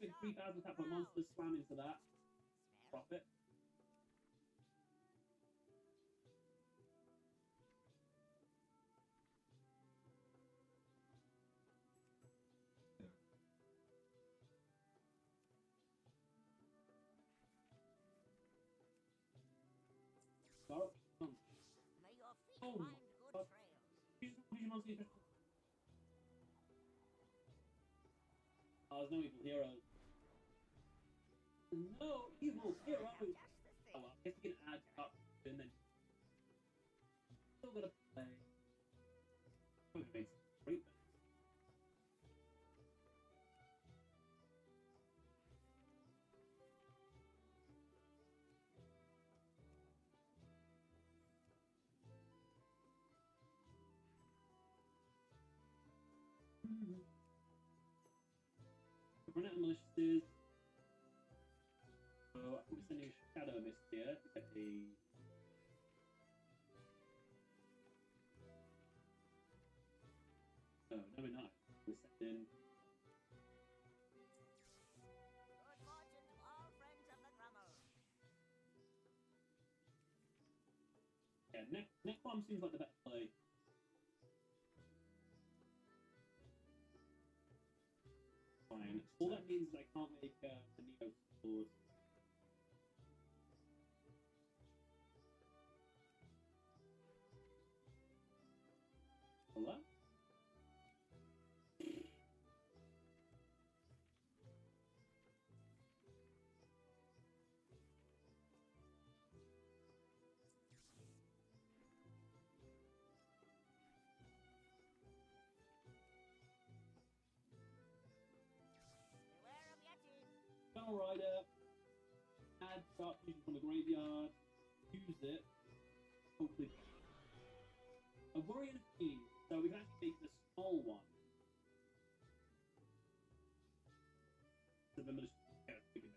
Basic 3,000 attack point monsters, slam into that. Profit. Start. May your feet Oh my find good God. trails. Fusion monster. Oh, there's no evil heroes. No evil I heroes! have just the thing. Oh well, I guess we can add up and then still gotta play. Oh, it makes great. Run out of maliciouses. So I think we're sending a Shadow Mist here to get a. No, we're not. We're sending. Good fortune to all friends of the Grummel. Yeah, neck bomb seems like the better play. Fine. All that means is I can't make the Neo sword. Hello? Beware of Yetis. Battle Rider. Add Sharp Fusion from the graveyard. Use it. Hopefully. A Warrior Team. So we can actually make the small one. The malicious. Yeah, we can make it.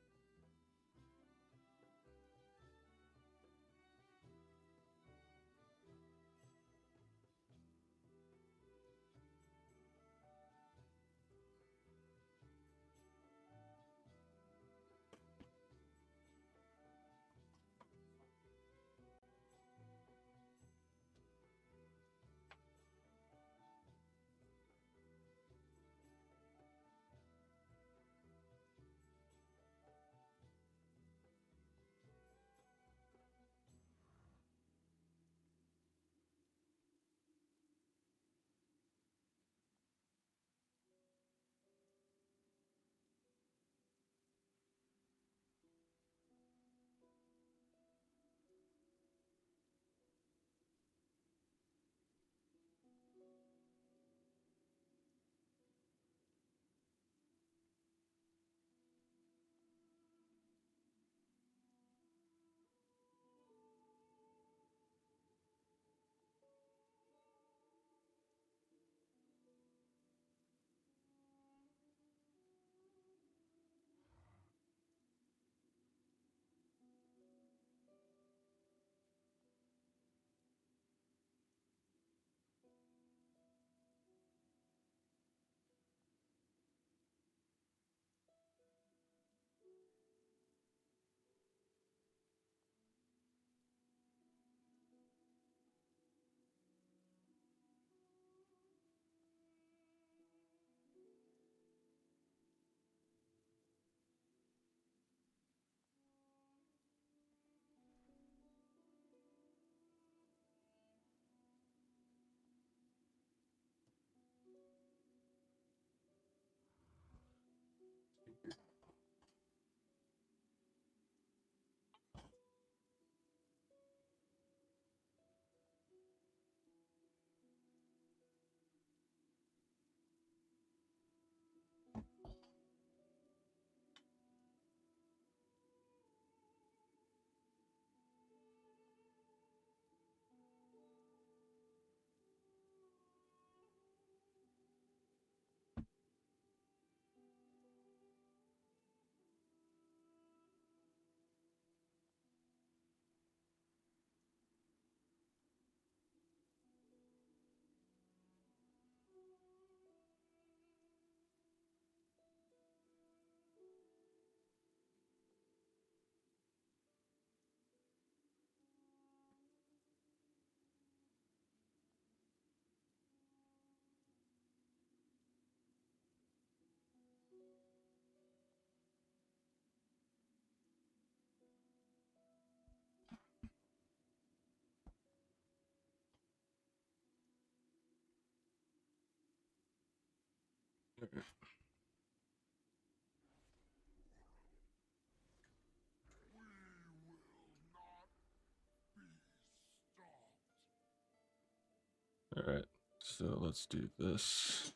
Alright, so let's do this.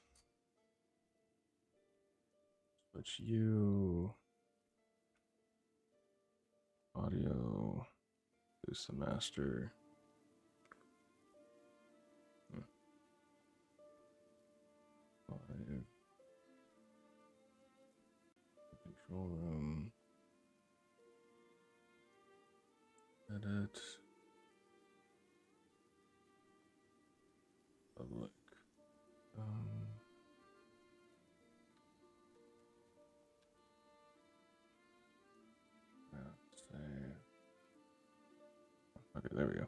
Switch you. Audio. Boost the master. Five. Control room. Edit. Public. Save. Okay, there we go.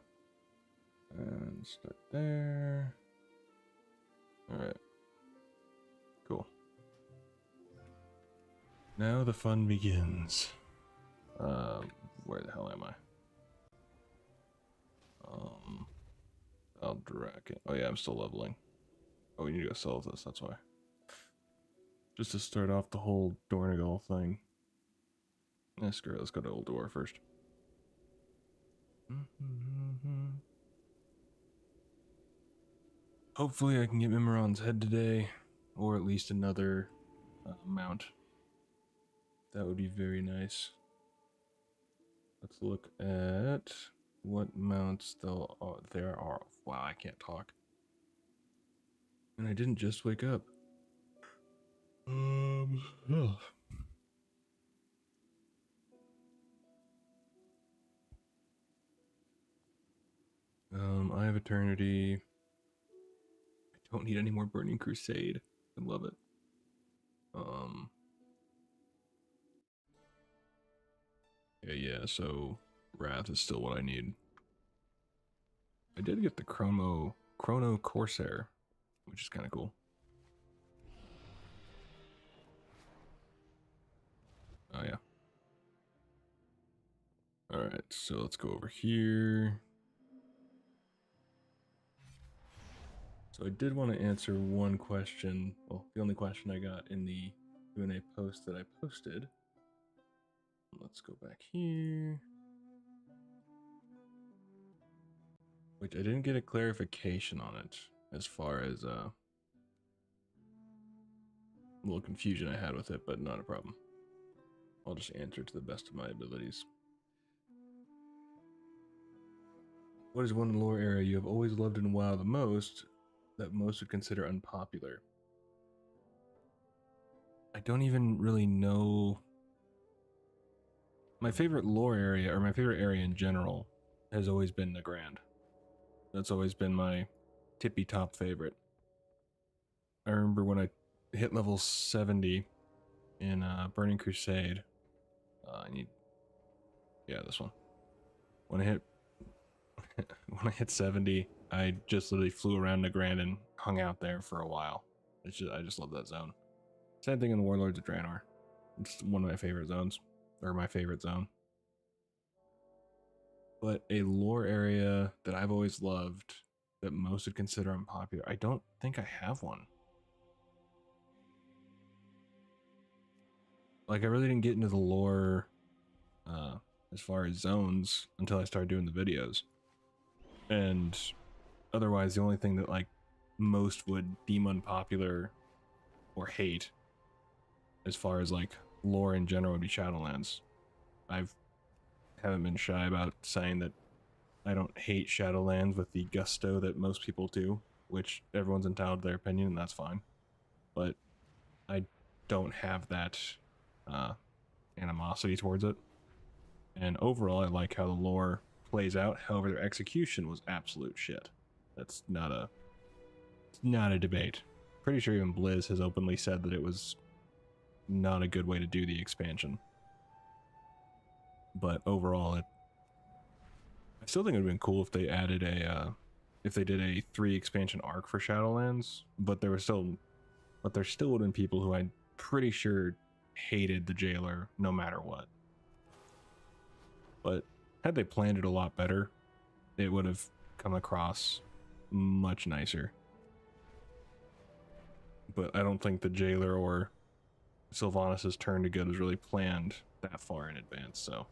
And start there. Alright. Cool. Now the fun begins. Where the hell am I? I'll drag it. Oh yeah, I'm still leveling. Oh, we need to go solve this, that's why. Just to start off the whole Dornigal thing. Screw it, let's go to Ulduar first. Hopefully I can get Mimiron's head today, or at least another mount. That would be very nice. Let's look at what mounts there are. Wow, I can't talk. And I didn't just wake up. Ugh. I have Eternity. I don't need any more Burning Crusade. I love it. Yeah, so Wrath is still what I need. I did get the Chrono Corsair, which is kind of cool. Oh yeah. Alright, so let's go over here. So I did want to answer one question. Well, the only question I got in the Q&A post that I posted. Let's go back here. Which I didn't get a clarification on it as far as a little confusion I had with it, but not a problem. I'll just answer to the best of my abilities. What is one lore area you have always loved in WoW the most that most would consider unpopular? I don't even really know. My favorite lore area, or my favorite area in general, has always been Nagrand. That's always been my tippy top favorite. I remember when I hit level 70 in Burning Crusade. This one. When I hit 70, I just literally flew around Nagrand and hung out there for a while. I just love that zone. Same thing in the Warlords of Draenor. It's one of my favorite zones, or my favorite zone. But a lore area that I've always loved that most would consider unpopular, I don't think I have one. Like, I really didn't get into the lore as far as zones until I started doing the videos. And otherwise, the only thing that like most would deem unpopular or hate as far as like lore in general would be Shadowlands. Haven't been shy about saying that I don't hate Shadowlands with the gusto that most people do, which everyone's entitled to their opinion, and that's fine. But I don't have that animosity towards it. And overall, I like how the lore plays out. However, their execution was absolute shit. That's not a debate. Pretty sure even Blizz has openly said that it was not a good way to do the expansion. But overall, I still think it would have been cool if they added if they did a 3 expansion arc for Shadowlands. But there still would have been people who I'm pretty sure hated the Jailer no matter what. But had they planned it a lot better, it would have come across much nicer. but I don't think the jailer or Sylvanas' turn to good was really planned that far in advance, so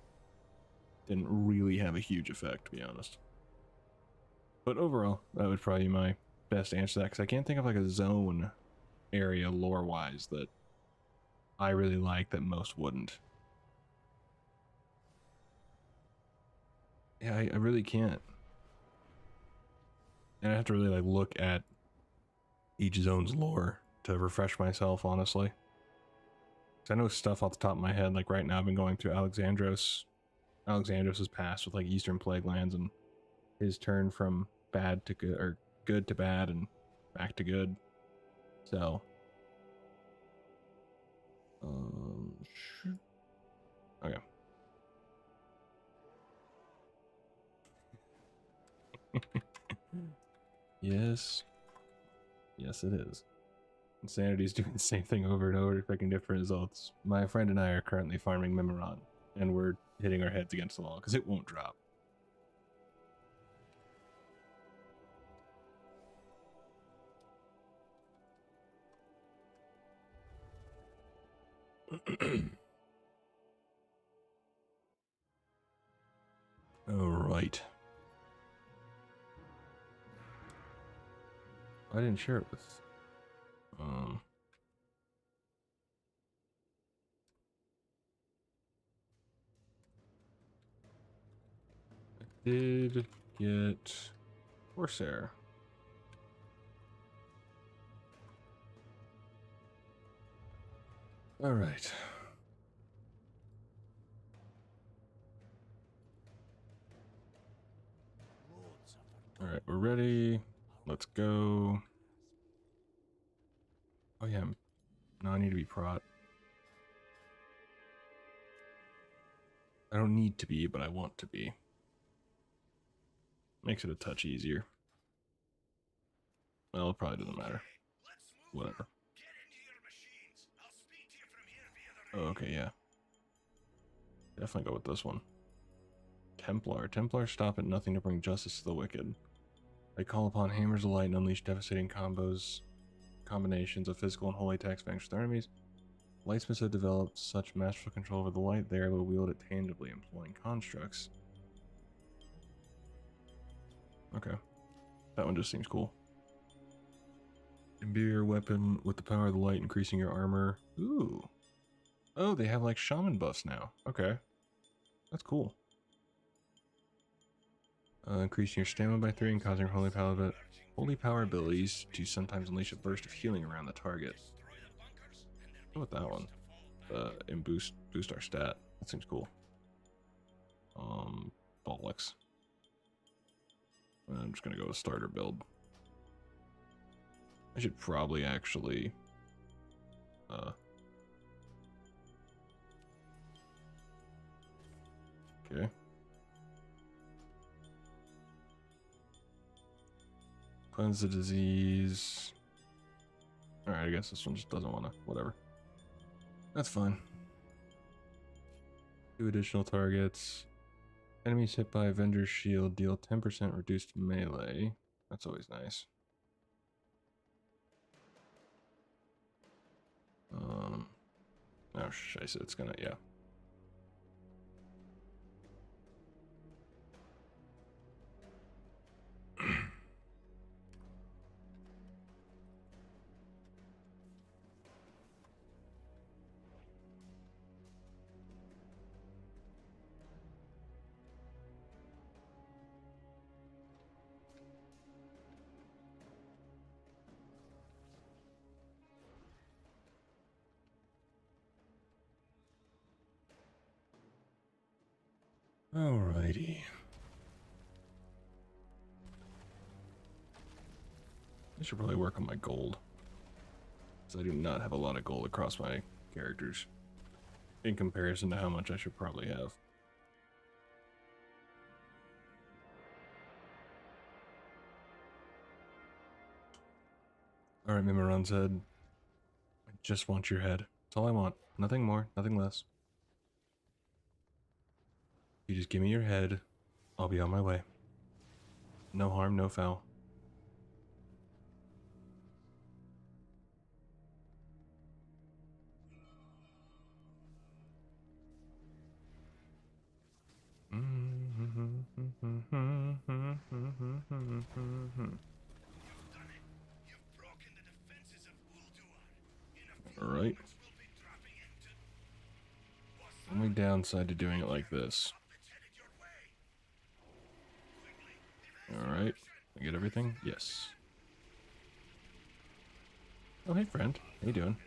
didn't really have a huge effect, to be honest. But overall, that would probably be my best answer to that, because I can't think of like a zone area lore-wise that I really like that most wouldn't. Yeah, I really can't. And I have to really like look at each zone's lore to refresh myself, honestly. Because I know stuff off the top of my head, like right now I've been going through Alexandros. Alexandros' past with like Eastern Plague Lands and his turn from bad to good, or good to bad and back to good. So, okay. Yes. Yes, it is. Insanity's doing the same thing over and over, expecting different results. My friend and I are currently farming Mimiron, and we're hitting our heads against the wall because it won't drop. All right. I didn't share it with. I did get Corsair. All right. All right, we're ready. Let's go. Oh yeah, no, I need to be prot. I don't need to be, but I want to be. Makes it a touch easier. Well, it probably doesn't matter. Whatever. Oh, okay, yeah. Definitely go with this one. Templar. Templars stop at nothing to bring justice to the wicked. They call upon hammers of light and unleash devastating combinations of physical and holy attacks against their enemies. Lightsmiths have developed such masterful control over the light, they are able to wield it tangibly, employing constructs. Okay. That one just seems cool. Imbue your weapon with the power of the light, increasing your armor. Ooh. Oh, they have like shaman buffs now. Okay. That's cool. Increasing your stamina by 3 and causing holy power abilities to sometimes unleash a burst of healing around the target. Go with that one. And boost our stat. That seems cool. Bollocks. I'm just gonna go with starter build. I should probably actually okay. Cleanse the disease. Alright, I guess this one just doesn't want to. Whatever. That's fine. 2 additional targets. Enemies hit by Avenger's Shield deal 10% reduced melee. That's always nice. Oh, shit, it's gonna, yeah. Alrighty. I should probably work on my gold, because I do not have a lot of gold across my characters in comparison to how much I should probably have. Alright, Mimiron's head. I just want your head. That's all I want. Nothing more, nothing less. You just give me your head, I'll be on my way. No harm, no foul. only downside to doing it like this. Alright. I get everything? Yes. Oh, hey, friend. How you doing?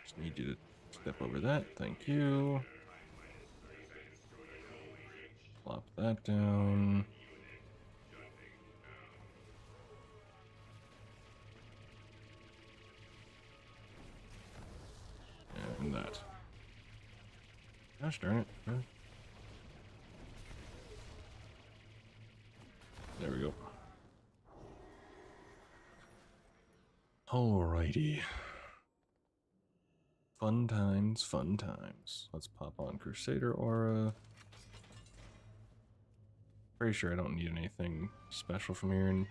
Just need you to step over that. Thank you. Plop that down. And that. Gosh darn it. There we go. Alrighty. Fun times, fun times. Let's pop on Crusader Aura. Pretty sure I don't need anything special from here. And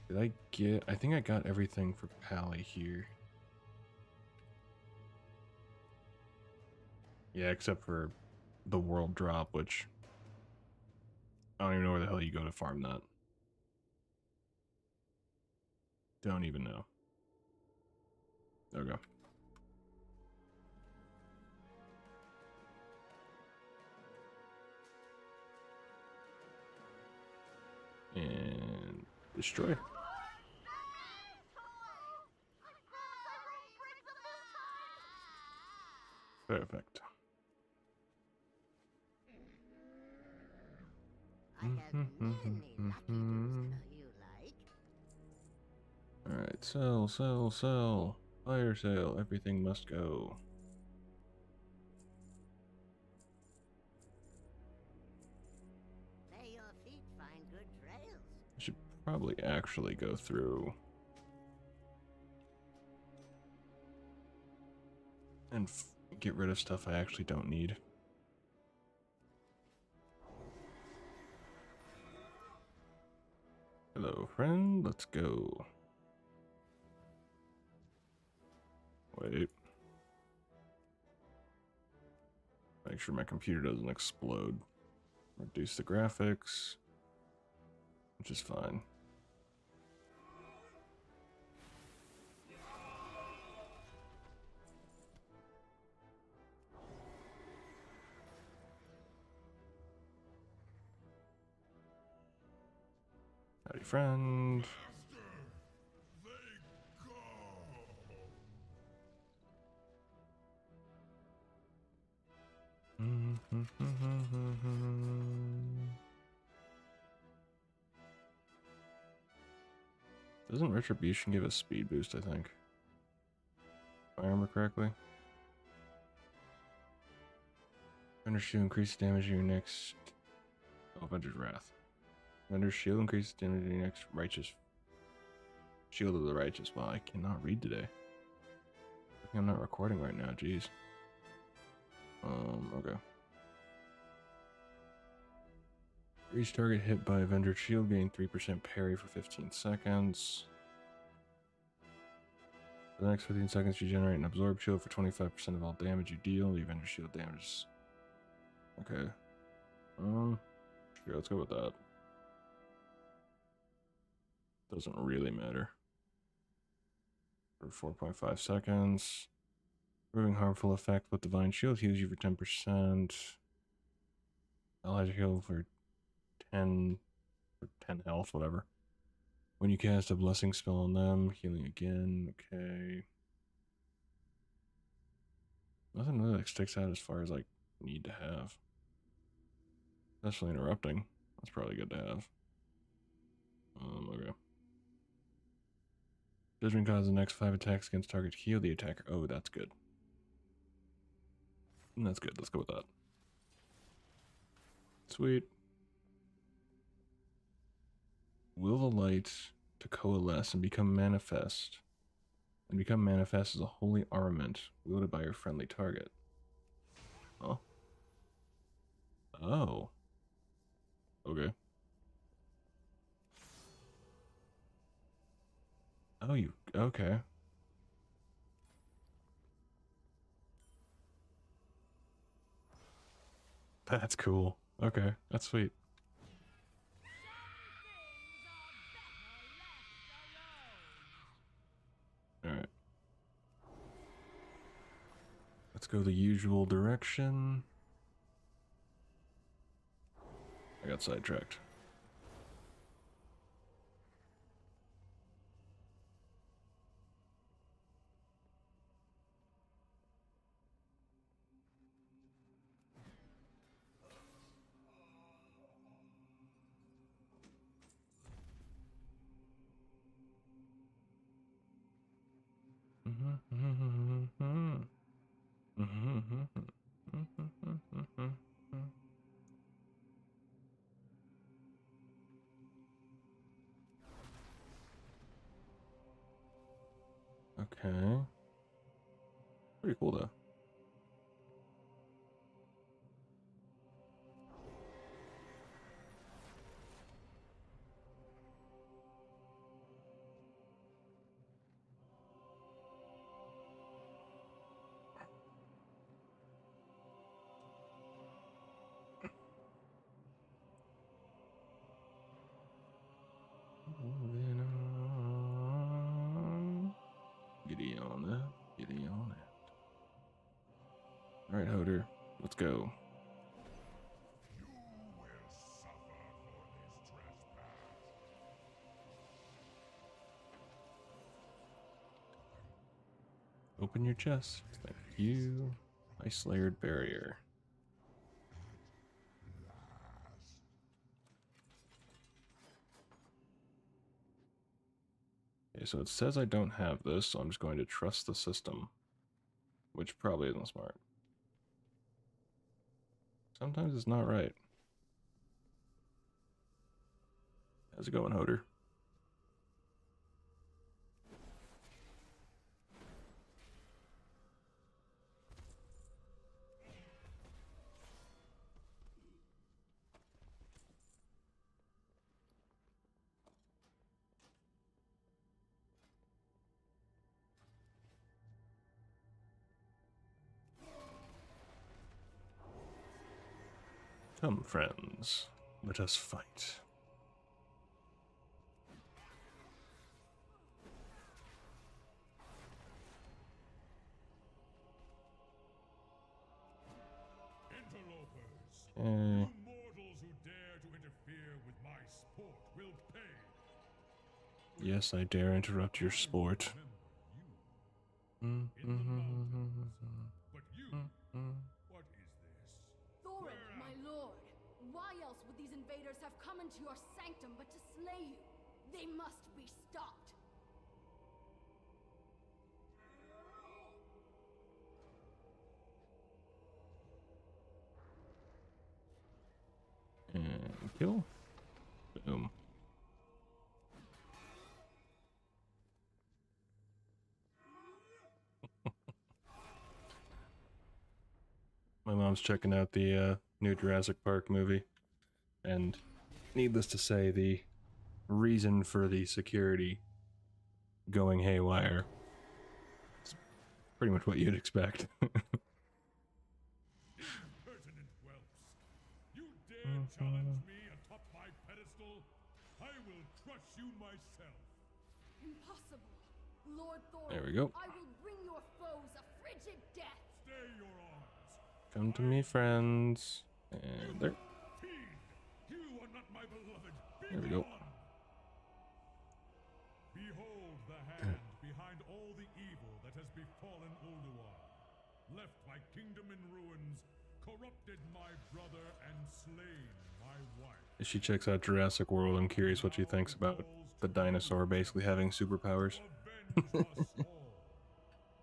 did I get... I think I got everything for Pally here. Yeah, except for the world drop, which I don't even know where the hell you go to farm that. Don't even know. There we go. And destroy. Perfect. I have many lucky you like. Alright, sell. Fire sale. Everything must go. May your feet find good trails. I should probably actually go through and get rid of stuff I actually don't need. Hello, friend. Let's go. Wait. Make sure my computer doesn't explode. Reduce the graphics, which is fine. Howdy, friend. Doesn't Retribution give a speed boost, I think? If I remember correctly. Vendor Shield increases damage to your next... Oh, Vendor's Wrath. Vendor Shield increases damage to your next Righteous... Shield of the Righteous. Wow, I cannot read today. I think I'm not recording right now, jeez. Okay. Each target hit by a Vendor Shield gain 3% parry for 15 seconds. For the next 15 seconds, you generate an Absorb Shield for 25% of all damage you deal. The Vendor Shield damage. Okay. Sure, let's go with that. Doesn't really matter. For 4.5 seconds. Removing harmful effect with Divine Shield heals you for 10%. Elijah heal for 10 health, whatever. When you cast a blessing spell on them, healing again. Okay. Nothing really like sticks out as far as like need to have. Especially interrupting. That's probably good to have. Okay. Judgment causes the next 5 attacks against target to heal the attacker. Oh, that's good. That's good. Let's go with that. Sweet. Will the light to coalesce and become manifest. And become manifest as a holy armament wielded by your friendly target. Oh. Oh. Okay. Oh, you... Okay. That's cool. Okay, that's sweet. Alright. Let's go the usual direction. I got sidetracked. Okay. Pretty cool though. Moving on. Giddy on that. Giddy on it. All right, Hoder, let's go. Open your chest. Thank you. Ice layered barrier. Okay, so it says I don't have this, so I'm just going to trust the system, which probably isn't smart. Sometimes it's not right. How's it going, Hoder? Come, friends, let us fight. Interlopers, Okay. you mortals who dare to interfere with my sport will pay. Yes, I dare interrupt your sport. Remember you in the mountains. But you, what is this? Thorin, my lord, why else would these invaders have come into your sanctum but to slay you? They must be stopped. And kill. Boom. My mom's checking out the new Jurassic Park movie, and needless to say, the reason for the security going haywire is pretty much what you'd expect. Impertinent whelps. You dare challenge me atop my pedestal? I will crush you myself. Impossible. Lord Thorin, There we go. I will bring your foes a frigid death. Stay your arms. Come to me, friends. And there. Fiend, you are not my beloved. Be There we go. gone. Behold the hand behind all the evil that has befallen Ulduar. Left my kingdom in ruins, corrupted my brother, and slain my wife. As she checks out Jurassic World, I'm curious what she thinks about the dinosaur basically having superpowers. Avenge us all.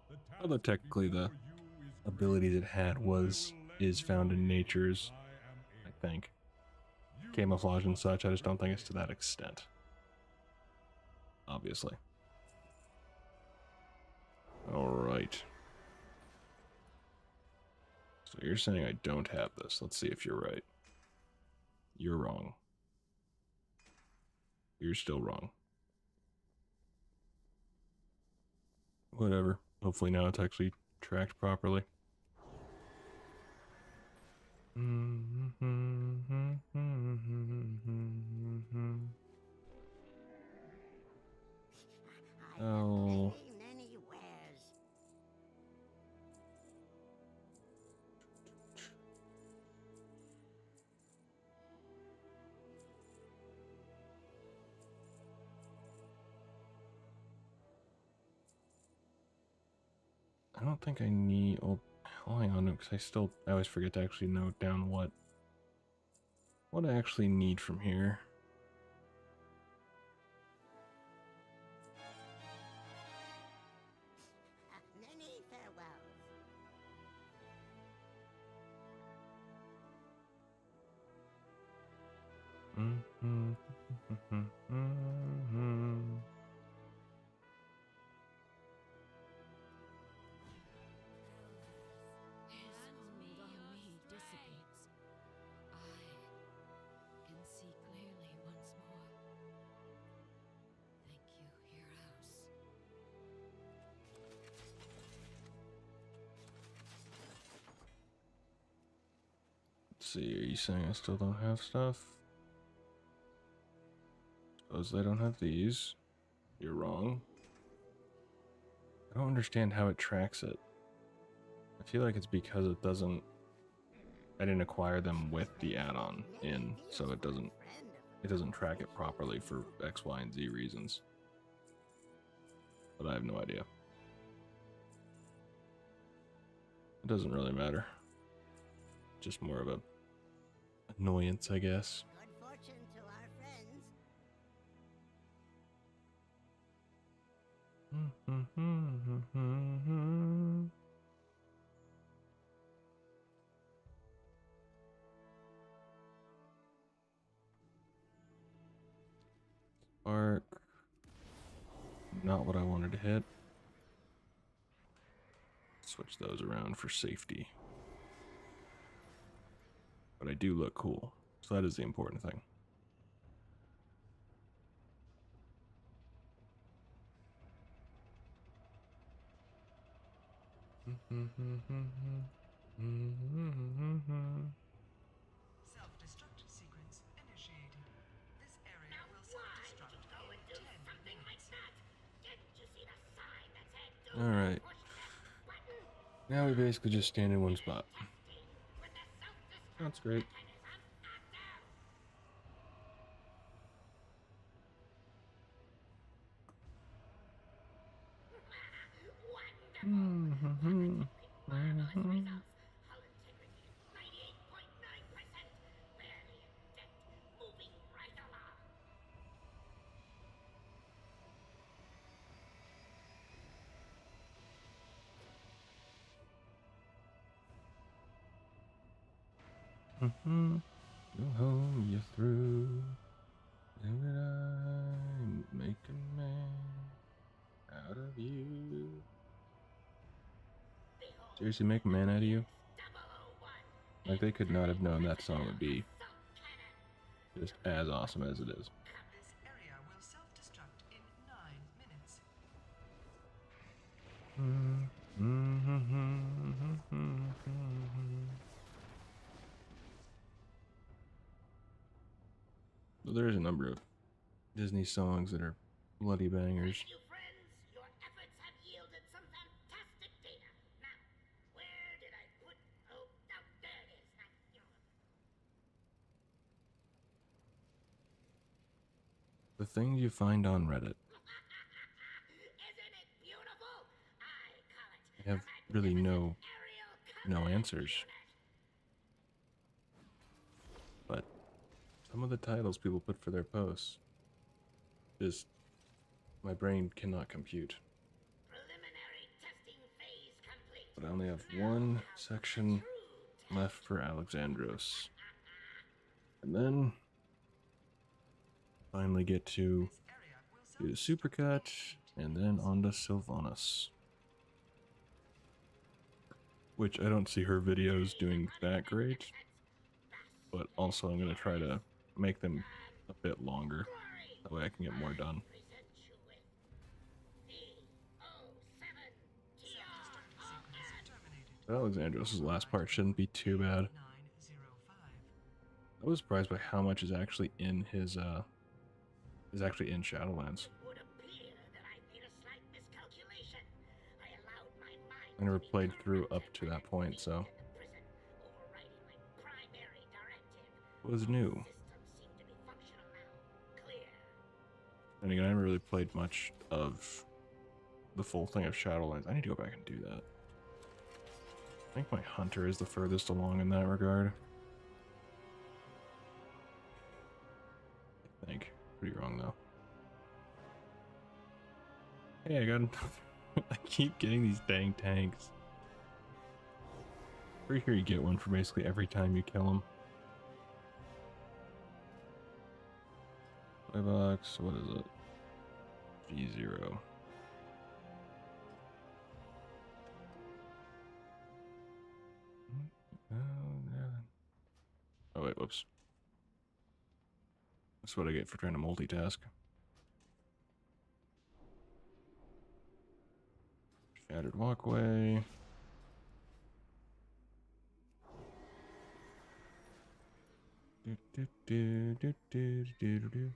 The Although task technically the before you is great. abilities it had is found in nature's, I think. Camouflage and such, I just don't think it's to that extent. Obviously. Alright. So you're saying I don't have this. Let's see if you're right. You're wrong. You're still wrong. Whatever. Hopefully now it's actually tracked properly. Oh. Anywheres. I don't think I need. Oh, hang on, because I always forget to actually note down what I actually need from here. Many farewells. His hold on me dissipates. I can see clearly once more. Thank you, heroes. Let's see, are you saying I still don't have stuff? Suppose I don't have these. You're wrong. I don't understand how it tracks it. I feel like it's because it doesn't... I didn't acquire them with the add-on in, so it doesn't track it properly for X, Y, and Z reasons. But I have no idea. It doesn't really matter. Just more of a annoyance, I guess. Good fortune to our friends. Spark. Not what I wanted to hit. Switch those around for safety. But I do look cool, so that is the important thing. Self-destruct sequence initiated. This area will self-destruct in 10 minutes. All right. Now we basically just stand in one spot. That's great. Go home, you're through. Look at I make a man out of you. Seriously, make a man out of you? Like, they could not have known that song would be just as awesome as it is. This area will self-destruct in 9 minutes. Well, there's a number of Disney songs that are bloody bangers. Thank you, friends. Your efforts have yielded some fantastic data. Now, where did I put... Oh, there it is. The things you find on Reddit. Isn't it beautiful? I call it I have really no answers. But some of the titles people put for their posts, just my brain cannot compute. Preliminary testing phase complete. But I only have one section left for Alexandros. And then finally get to This area will do the supercut and then on to Sylvanas. Which I don't see her videos doing that great. But also I'm going to try to make them a bit longer. That way I can get more done. Present you with self-destruct sequence terminated. Alexandros' last part shouldn't be too bad. 905. I was surprised by how much is actually in his Shadowlands. would appear that I made a slight miscalculation. I allowed my mind I never played through up to that point, so in the prison, overriding my primary directive. it was new. Systems seem to be functional now. Clear. And again, I never really played much of the full thing of Shadowlands. I need to go back and do that. think my hunter is the furthest along in that regard. I think. Pretty wrong though. Hey, I got I keep getting these dang tanks. Pretty sure you get one for basically every time you kill them. $5, what is it? G0. Oh wait, whoops. That's what I get for trying to multitask. Shattered walkway. Do, do, do, do, do, do, do, do.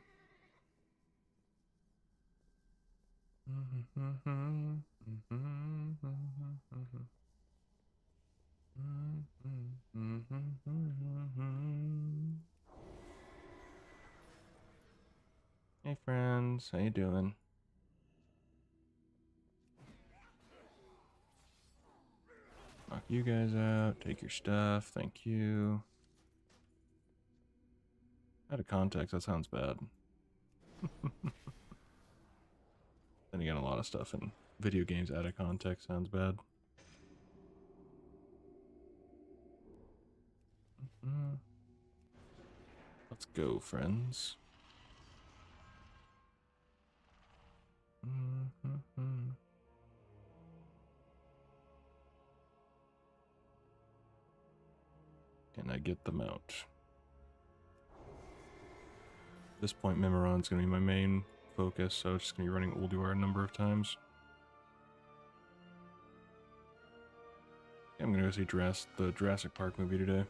Hey friends, how you doing? Knock you guys out, take your stuff, thank you. Out of context, that sounds bad. Then again, a lot of stuff in video games out of context sounds bad. Let's go, friends. Can I get the mount? At this point, Mimiron's going to be my main focus, so it's just going to be running Ulduar a number of times. I'm going to go see the Jurassic Park movie today.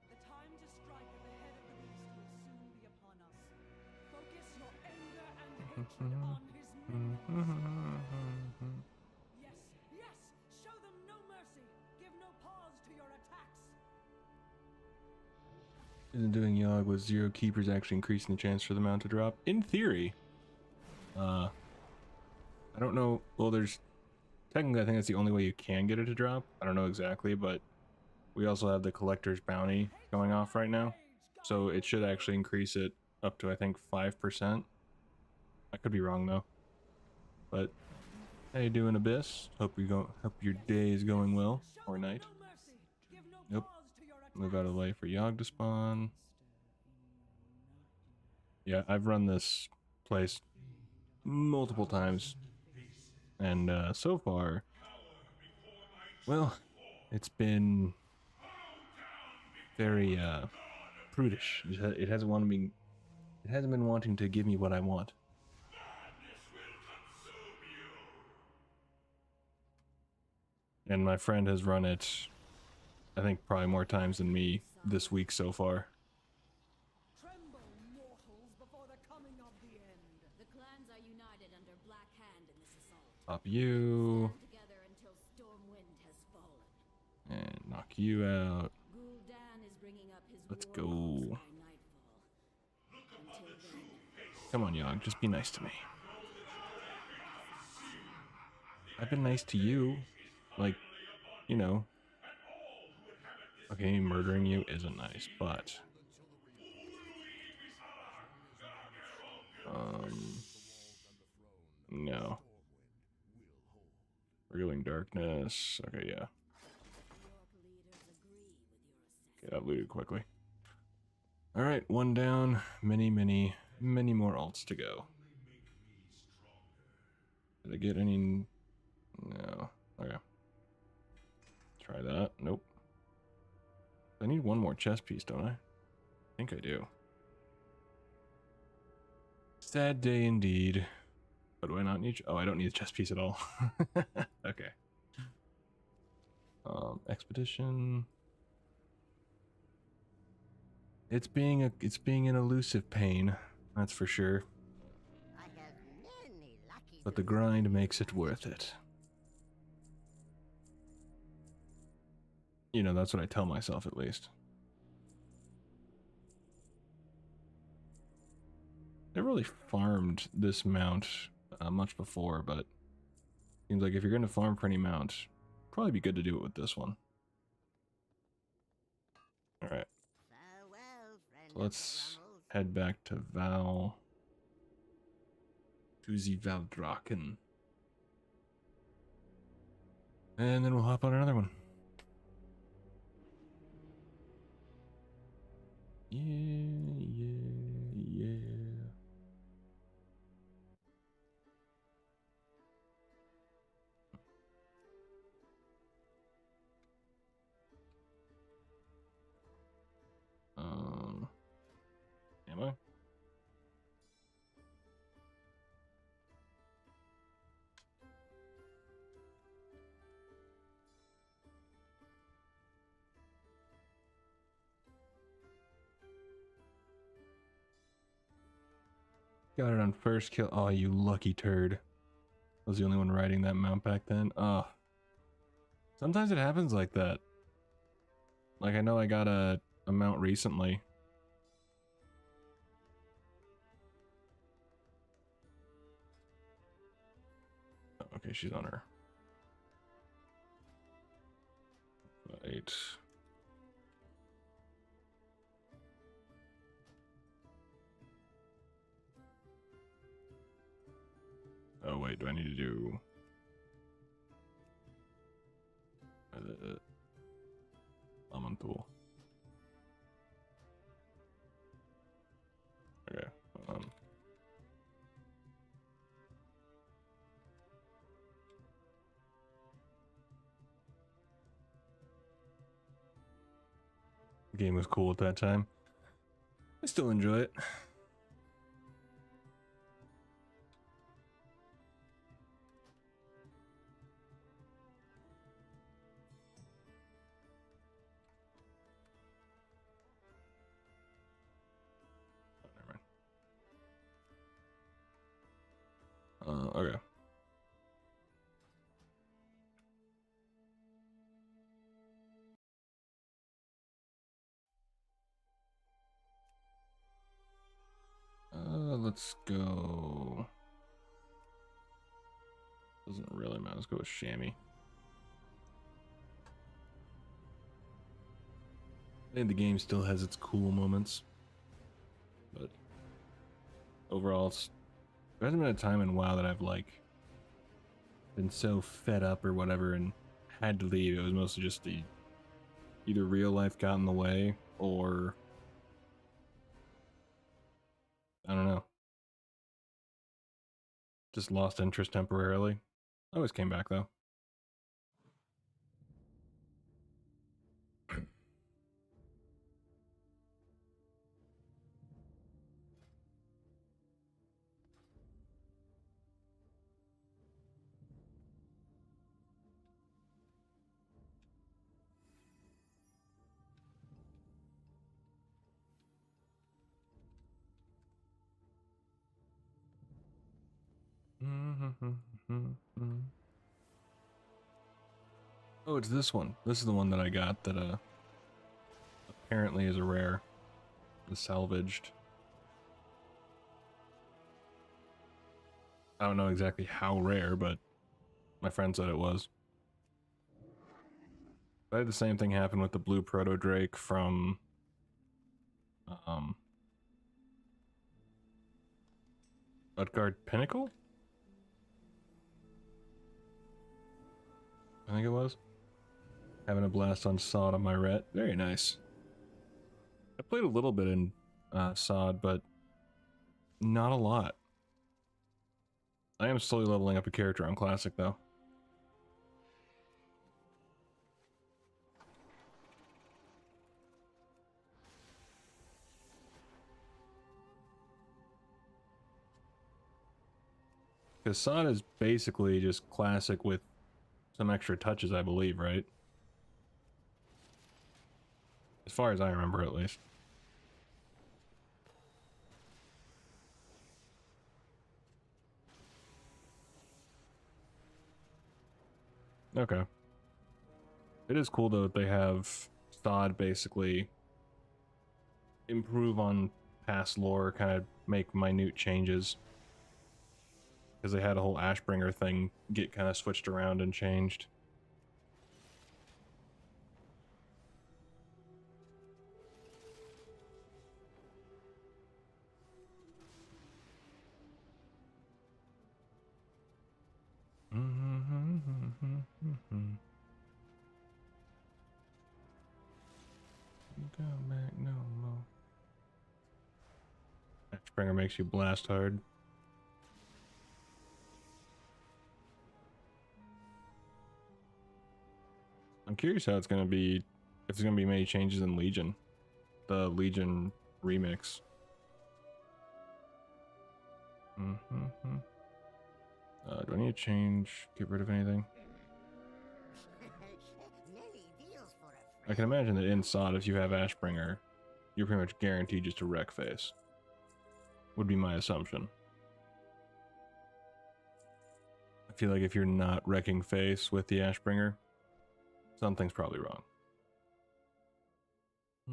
The time to strike at the head of the beast will soon be upon us. Focus your anger and hatred on his minions. Yes, yes! Show them no mercy! Give no pause to your attacks! Isn't doing Yogg with 0 keepers actually increasing the chance for the mount to drop? In theory. I don't know. Well, there's... Technically, I think that's the only way you can get it to drop. I don't know exactly, but we also have the collector's bounty going off right now. So it should actually increase it up to, I think, 5%. I could be wrong, though. But, how you doing, Abyss? Hope your day is going well. Or night. Nope. Move out of the way for Yogg to spawn. Yeah, I've run this place multiple times. And so far, well, it's been very prudish. It hasn't been wanting to give me what I want. And my friend has run it, I think, probably more times than me this week so far. Tremble, mortals, before the coming of the end. The clans are united under Black Hand in this assault. Pop you. Stand together until Stormwind has fallen. And knock you out. Gul'dan is bringing up his Let's war go. dogs by nightfall. Until then, Come on, Yogg, just be nice to me. I've been nice to you. Like, you know. Okay, murdering you isn't nice, but... No. Revealing darkness. Okay, yeah. Get that looted quickly. Alright, one down. Many more alts to go. Did I get any No. Okay. Try that. Nope. I need one more chess piece, don't I think I do. Sad day indeed. But do I not need? Oh, I don't need a chess piece at all. Okay. Expedition. It's being an elusive pain, that's for sure. I have many lucky But the grind makes it worth it. You know, that's what I tell myself at least. Never really farmed this mount much before, but seems like if you're going to farm for any mount, probably be good to do it with this one. All right, farewell, friend so let's head back to Val. To the Valdraken. And then we'll hop on another one. Yeah. Am I? Got it on first kill. Oh, you lucky turd. I was the only one riding that mount back then. Oh. Sometimes it happens like that. Like, I know I got a mount recently. Oh, okay, she's on her. Right. Oh, wait, do I need to do... Amantul. Okay, the game was cool at that time. I still enjoy it. Okay. Let's go. Doesn't really matter. Let's go with Chamois. I think the game still has its cool moments, but overall, there hasn't been a time in WoW that I've like been so fed up or whatever and had to leave. It was mostly just either real life got in the way or I don't know, just lost interest temporarily. I always came back though. Oh, it's this one. This is the one that I got that apparently is a rare. The salvaged. I don't know exactly how rare, but my friend said it was. I had the same thing happen with the blue proto drake from Utgard Pinnacle? I think it was. Having a blast on Sod on my ret. Very nice. I played a little bit in Sod, but not a lot. I am slowly leveling up a character on Classic, though. Because Sod is basically just classic with some extra touches, I believe, right? As far as I remember, at least. Okay. It is cool, though, that they have Sod basically improve on past lore, kind of make minute changes. Because they had a whole Ashbringer thing get kind of switched around and changed. Come back no more. Ashbringer makes you blast hard. I'm curious how it's gonna be, if there's gonna be many changes in Legion, the Legion remix. Do I need to change, get rid of anything? I can imagine that in Sod, if you have Ashbringer, you're pretty much guaranteed just to wreck face. Would be my assumption. I feel like if you're not wrecking face with the Ashbringer, something's probably wrong. I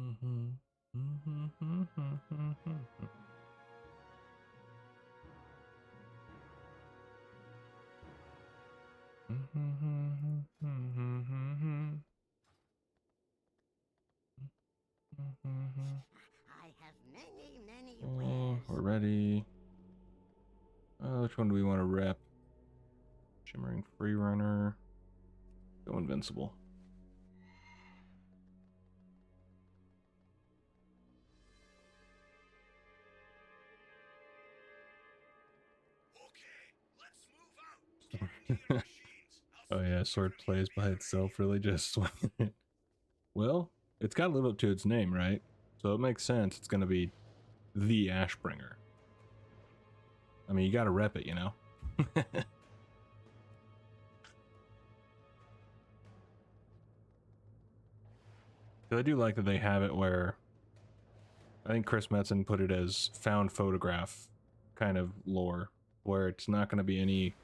have many Oh, wares. we're ready. Which one do we want to rep? Shimmering Freerunner. Go Invincible. Oh yeah, sword plays by itself, really just swinging it. Well, it's got to live up to its name, right? So it makes sense it's going to be the Ashbringer. I mean, you got to rep it, you know? I do like that they have it where, I think Chris Metzen put it as found photograph kind of lore, where it's not going to be any,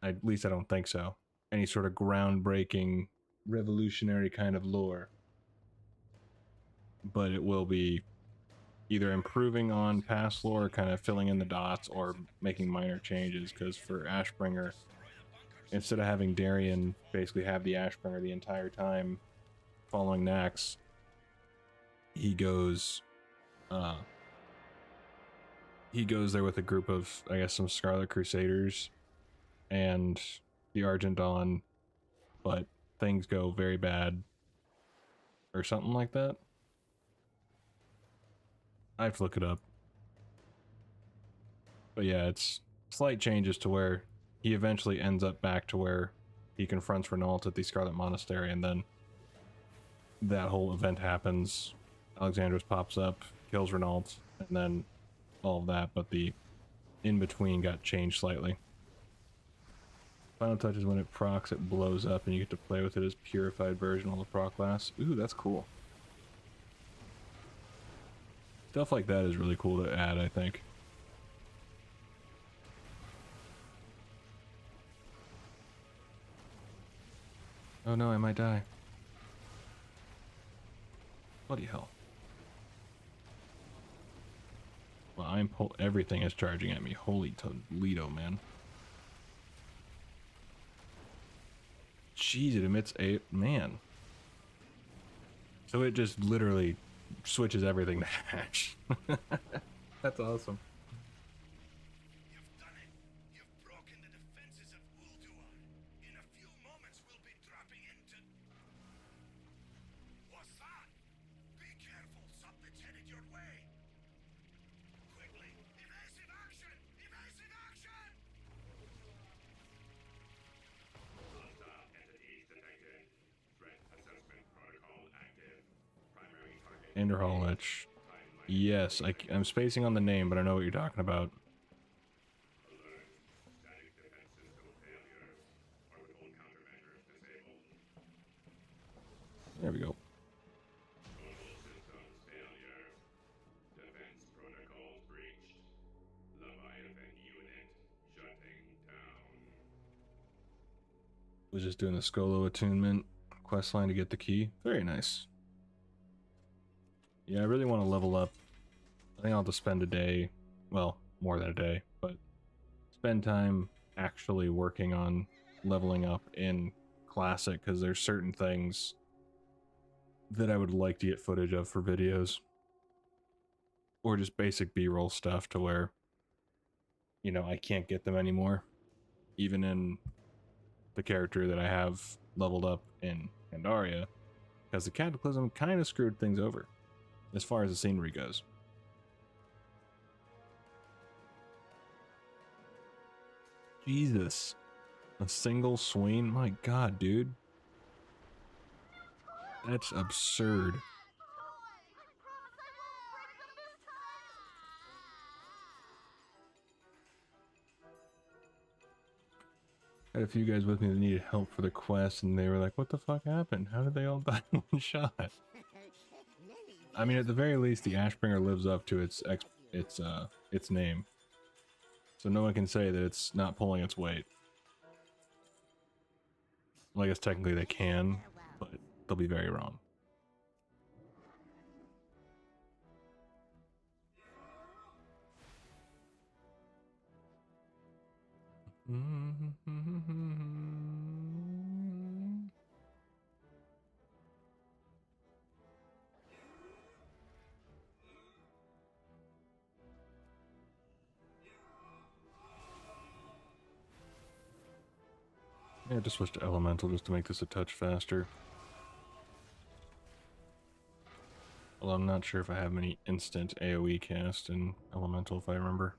at least I don't think so, any sort of groundbreaking, revolutionary kind of lore. But it will be either improving on past lore, kind of filling in the dots, or making minor changes, because for Ashbringer, instead of having Darien basically have the Ashbringer the entire time following Nax, he goes there with a group of, I guess, some Scarlet Crusaders and the Argent Dawn, but things go very bad or something like that. I have to look it up. But yeah, it's slight changes to where he eventually ends up back to where he confronts Renault at the Scarlet Monastery, and then that whole event happens. Alexandros pops up, kills Renault, and then all of that, but the in-between got changed slightly. Final touch is when it procs, it blows up, and you get to play with it as purified version of the proc class. Ooh, that's cool. Stuff like that is really cool to add, I think. Oh no, I might die. Bloody hell. Well, everything is charging at me. Holy Toledo, man. Jeez, it emits a... Man. So it just literally switches everything to hash. That's awesome. You've done it. You've broken the defenses of Ulduar. In a few moments, we'll be dropping into... What's that? Be careful. Something's headed your way. Quickly. Evasive action! Evasive action! Hostile entities detected. Threat assessment protocol active. Primary target. Enderhall-Lich. Yes, I'm spacing on the name, but I know what you're talking about. There we go. Mobile systems failure. Defense protocols breached. Leviathan unit shutting down. Was just doing the Skolo attunement quest line to get the key. Very nice. Yeah, I really want to level up. I think I'll have to spend a day, well, more than a day, but spend time actually working on leveling up in Classic, because there's certain things that I would like to get footage of for videos. Or just basic B-roll stuff to where, you know, I can't get them anymore. Even in the character that I have leveled up in Pandaria, because the Cataclysm kind of screwed things over as far as the scenery goes. Jesus. A single Swain? My god, dude. That's absurd. I had a few guys with me that needed help for the quest, and they were like, what the fuck happened? How did they all die in one shot? I mean, at the very least, the Ashbringer lives up to its name. So no one can say that it's not pulling its weight. Well, I guess technically they can, but they'll be very wrong. Yeah, just switch to Elemental just to make this a touch faster. Although I'm not sure if I have any instant AoE cast in Elemental, if I remember.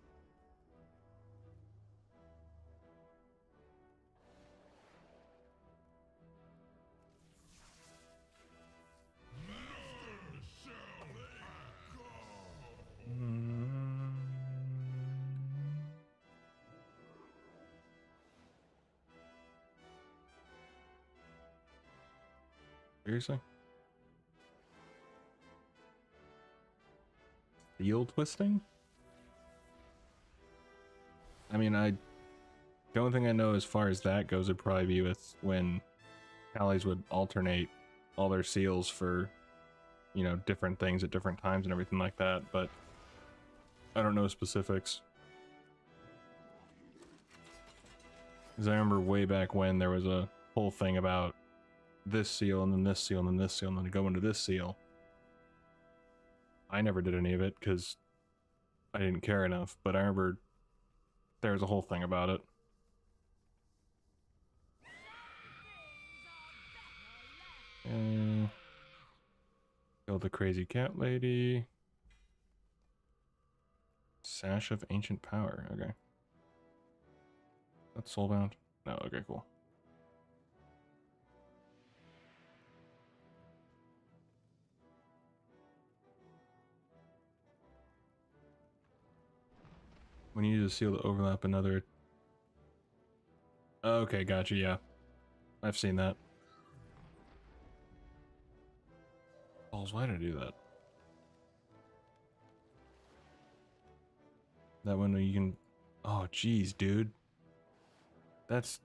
Seriously? Field twisting? I mean, the only thing I know as far as that goes would probably be with when Pallies would alternate all their seals for, you know, different things at different times and everything like that, but I don't know specifics. Because I remember way back when there was a whole thing about this seal and then this seal and then this seal and then go into this seal. I never did any of it because I didn't care enough, but I remember there was a whole thing about it. Killed the crazy cat lady. Sash of ancient power. Okay. That's soulbound? No, okay, cool. When you use a seal to overlap another... Okay, gotcha, yeah. I've seen that. Balls, why did I do that? That one you can... Oh, jeez, dude. That's...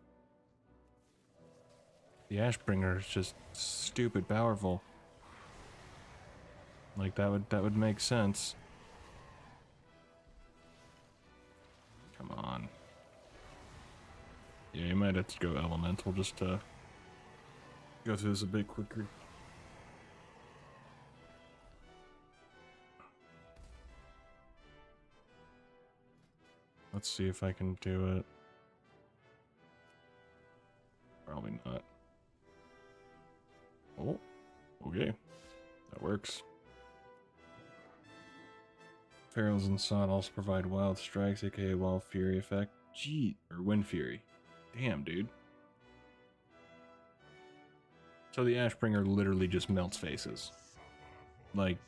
The Ashbringer is just stupid powerful. Like, that would make sense. Come on. Yeah, you might have to go Elemental just to go through this a bit quicker. Let's see if I can do it. Probably not. Oh, okay. That works. Pharaohs and Sod also provide wild strikes, aka wild fury effect. Gee, or wind fury. Damn, dude. So the Ashbringer literally just melts faces. Like,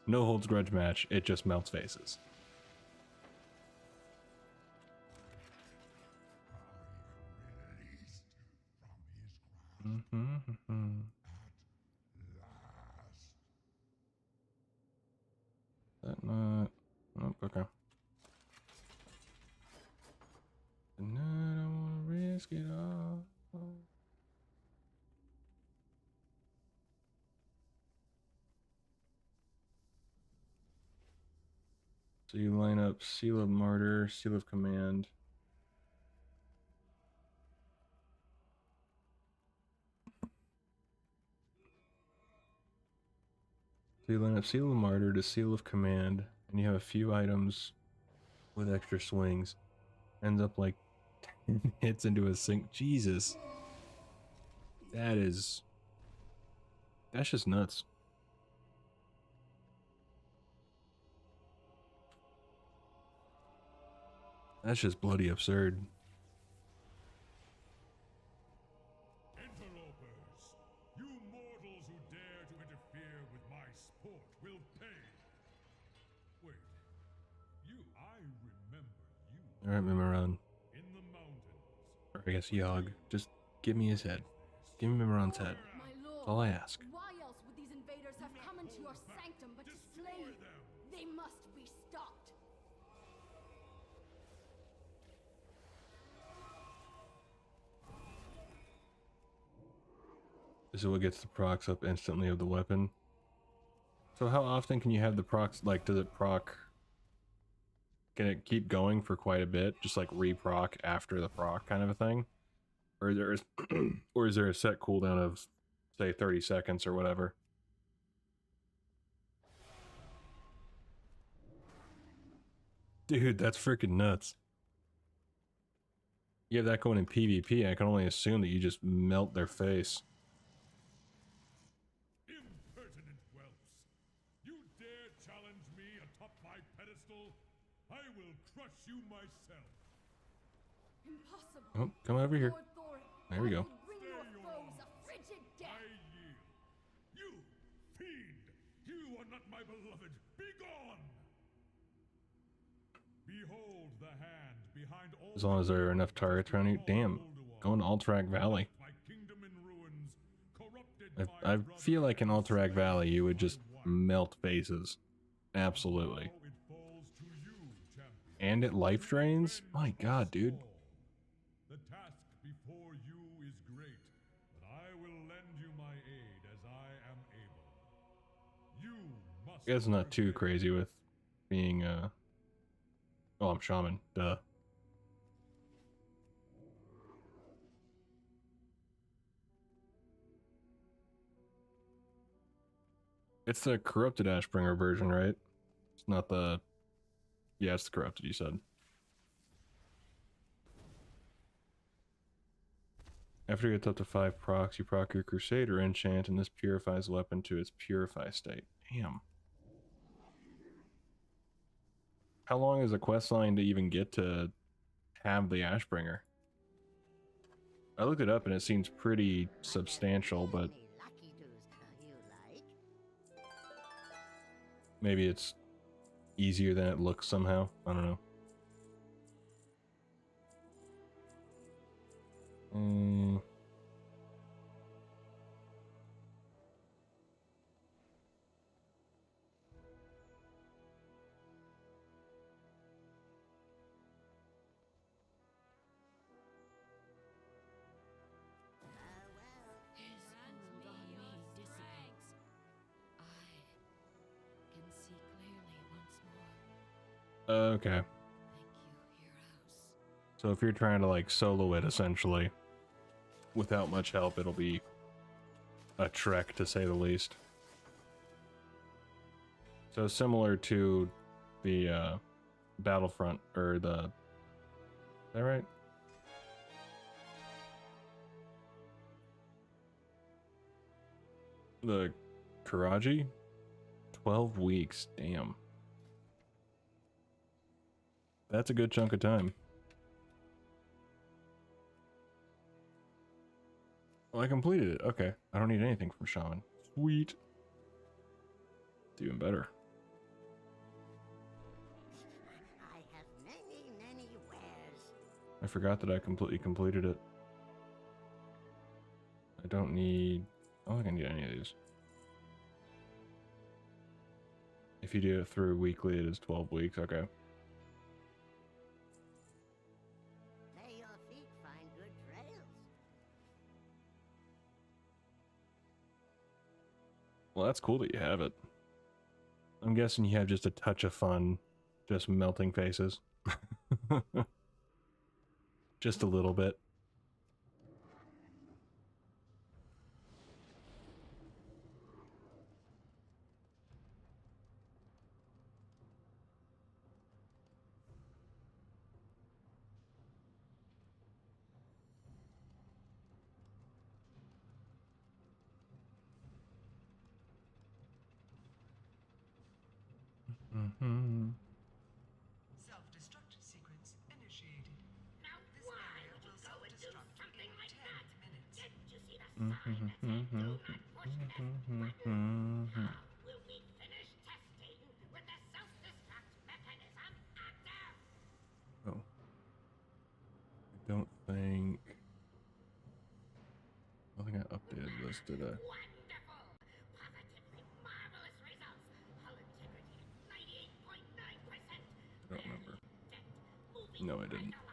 no holds grudge match, it just melts faces. Let's get off. So you line up Seal of Martyr, Seal of Command. So you line up Seal of Martyr to Seal of Command, and you have a few items with extra swings. Ends up like 10 hits into a sink. Jesus. That's just nuts. That's just bloody absurd. Interlopers, you mortals who dare to interfere with my sport will pay. Wait, I remember you. Alright, Mimiron. In the mountains. Or I guess Yogg. Just give me his head. Give me Mimiron's head. My lord, That's all I ask. why else would these invaders have come into your sanctum but to slay you? They must be stopped. This is what gets the procs up instantly of the weapon. So how often can you have the procs, like, does it proc? Can it keep going for quite a bit? Just like re-proc after the proc kind of a thing? Or is there a set cooldown of, say, 30 seconds or whatever? Dude, that's freaking nuts. You have that going in PvP, I can only assume that you just melt their face. Impertinent whelps! You dare challenge me atop my pedestal? I will crush you myself. Impossible. Oh, come over here. Lord Thorin, There we I go. will bring your foes a frigid I death. yield. You fiend! You are not my beloved. Be gone! Behold the hand behind all. As long as there are enough targets around you. Damn, going to Alterac Valley. My kingdom in ruins, corrupted I my feel brother like in and Alterac Valley you would just slain melt faces. Absolutely. Now it falls to you, champion. And it life drains? My god, dude. The task before you is great, but I will lend you my aid as I am able. You must. You guys are not too crazy with being, oh, I'm Shaman. Duh. It's the corrupted Ashbringer version, right? It's not the... Yeah, it's the corrupted, you said. After you get up to 5 procs, you proc your Crusader enchant, and this purifies the weapon to its purify state. Damn. How long is a quest line to even get to have the Ashbringer? I looked it up and it seems pretty substantial, but Any lucky doos you like? maybe it's easier than it looks somehow. I don't know. His hand on me dissipates. I can see clearly once more. Okay. Thank you, heroes. So if you're trying to like solo it essentially, without much help, it'll be a trek to say the least. So similar to the Battlefront, or the... Is that right? The Karaji? 12 weeks, damn. That's a good chunk of time. Well, I completed it. Okay. I don't need anything from Shaman. Sweet. It's even better. I have many wares. I forgot that I completely completed it. I don't need... I don't think I need any of these. If you do it through weekly, it is 12 weeks. Okay. May your feet find good Well, that's cool that you have it. I'm guessing you have just a touch of fun, just melting faces. Just a little bit. Mm-hmm. Self-destruct sequence initiated. Now This why area would you will go and do self-destruct something in like 10 that? minutes. Didn't you see the sign that said do not push this button? How will we finish testing with the self-destruct mechanism active? Oh. I don't think I updated this, did I? Wonderful! Positively marvelous results! Hull integrity at 98.9%. I don't remember. Moving No, I right didn't. along.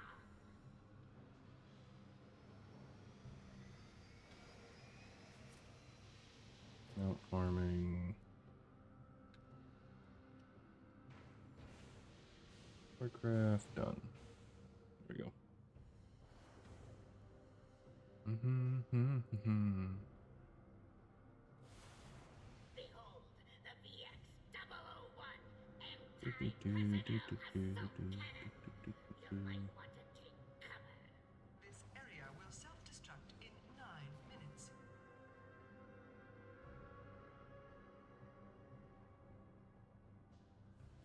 Mount farming. Warcraft done. There we go. Behold, the VX-001 anti-personnel assault cannon. You might want to take cover. This area will self-destruct in 9 minutes.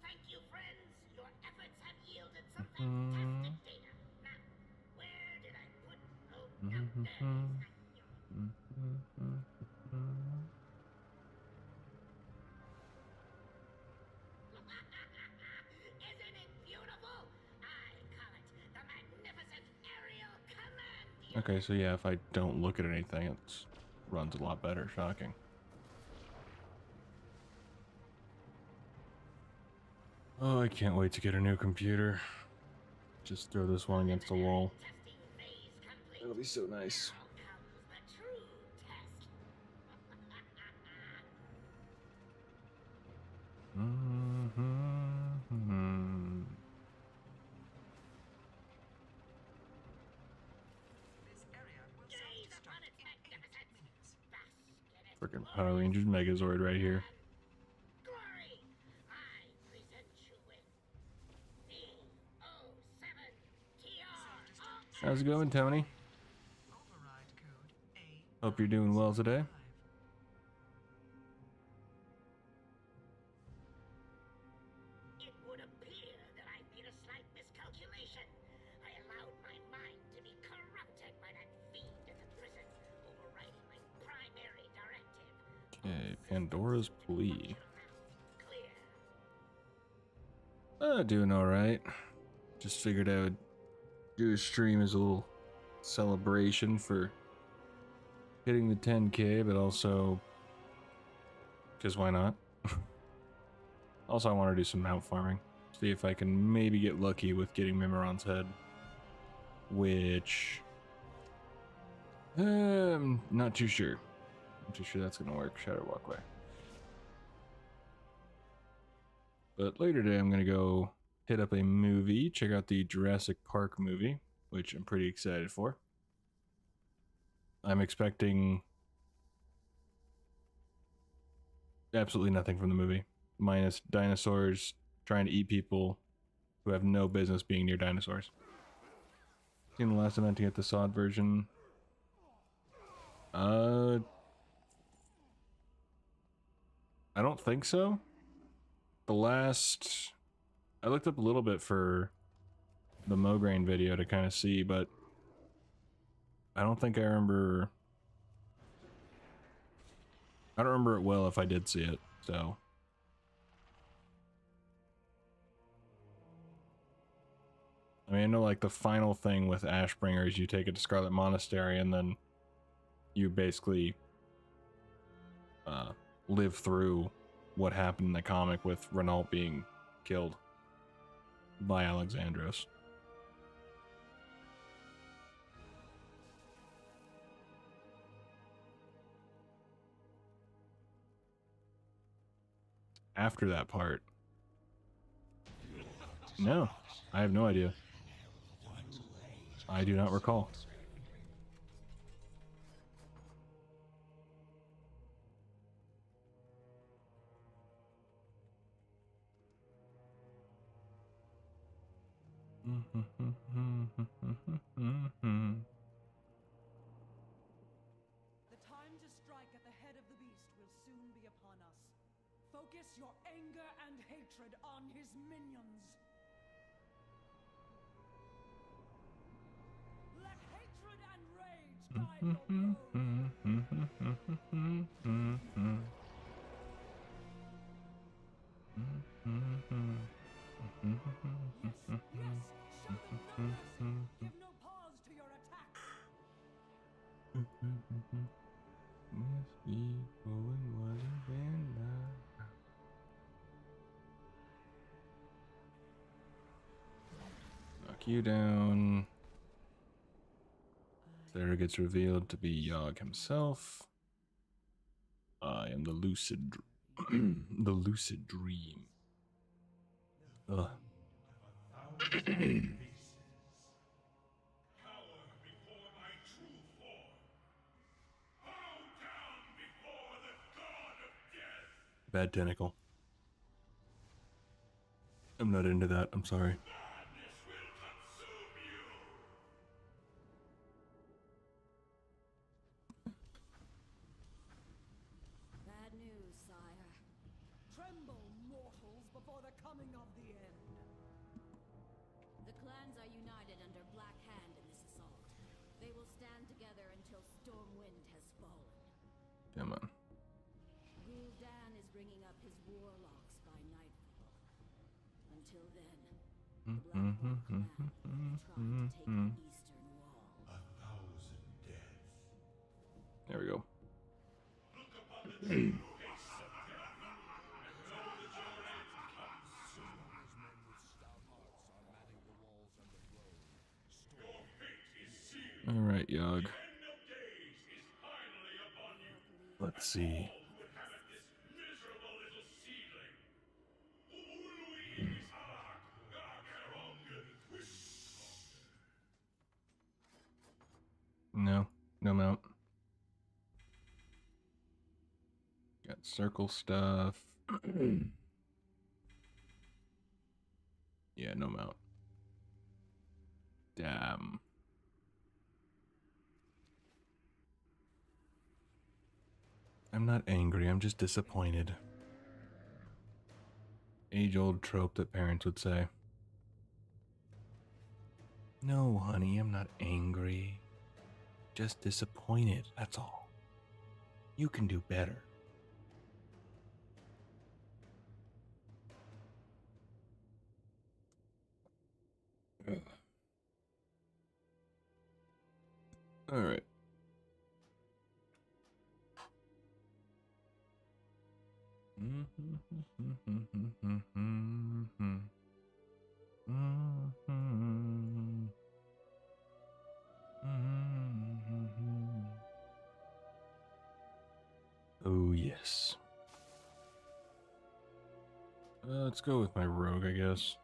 Thank you, friends. Your efforts have yielded some fantastic data. Now, where did I put? Oh, no, there it is. Isn't it beautiful? I call it the magnificent aerial command unit. Okay, so yeah, if I don't look at anything, it runs a lot better. Shocking. Oh, I can't wait to get a new computer. Just throw this one against the wall. Testing phase complete. It'll be so nice. Now comes the true test. This area will Gaze upon self-destruct its in 8 magnificence. minutes. Bask in its Freaking glory Power Rangers Megazord right here. Glory! I present you with V07TR. How's it going, Tony? Override code A. Hope you're doing well today. It would appear that I made a slight miscalculation. I allowed my mind to be corrupted by that fiend in the prison, overriding my primary directive. Okay, Pandora's Plea. Clear. Doing alright. Just figured I would do a stream as a little celebration for hitting the 10K, but also because why not? Also, I want to do some mount farming. See if I can maybe get lucky with getting Mimiron's head. Which... I'm not too sure. Not too sure that's going to work. Shadow Walkway. But later today, I'm going to go hit up a movie. Check out the Jurassic Park movie, which I'm pretty excited for. I'm expecting absolutely nothing from the movie, minus dinosaurs trying to eat people who have no business being near dinosaurs. Seen the last event to get the SOD version? I don't think so. The last... I looked up a little bit for the Mograine video to kind of see, but I don't think I remember... I don't remember it well if I did see it, so... I mean, I know like the final thing with Ashbringer is you take it to Scarlet Monastery and then you basically live through what happened in the comic with Renault being killed by Alexandros. after that part. No, I have no idea. I do not recall. The time to strike at the head of the beast will soon be upon us. Focus your anger and hatred on his minions. Let hatred and rage guide your blows. Yes, yes, show them no mercy. Give no pause to your attacks. Knock you down. Sarah gets revealed to be Yogg himself. I am the lucid, the lucid dream. Ugh. Cower before my true form. Bow down before the god of death. Bad tentacle. I'm not into that. I'm sorry. Madness will consume you. Bad news, sire. Tremble, mortals, before the coming of the end. The clans are united under Black Hand in this assault. They will stand together until Stormwind has fallen. Come on. Gul'dan is bringing up his warlocks by nightfall. Until then, the Blackwater clan will try to take the eastern wall. 1,000 deaths. There we go. Look upon the true face of death, and know that your end comes soon. Your fate is sealed. All right, Yogg. End of days is finally upon you. Let's see. All who inhabit this miserable little seedling. Uluis Hark, Gargerong, No, no mount. Got circle stuff. Yeah, no mount. Damn. I'm not angry, I'm just disappointed. Age-old trope that parents would say. No, honey, I'm not angry. Just disappointed, that's all. You can do better. All right. Oh, yes. Let's go with my rogue, I guess.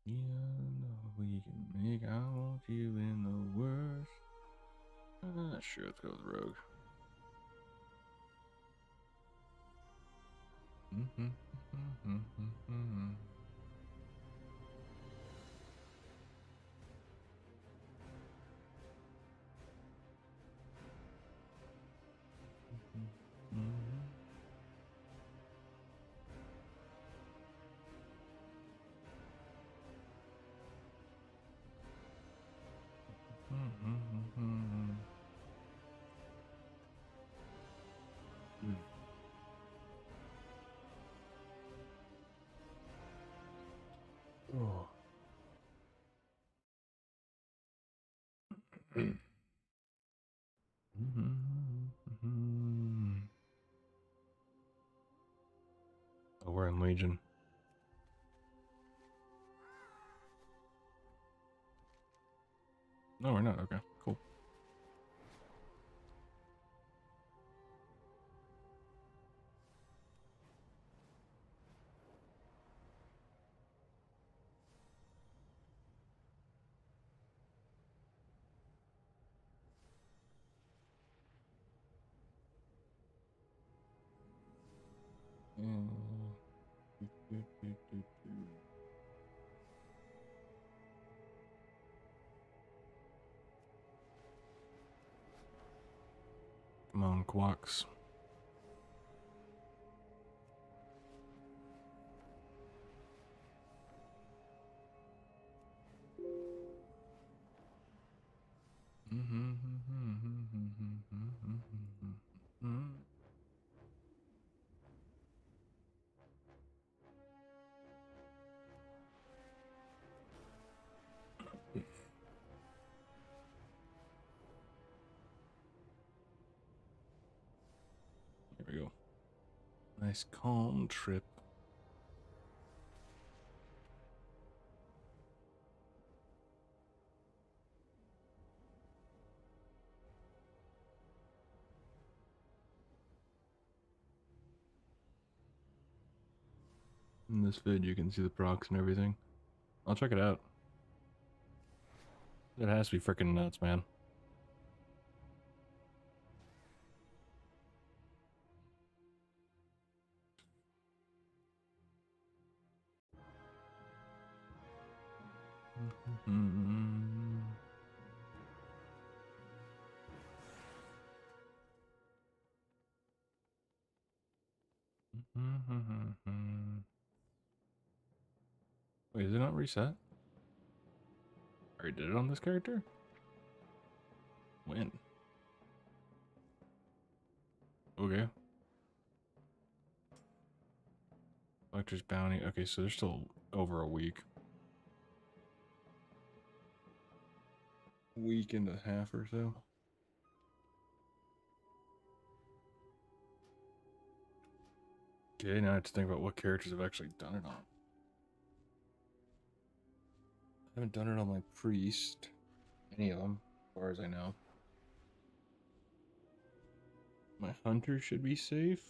Yeah, no, we can make I want you in the worst. Sure, let's go with rogue. Oh. Oh, we're in Legion. No, we're not. Okay, cool. Come on, Quox. There we go. Nice calm trip. In this vid, you can see the procs and everything. I'll check it out. It has to be freaking nuts, man. Wait, is it not reset? I already did it on this character? When? Okay. Collector's Bounty. Okay, so they're still over a week. Week and a half or so. Okay, now I have to think about what characters I've actually done it on. I haven't done it on my priest. Any of them, as far as I know. My hunter should be safe.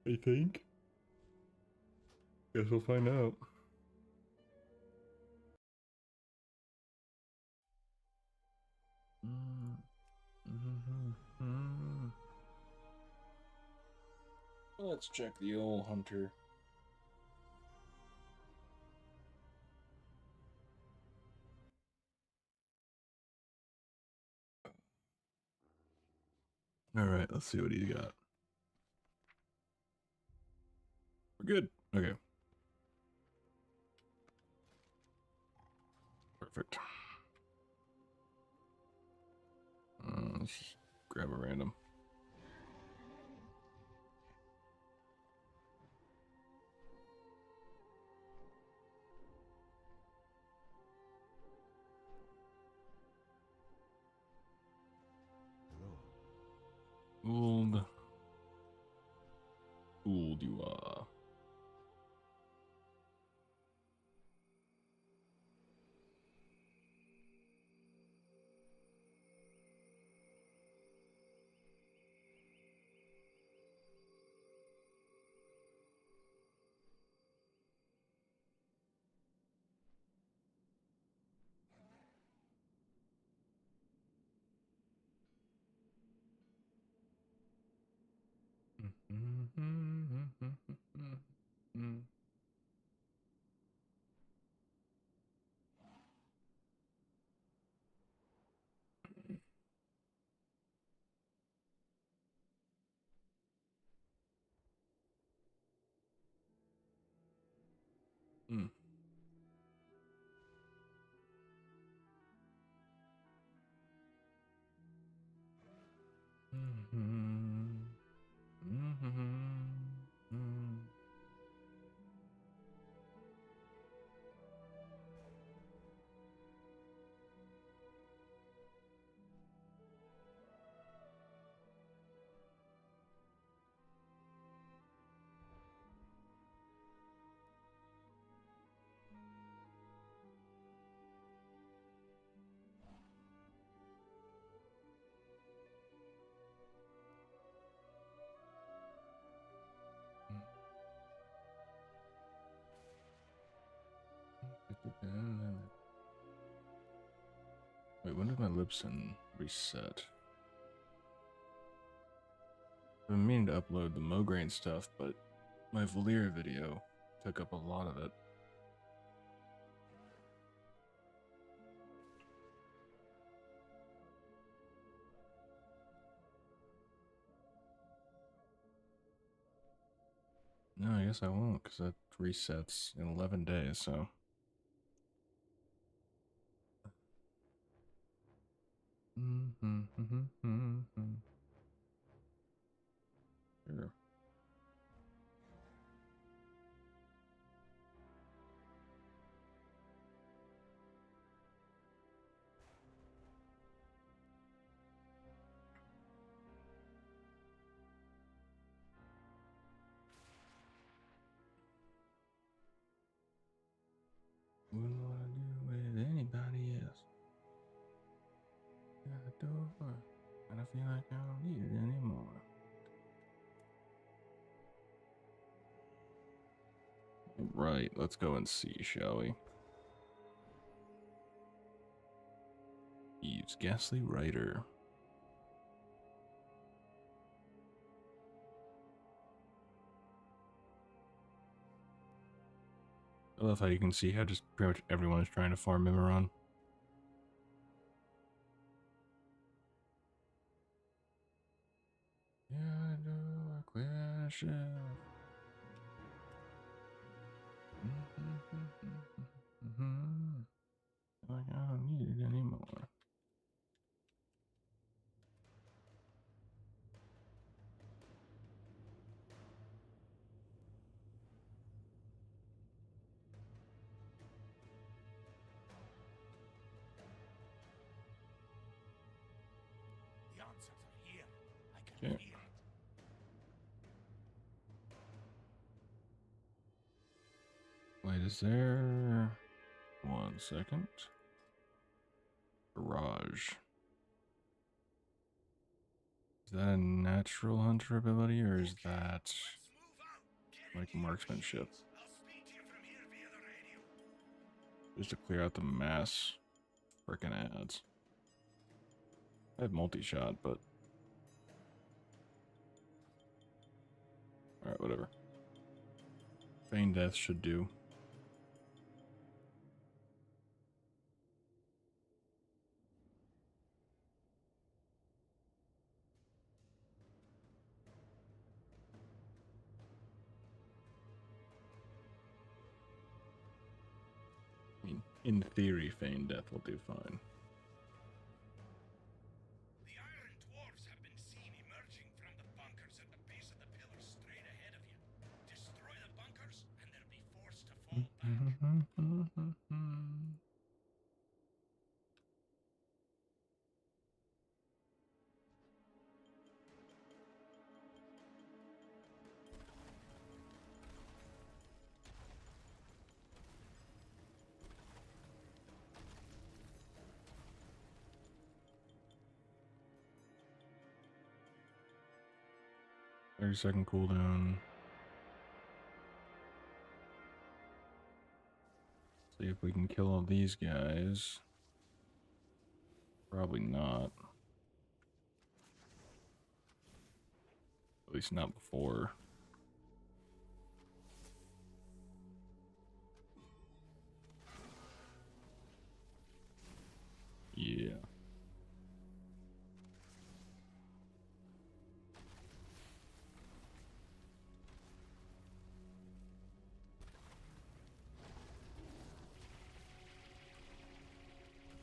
I think. Guess we'll find out. Let's check the old hunter. All right, let's see what he's got. We're good. Okay. Perfect. Let's grab a random. Old you are. Wait, when did my Libsyn reset? I've been meaning to upload the Mograine stuff, but my Valyria video took up a lot of it. No, I guess I won't, because that resets in 11 days, so. Sure. Wouldn't want to do with anybody else. Got a door, and I feel like I don't need it anymore. Right, let's go and see, shall we? Eves Ghastly Rider. I love how you can see how just pretty much everyone is trying to farm Mimiron. Yeah, I do. I quit a chef. Like I don't need it anymore. The answers are here. I can Okay. feel it. Wait, is there... 1 second. Garage. Is that a natural hunter ability, or is that Let's move out. Get like into your marksmanship? machines. I'll speak to you from here via the radio. Just to clear out the mass frickin' ads. I have multi-shot, but... Alright, whatever. Feign Death should do. I mean, in theory, Feign Death will do fine. The Iron Dwarves have been seen emerging from the bunkers at the base of the pillars straight ahead of you. Destroy the bunkers, and they'll be forced to fall back. Second cooldown. See if we can kill all these guys. Probably not. At least not before. Yeah.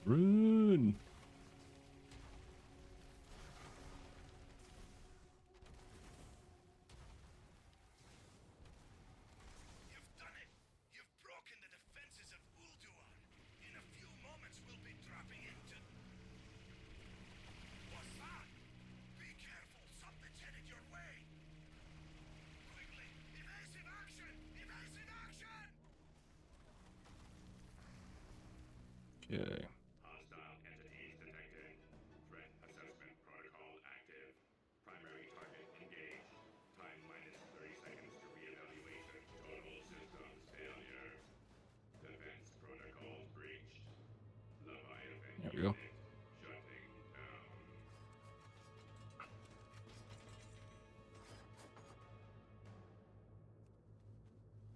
Run! You've done it. You've broken the defenses of Ulduar. In a few moments, we'll be dropping into... What's that? Be careful. Something's headed your way. Quickly! Evasive action! Evasive action! Okay. Hostile entities detected. Threat assessment protocol active. Primary target engaged. Time minus 30 seconds to reevaluation. Total systems failure. Defense protocols breached. Leviathan There we go. unit shutting down.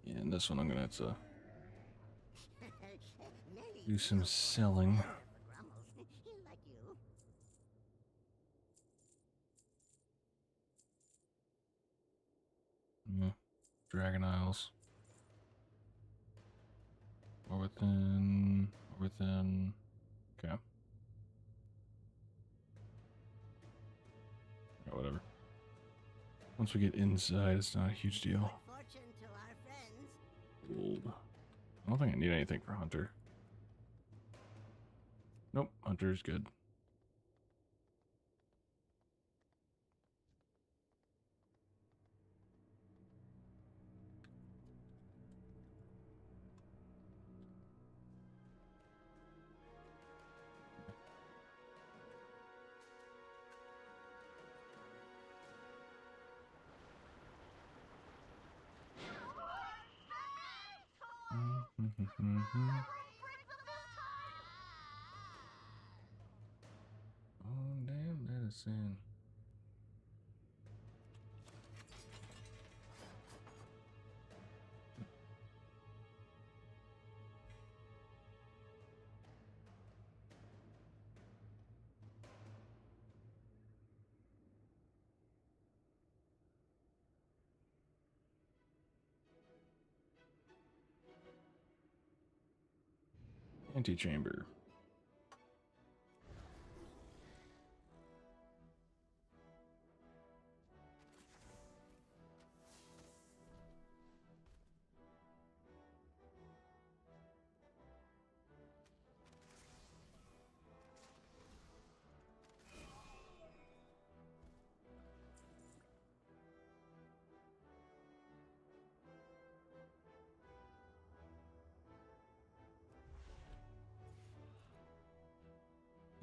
Yeah, and this one I'm gonna have to do some selling. Like you. Dragon Isles. Or within. Or within. Okay. Yeah, whatever. Once we get inside, it's not a huge deal. Fortune to our friends. Gold. I don't think I need anything for Hunter. Nope, Hunter's good. Oh, damn medicine. Antechamber.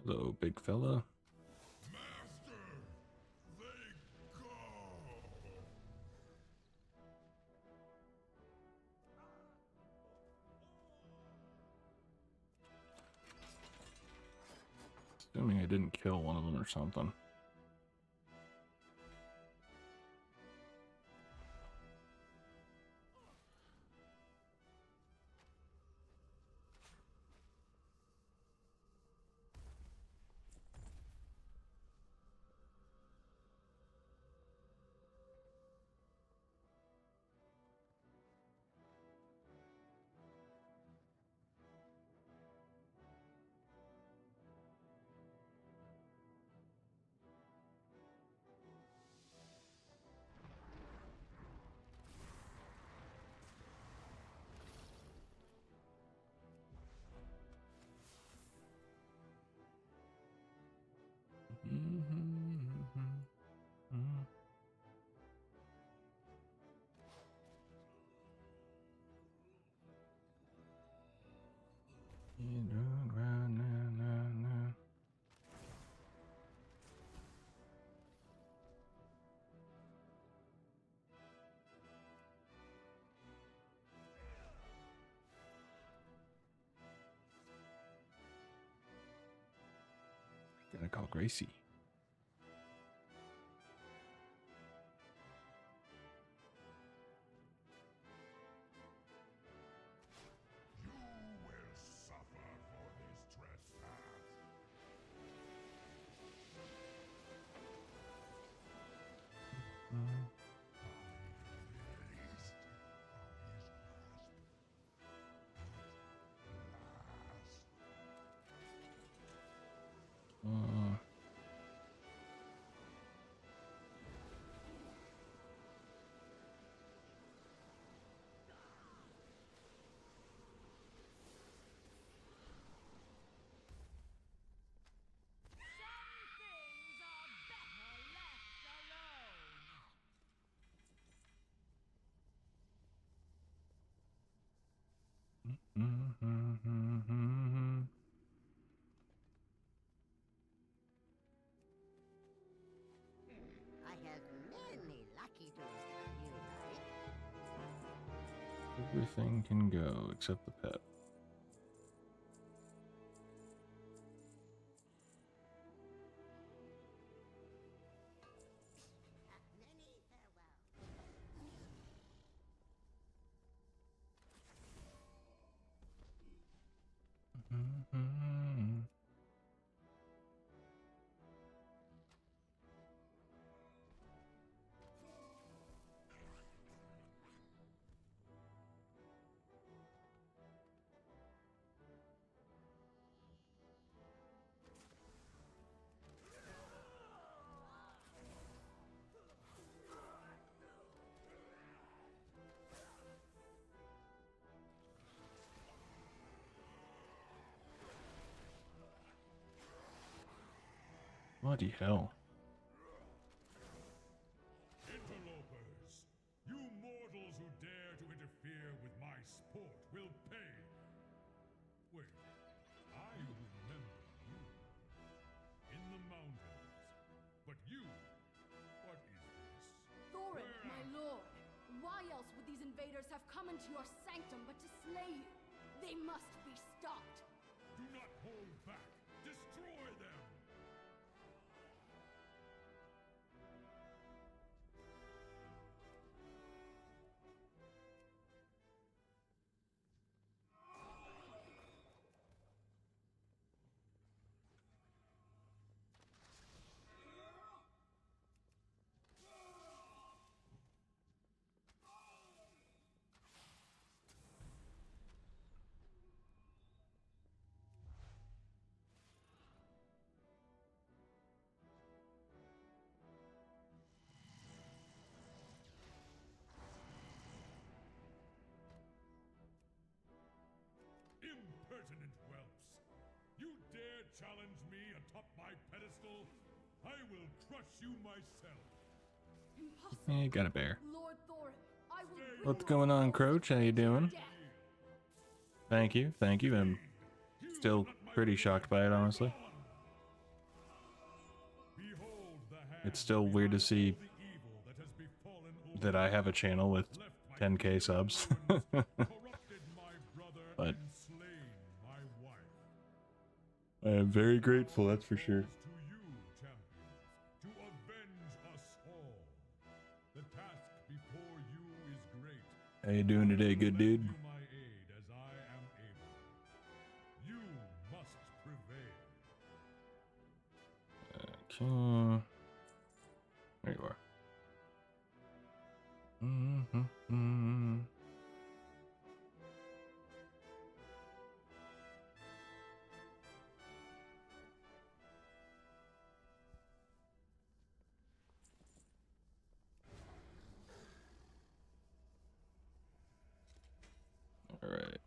Hello, big fella. Master, they go. Assuming I didn't kill one of them or something. Gotta call Gracie. You will suffer for this trespass. I have many lucky tools you like. Everything can go except the pet. Many farewell. Bloody hell. Interlopers, you mortals who dare to interfere with my sport will pay. Wait, I remember you. In the mountains. But you, what is this? Thorin, my lord, why else would these invaders have come into your sanctum but to slay you? They must be stopped. Do not hold back. Destroy them. Impertinent whelps! You dare challenge me atop my pedestal? I will crush you myself. Impossible. Hey, got a bear. Lord Thorin, I will bring What's my going on, foes Croach? How you to doing? death. Thank you, thank you. I'm still pretty shocked by it, honestly. Behold the hand It's still weird to see the evil that has befallen that I have a channel with 10k subs. corrupted my brother But and slain my wife. I am very grateful, that's for sure. To you, champions, to avenge us all. The task before you is great. How you doing today, good dude? Lend you my aid as I am able. You must prevail. Okay. There you are. All right.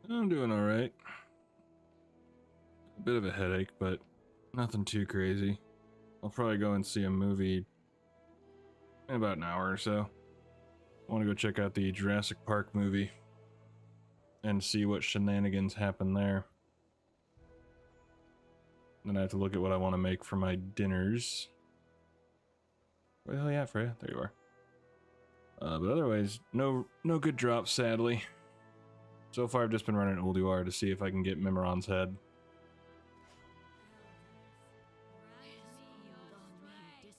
I'm doing all right. A bit of a headache, but nothing too crazy. I'll probably go and see a movie in about an hour or so. I want to go check out the Jurassic Park movie and see what shenanigans happen there. Then I have to look at what I want to make for my dinners. Where the hell are you at, Freya? There you are. But otherwise, no good drops, sadly. So far, I've just been running Ulduar to see if I can get Mimiron's head.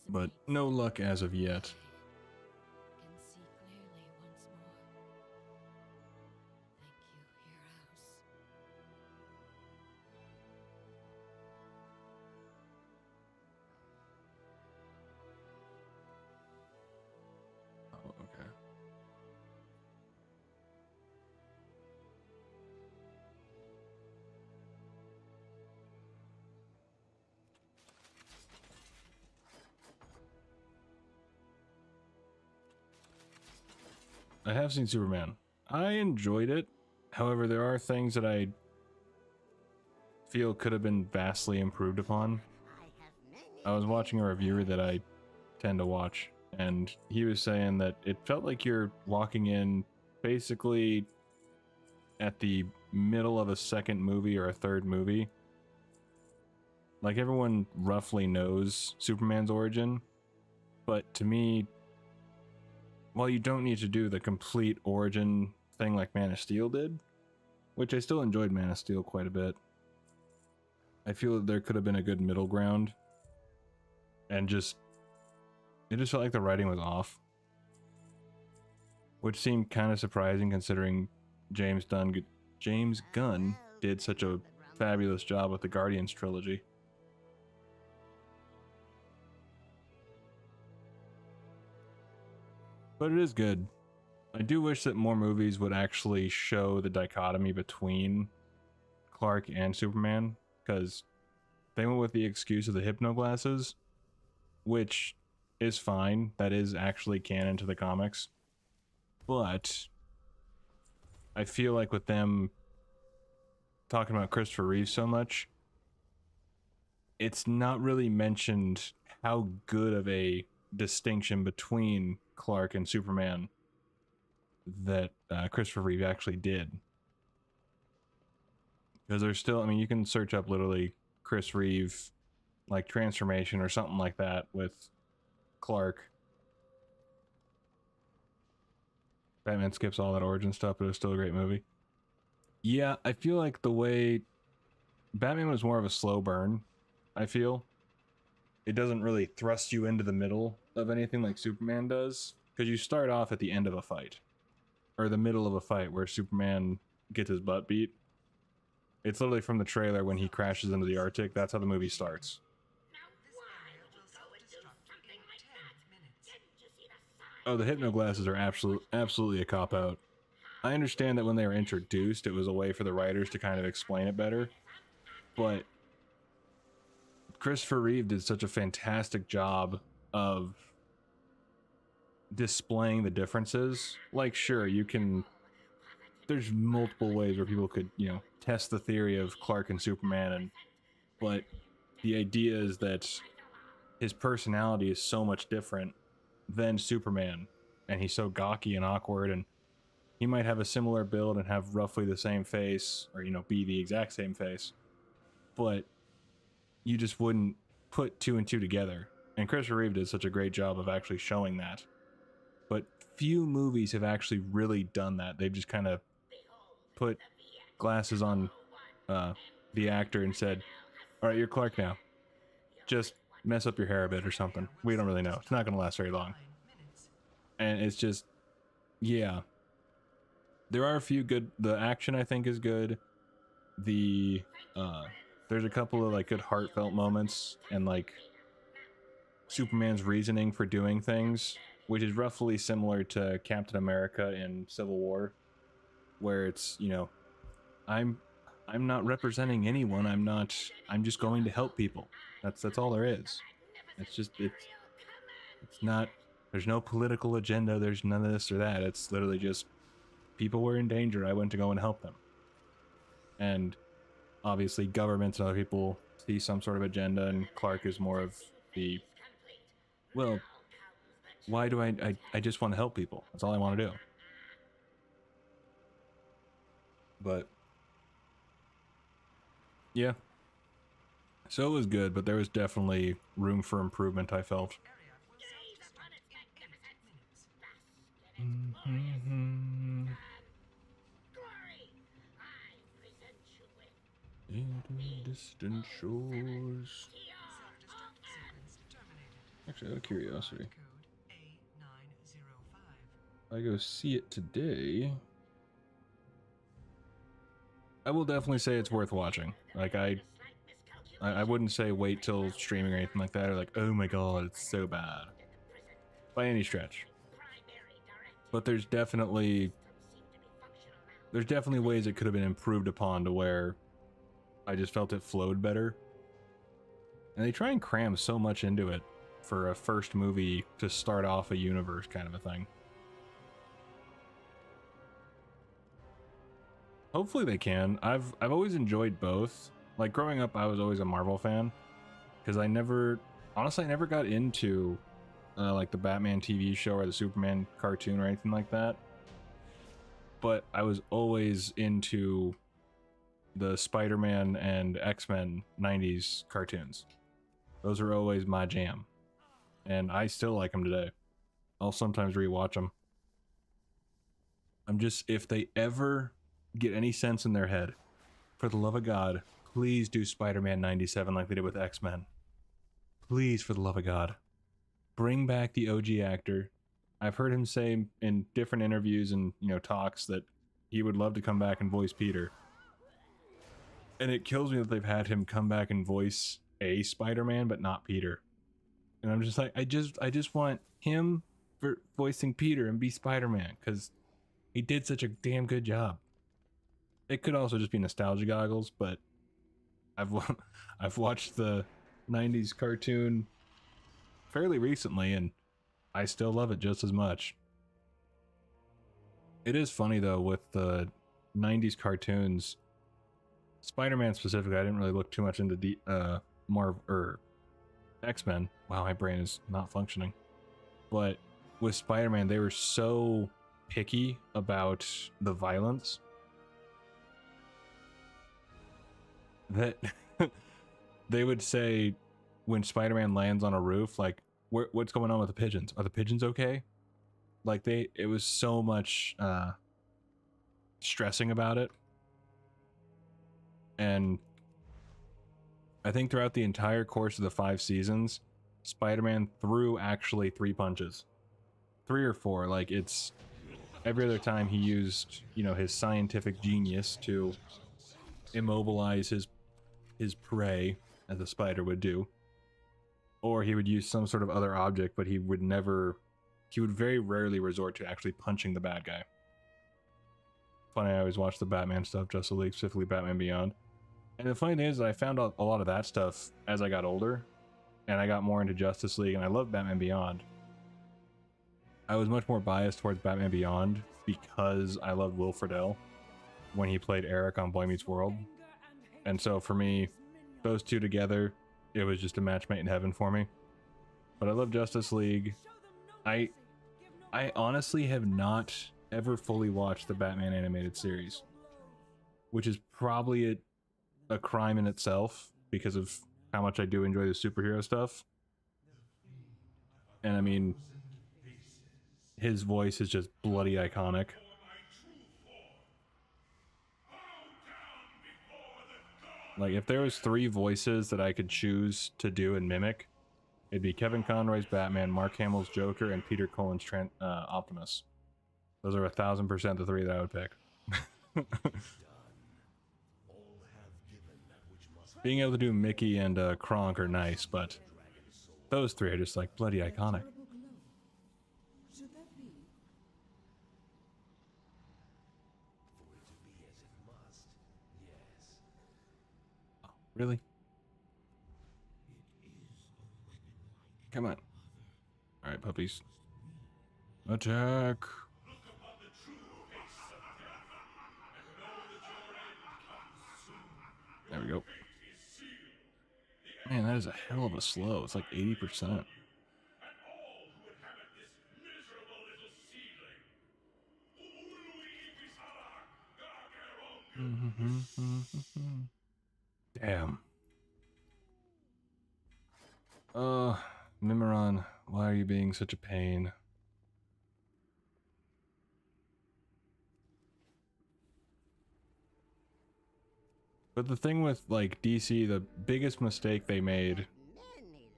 But no luck as of yet. Can see clearly once more. Thank you, heroes. Oh, okay. I have seen Superman. I enjoyed it. However, there are things that I feel could have been vastly improved upon. I was watching a reviewer that I tend to watch, and he was saying that it felt like you're walking in basically at the middle of a second movie or a third movie. Like, everyone roughly knows Superman's origin, but to me, while you don't need to do the complete origin thing like Man of Steel did, which I still enjoyed Man of Steel quite a bit, I feel that there could have been a good middle ground, and it just felt like the writing was off, which seemed kind of surprising considering James Gunn did such a fabulous job with the Guardians trilogy. But it is good. I do wish that more movies would actually show the dichotomy between Clark and Superman, because they went with the excuse of the hypno glasses, which is fine. That is actually canon to the comics. But I feel like with them talking about Christopher Reeve so much, it's not really mentioned how good of a distinction between Clark and Superman that Christopher Reeve actually did. Because there's still, I mean, you can search up literally Chris Reeve, like, transformation or something like that with Clark. Batman skips all that origin stuff, but it was still a great movie. Yeah, I feel like the way Batman was more of a slow burn, I feel. It doesn't really thrust you into the middle of anything like Superman does, because you start off at the end of a fight, or the middle of a fight where Superman gets his butt beat. It's literally from the trailer when he crashes into the Arctic. That's how the movie starts. Oh, the hypno glasses are absolutely a cop-out. I understand that when they were introduced, it was a way for the writers to kind of explain it better, but Christopher Reeve did such a fantastic job of displaying the differences. Like, sure, you can... There's multiple ways where people could, you know, test the theory of Clark and Superman, but the idea is that his personality is so much different than Superman, and he's so gawky and awkward, and he might have a similar build and have roughly the same face, or, you know, be the exact same face, but you just wouldn't put two and two together. And Christopher Reeve did such a great job of actually showing that. But few movies have actually really done that. They've just kind of put glasses on the actor and said, all right, you're Clark now. Just mess up your hair a bit or something. We don't really know. It's not going to last very long. And it's just, yeah. There are a few good, the action I think is good. The, there's a couple of like good heartfelt moments, and like Superman's reasoning for doing things, which is roughly similar to Captain America in Civil War, where it's, you know, I'm not representing anyone. I'm just going to help people. That's all there is. It's not, there's no political agenda. There's none of this or that. It's literally just people were in danger. I went to go and help them. And obviously governments and other people see some sort of agenda, and Clark is more of the, well, why do I just want to help people. That's all I want to do. But yeah, so it was good, but there was definitely room for improvement, I felt. Into distant shores. Actually, out of curiosity, if I go see it today, I will definitely say it's worth watching. Like, I wouldn't say wait till streaming or anything like that, or like, oh my god, it's so bad, by any stretch. But there's definitely ways it could have been improved upon to where I just felt it flowed better. And they try and cram so much into it for a first movie to start off a universe kind of a thing. Hopefully they can. I've always enjoyed both. Like, growing up, I was always a Marvel fan, because I never got into like the Batman TV show or the Superman cartoon or anything like that. But I was always into the Spider-Man and X-Men 90s cartoons. Those are always my jam. And I still like them today. I'll sometimes rewatch them. I'm just, if they ever get any sense in their head, for the love of God, please do Spider-Man 97 like they did with X-Men. Please, for the love of God. Bring back the OG actor. I've heard him say in different interviews and, you know, talks that he would love to come back and voice Peter. And it kills me that they've had him come back and voice a Spider-Man, but not Peter. And I'm just like, I just want him for voicing Peter and be Spider-Man, because he did such a damn good job. It could also just be nostalgia goggles, but I've watched the 90s cartoon fairly recently, and I still love it just as much. It is funny though with the 90s cartoons, Spider-Man specifically. I didn't really look too much into the Marvel or X-Men. Wow, my brain is not functioning. But with Spider-Man, they were so picky about the violence that they would say when Spider-Man lands on a roof, like, what's going on with the pigeons? Are the pigeons okay? Like, it was so much stressing about it. And I think throughout the entire course of the 5 seasons, Spider-Man threw actually 3 punches. 3 or 4. Like, it's every other time he used, you know, his scientific genius to immobilize his prey, as a spider would do. Or he would use some sort of other object, but he would very rarely resort to actually punching the bad guy. Funny, I always watch the Batman stuff, Justice League, specifically Batman Beyond. And the funny thing is that I found out a lot of that stuff as I got older, and I got more into Justice League, and I love Batman Beyond. I was much more biased towards Batman Beyond because I loved Will Friedle when he played Eric on Boy Meets World. And so for me, those two together, it was just a match made in heaven for me. But I love Justice League. I honestly have not ever fully watched the Batman animated series, which is probably a crime in itself because of how much I do enjoy the superhero stuff. And I mean, his voice is just bloody iconic. Like, if there was 3 voices that I could choose to do and mimic, it'd be Kevin Conroy's Batman, Mark Hamill's Joker, and Peter Cullen's Optimus. Those are 1000% the 3 that I would pick. Being able to do Mickey and Kronk are nice, but those 3 are just like bloody iconic. Should that be? Really? Come on. Alright, puppies. Attack! There we go. Man, that is a hell of a slow. It's like 80%. Damn. Mimiron, why are you being such a pain? But the thing with, like, DC, the biggest mistake they made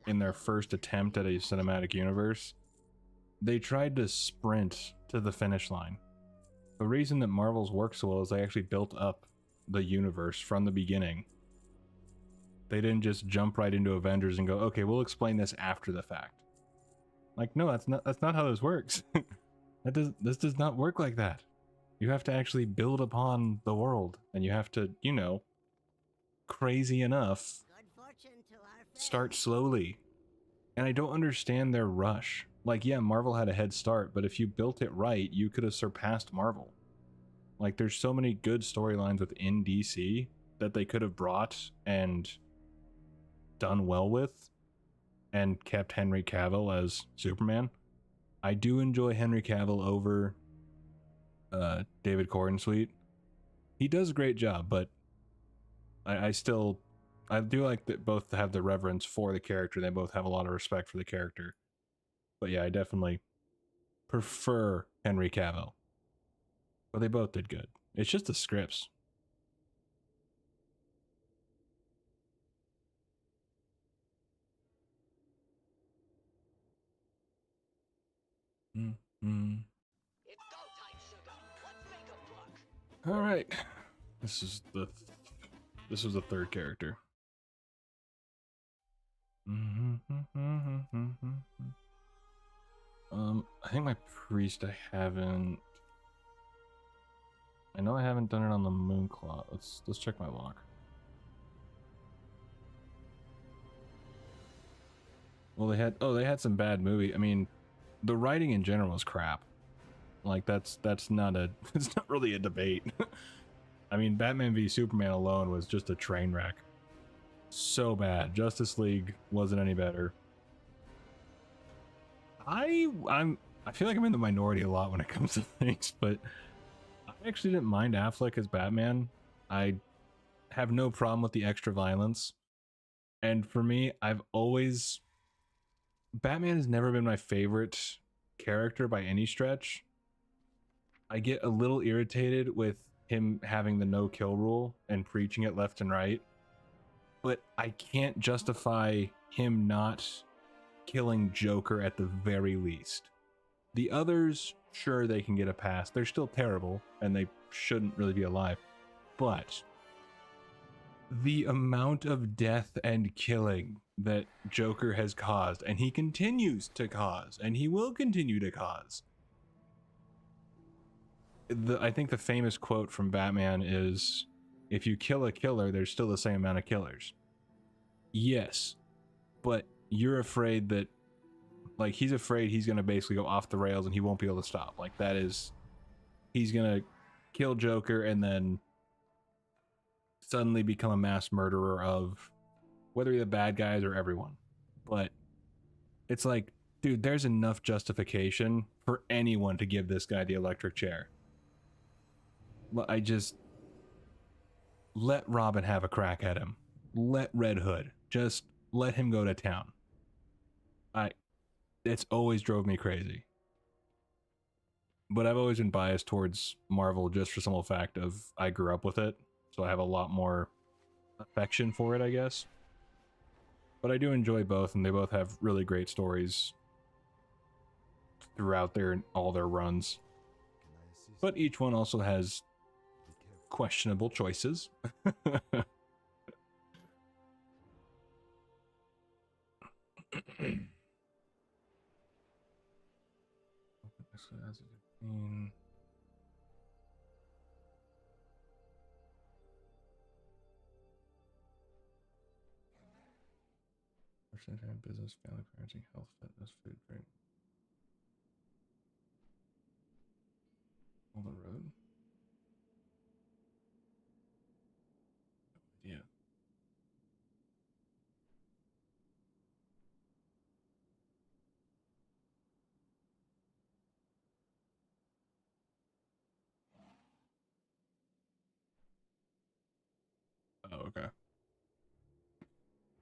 in their first attempt at a cinematic universe, they tried to sprint to the finish line. The reason that Marvel's worked so well is they actually built up the universe from the beginning. They didn't just jump right into Avengers and go, okay, we'll explain this after the fact. Like, no, that's not how this works. This does not work like that. You have to actually build upon the world, and you have to, you know, crazy enough, start slowly. And I don't understand their rush. Like, yeah, Marvel had a head start, but if you built it right, you could have surpassed Marvel. Like, there's so many good storylines within DC that they could have brought and done well with, and kept Henry Cavill as Superman. I do enjoy Henry Cavill over David Corenswet. He does a great job, but I do like that both have the reverence for the character. They both have a lot of respect for the character. But yeah, I definitely prefer Henry Cavill. But they both did good. It's just the scripts. All right, this was the third character. I think my priest I know I haven't done it on the Moonclaw. Let's check my log. Well, they had some bad movie. I mean, the writing in general is crap. Like that's not a it's not really a debate. I mean, Batman v Superman alone was just a train wreck. So bad. Justice League wasn't any better. I feel like I'm in the minority a lot when it comes to things, but I actually didn't mind Affleck as Batman. I have no problem with the extra violence. And for me, Batman has never been my favorite character by any stretch. I get a little irritated with him having the no-kill rule and preaching it left and right. But I can't justify him not killing Joker at the very least. The others, sure, they can get a pass. They're still terrible, and they shouldn't really be alive. But the amount of death and killing that Joker has caused, and he continues to cause, and he will continue to cause. I think the famous quote from Batman is, if you kill a killer, there's still the same amount of killers. Yes, but you're afraid that, like, he's afraid he's going to basically go off the rails and he won't be able to stop. Like, that is, he's going to kill Joker and then suddenly become a mass murderer of whether the bad guys or everyone. But it's like, dude, there's enough justification for anyone to give this guy the electric chair. I just let Robin have a crack at him. Let Red Hood. Just let him go to town. It's always drove me crazy. But I've always been biased towards Marvel just for some simple fact of I grew up with it. So I have a lot more affection for it, I guess. But I do enjoy both, and they both have really great stories throughout all their runs. But each one also has questionable choices. Business, family, parenting, health, fitness, food, drink. On the road. Yeah. Oh, okay.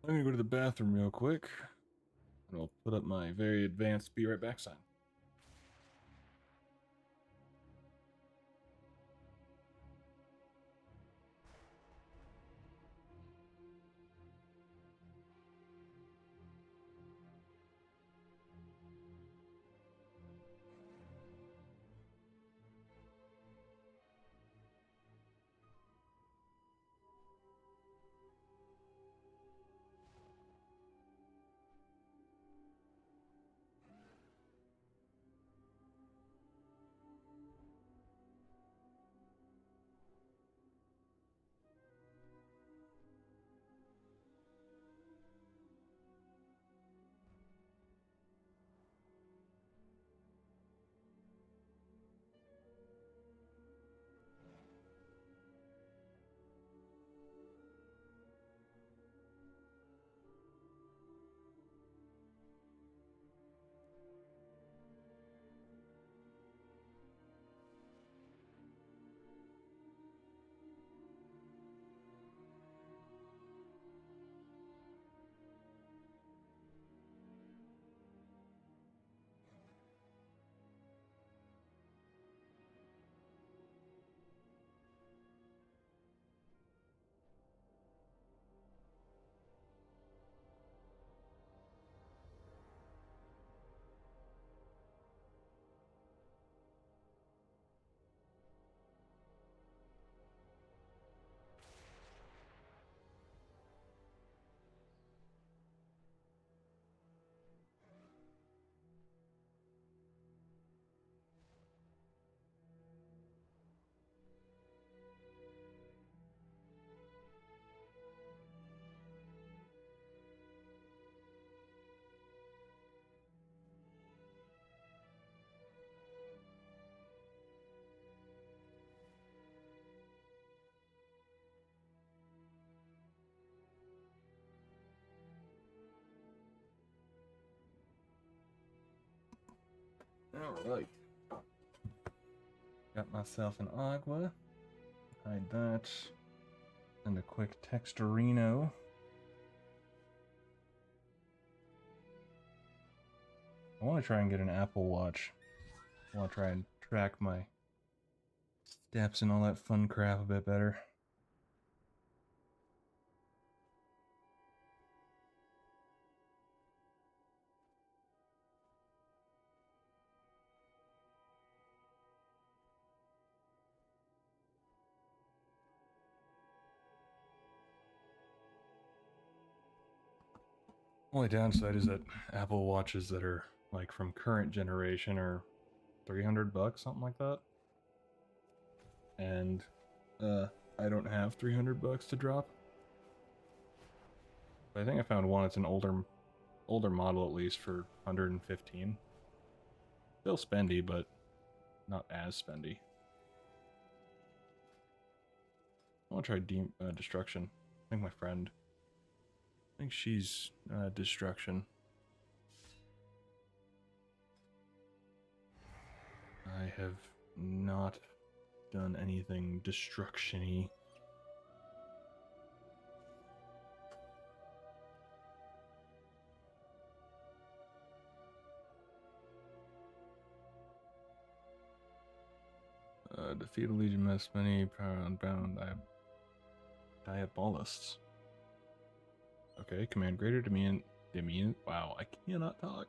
I'm gonna go to the bathroom real quick. And I'll put up my very advanced be right back sign. Alright. Got myself an agua. Hide that. And a quick texturino. I want to try and get an Apple Watch. I want to try and track my steps and all that fun crap a bit better. Only downside is that Apple Watches that are like from current generation are $300, something like that. And I don't have $300 to drop. But I think I found one. It's an older model at least for 115. Still spendy, but not as spendy. I want to try Destruction. I think my friend. I think she's Destruction. I have not done anything destruction-y. Defeat a Legion Mess, many power unbound Diabolists. Okay, command greater Demian. Wow, I cannot talk.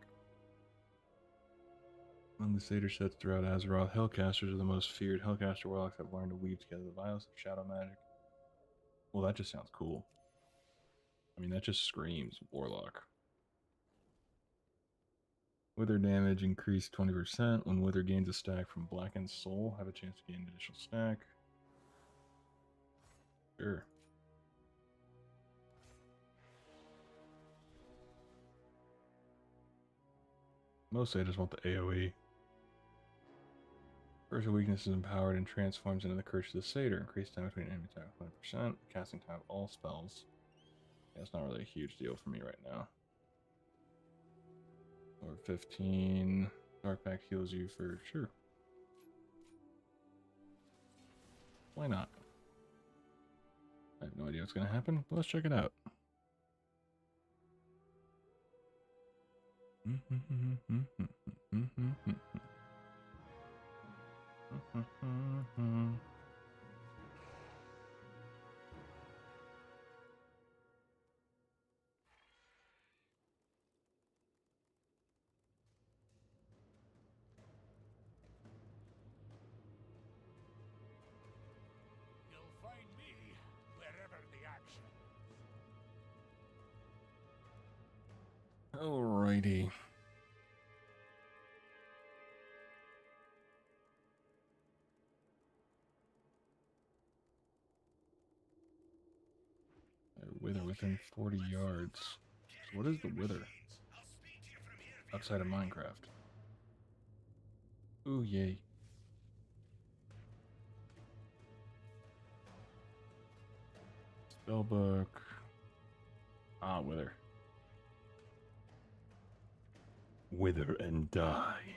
Among the Satyr sets throughout Azeroth, Hellcasters are the most feared. Hellcaster warlocks have learned to weave together the vials of shadow magic. Well, that just sounds cool. I mean, that just screams warlock. Wither damage increased 20% when Wither gains a stack from Blackened Soul. Have a chance to gain an additional stack. Sure. Mostly I just want the AoE. First weakness is empowered and transforms into the Curse of the Satyr. Increased time between enemy attack 20%. Casting time of all spells. Yeah, it's not really a huge deal for me right now. Or 15. Dark Pact heals you for sure. Why not? I have no idea what's going to happen, but let's check it out. You'll find me wherever the action. Alrighty. Wither within 40 yards. So what is the Wither? Outside of Minecraft. Ooh, yay. Spellbook. Ah, Wither. Wither and die.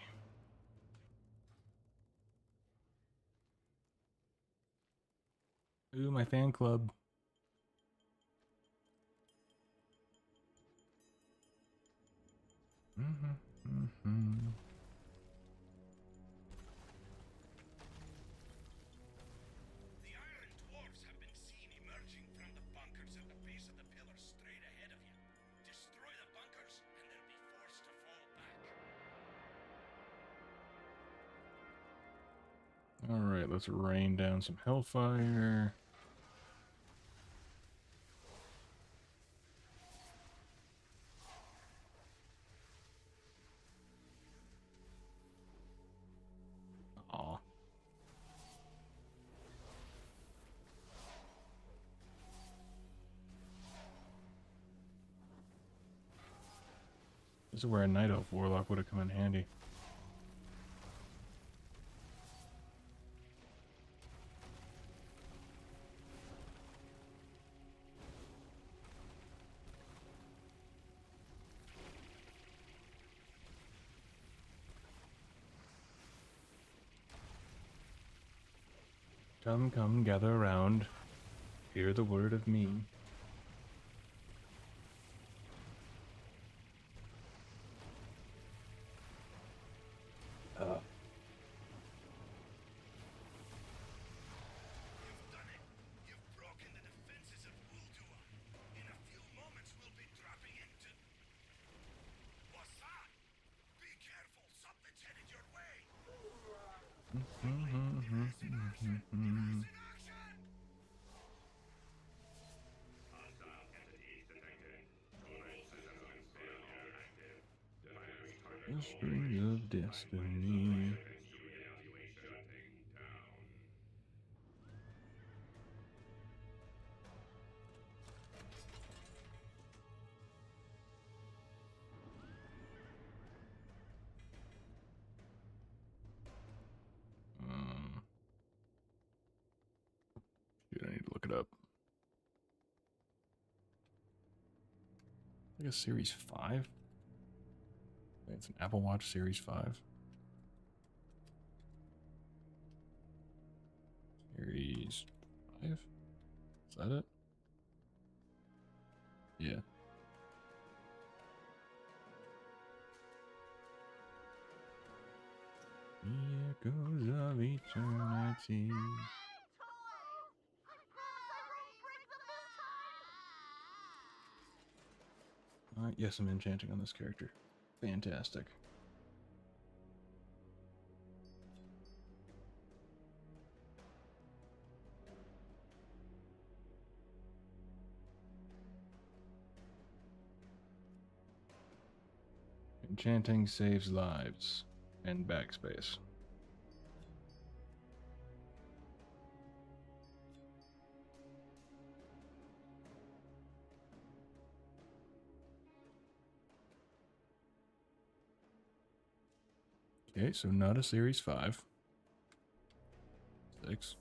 Ooh, my fan club. The Iron Dwarves have been seen emerging from the bunkers at the base of the pillar straight ahead of you. Destroy the bunkers, and they'll be forced to fall back. Alright, let's rain down some hellfire. Aw. This is where a Night Elf Warlock would have come in handy. Come, come, gather around. Hear the word of me. You've done it! You've broken the defenses of Uldua! In a few moments we'll be dropping into... What's that? Be careful! Something's headed your way! Hostile entities detected. Torrent assessment failure active. Defining target The goal string range. of destiny. Seconds to reevaluate shutting down. Dude, I need to look it up. Like a Series 5? It's an Apple Watch Series 5. Series 5? Is that it? Yeah. Echoes of eternity. Yes, I'm enchanting on this character. Fantastic. Enchanting saves lives and backspace. Okay, so not a Series 5. 6.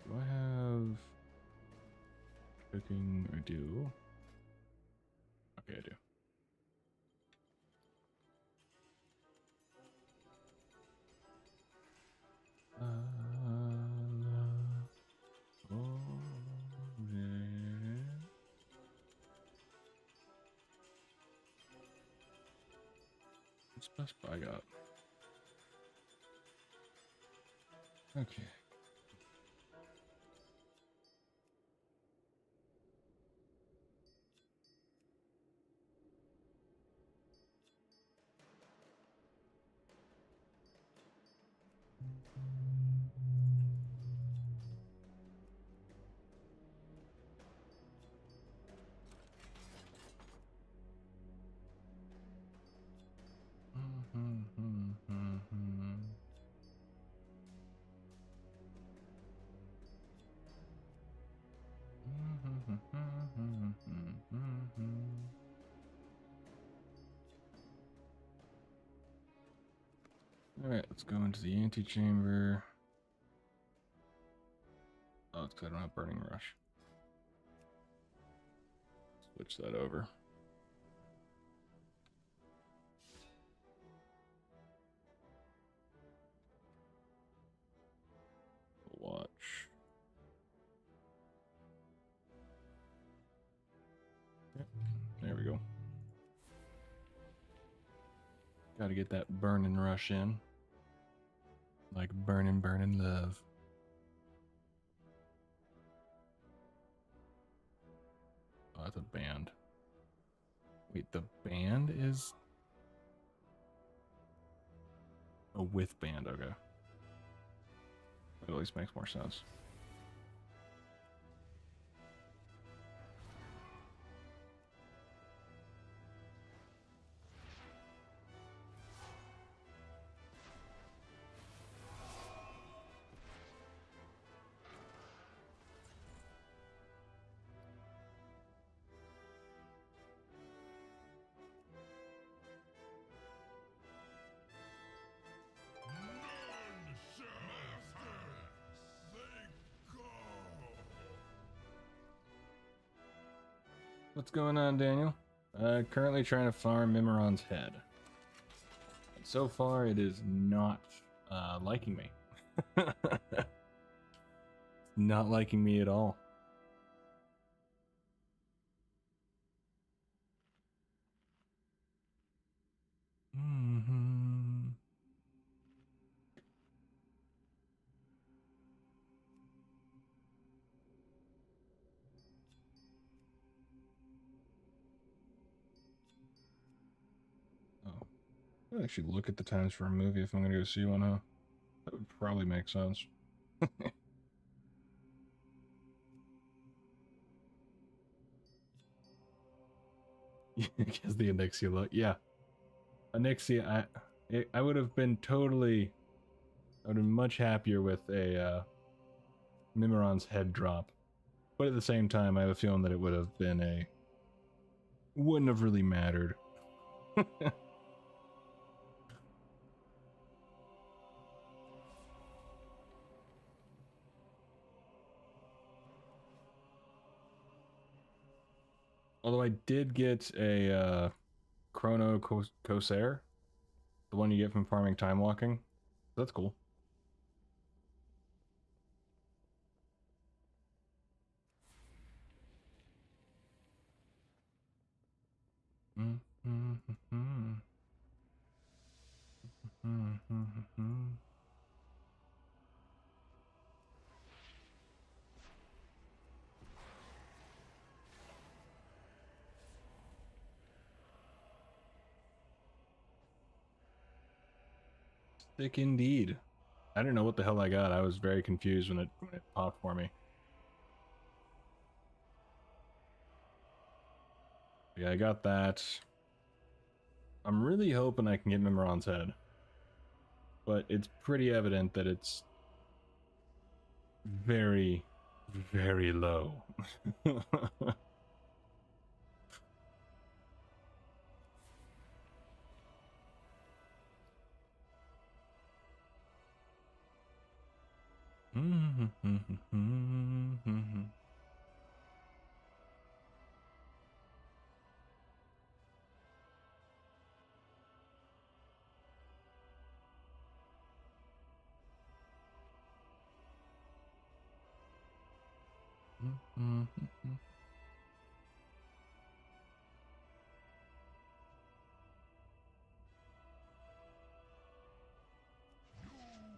Do I have cooking? I do. Okay, I do. What's Best Buy got? Okay. Alright, let's go into the antechamber. Oh, it's because I don't have Burning Rush. Switch that over. Watch. Yep, there we go. Gotta get that Burning Rush in. Like burning, burning love. Oh, that's a band. Wait, the band is... Oh, with band, okay. That at least makes more sense. What's going on, Daniel? Currently trying to farm Mimiron's head. And so far, it is not liking me. Not liking me at all. Mm-hmm. Oh, I'll actually look at the times for a movie if I'm gonna go see one, huh? That would probably make sense. Because the Onyxia look, yeah. Onyxia, I would have been totally, I would have been much happier with a Mimiron's head drop. But at the same time, I have a feeling that it would have been wouldn't have really mattered. Although I did get a Chrono Corsair, the one you get from farming time walking. That's cool. Thick indeed. I didn't know what the hell I got. I was very confused when it popped for me. Yeah, I got that. I'm really hoping I can get Mimiron's head. But it's pretty evident that it's very, very low. You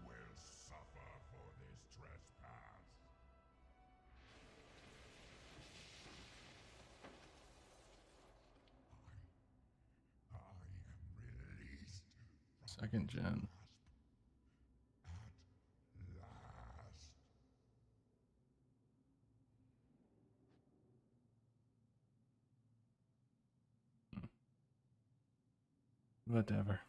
will suffer for this trespass. I am released from Second gen. at last. Whatever.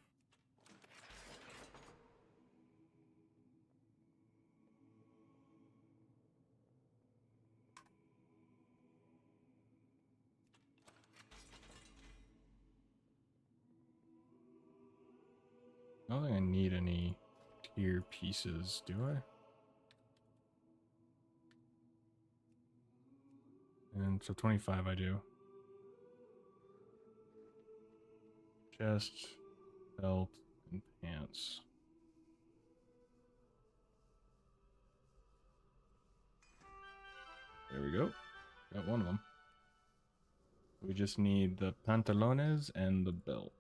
I don't think I need any tier pieces, do I? And so 25 I do. Chest, belt, and pants. There we go. Got one of them. We just need the pantalones and the belt.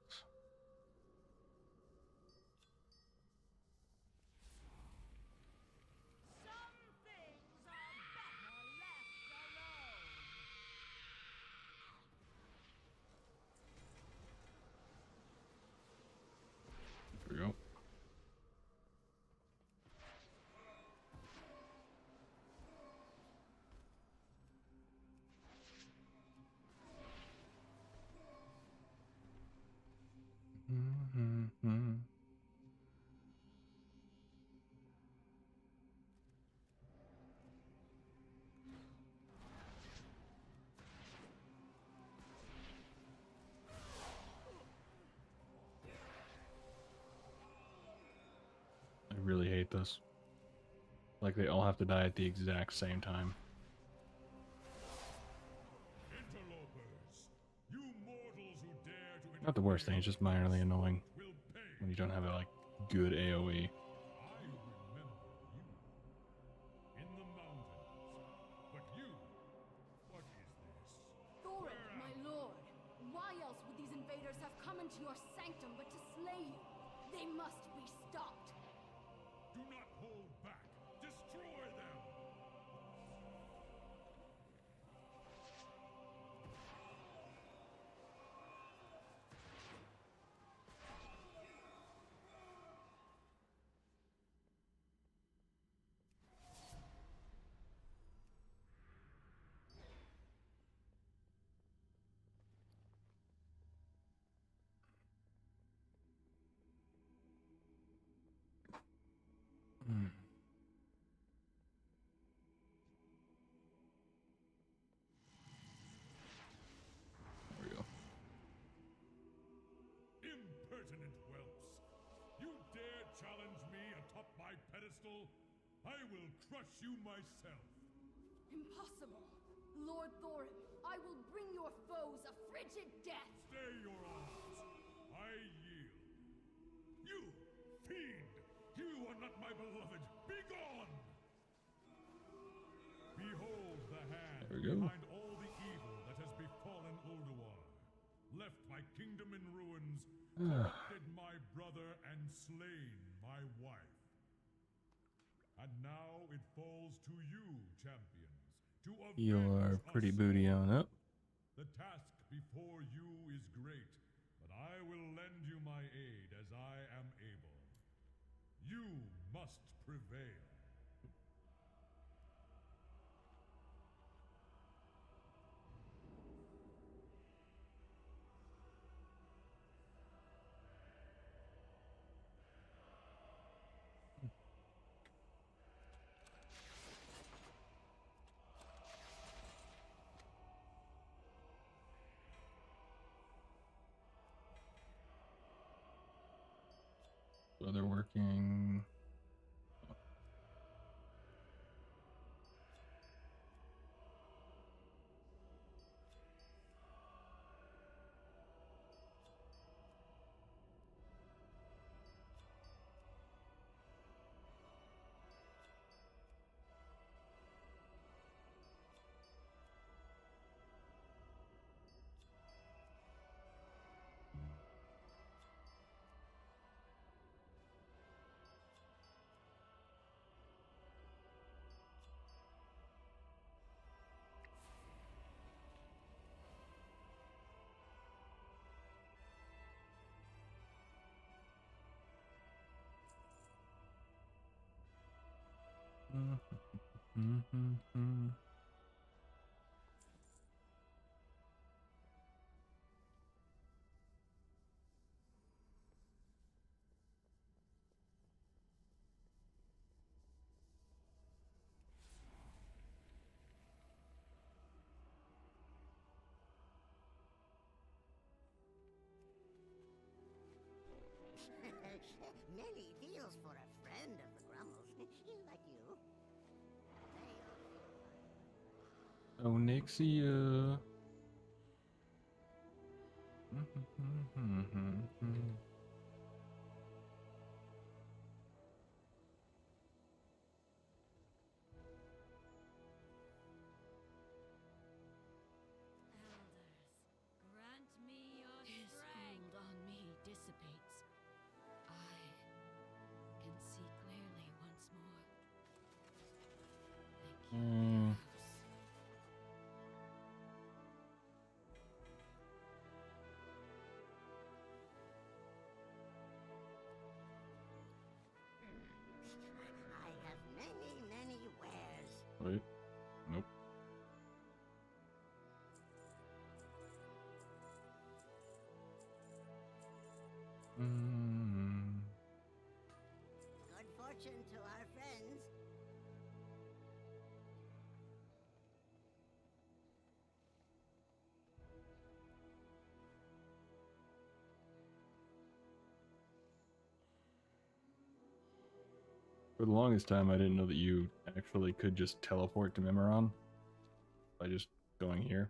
There we go. I really hate this. Like they all have to die at the exact same time. Interlopers, Not the worst thing, it's just minorly annoying will pay. when you don't have a like good AoE. I remember you in the mountains. But you, what is this? Thorin, my lord, why else would these invaders have come into your sanctum but to slay you? They must be stopped. Do not hold back. Destroy them. Hmm. There we go. Impertinent whelps! You dare challenge me atop my pedestal? I will crush you myself. Impossible. Lord Thorin, I will bring your foes a frigid death. Stay your arms. I yield. You, fiend! You are not my beloved. Begone! Behold the hand There we go. behind all the evil that has befallen Ulduar. Left my kingdom in ruins, corrupted my brother, and slain my wife. And now it falls to you, champions, to avenge Your pretty us booty all. on up. The task before you is great, but I will lend you my aid as I am able. You must prevail. So they're working. Many deals for a friend of the Grummles, like you. Oh, Nixia. Elders, grant me your strength. His hold on me dissipates. I can see clearly once more. Thank you, house. I have many, many wares. Wait. Nope. Good fortune to our friends. For the longest time, I didn't know that you actually could just teleport to Memoron by just going here.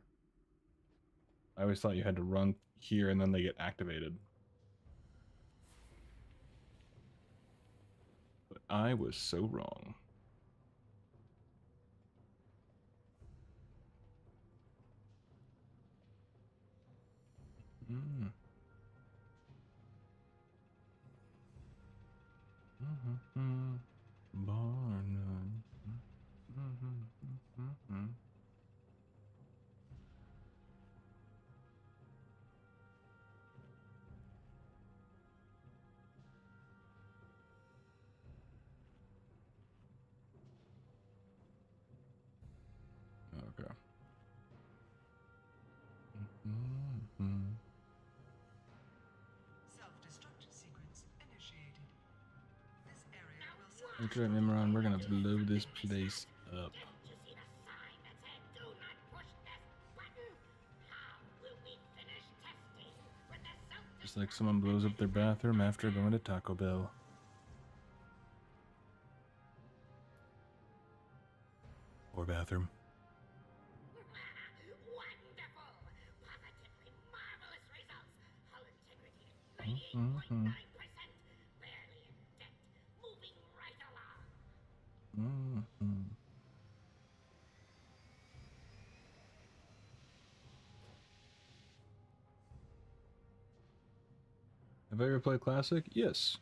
I always thought you had to run here and then they get activated. But I was so wrong. Mm. Barnum. Okay. Self-destruct sequence initiated. This area will That's right, Mimiron, we're gonna blow this place up. Didn't you see the sign that said do not push this button? How will we finish testing when the self-destruct Just like someone blows up their bathroom after going to Taco Bell. Or bathroom. Wonderful! Positively marvelous results! Hull integrity at 98.9%. Barely in debt. Moving right along. Have I ever played Classic? Yes.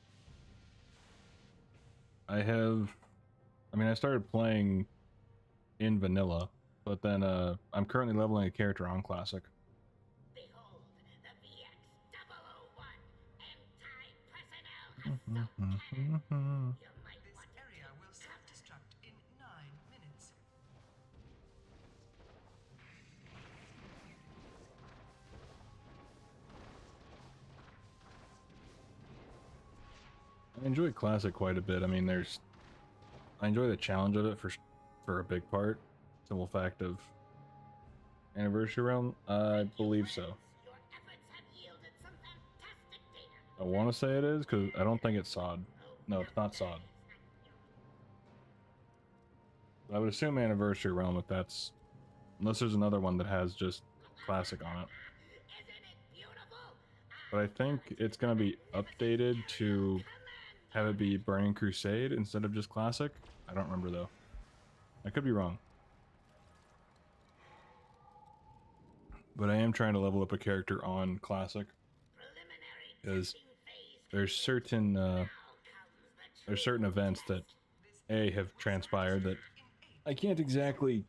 I have. I mean, I started playing in vanilla, but then I'm currently leveling a character on Classic. Behold, the VX-001 anti-personnel assault cannon. You might This want to area will self-destruct in 9 minutes. I enjoy Classic quite a bit. I mean, I enjoy the challenge of it for a big part. Simple fact of Anniversary Realm, I believe so. your efforts have yielded some fantastic data. I want to say it is because I don't think it's SOD. No, it's not SOD. I would assume Anniversary Realm if that's, unless there's another one that has just Classic on it. Isn't it beautiful? But I think it's gonna be updated to have it be Burning Crusade instead of just Classic. I don't remember though. I could be wrong. But I am trying to level up a character on Classic because there's certain events that have transpired that I can't exactly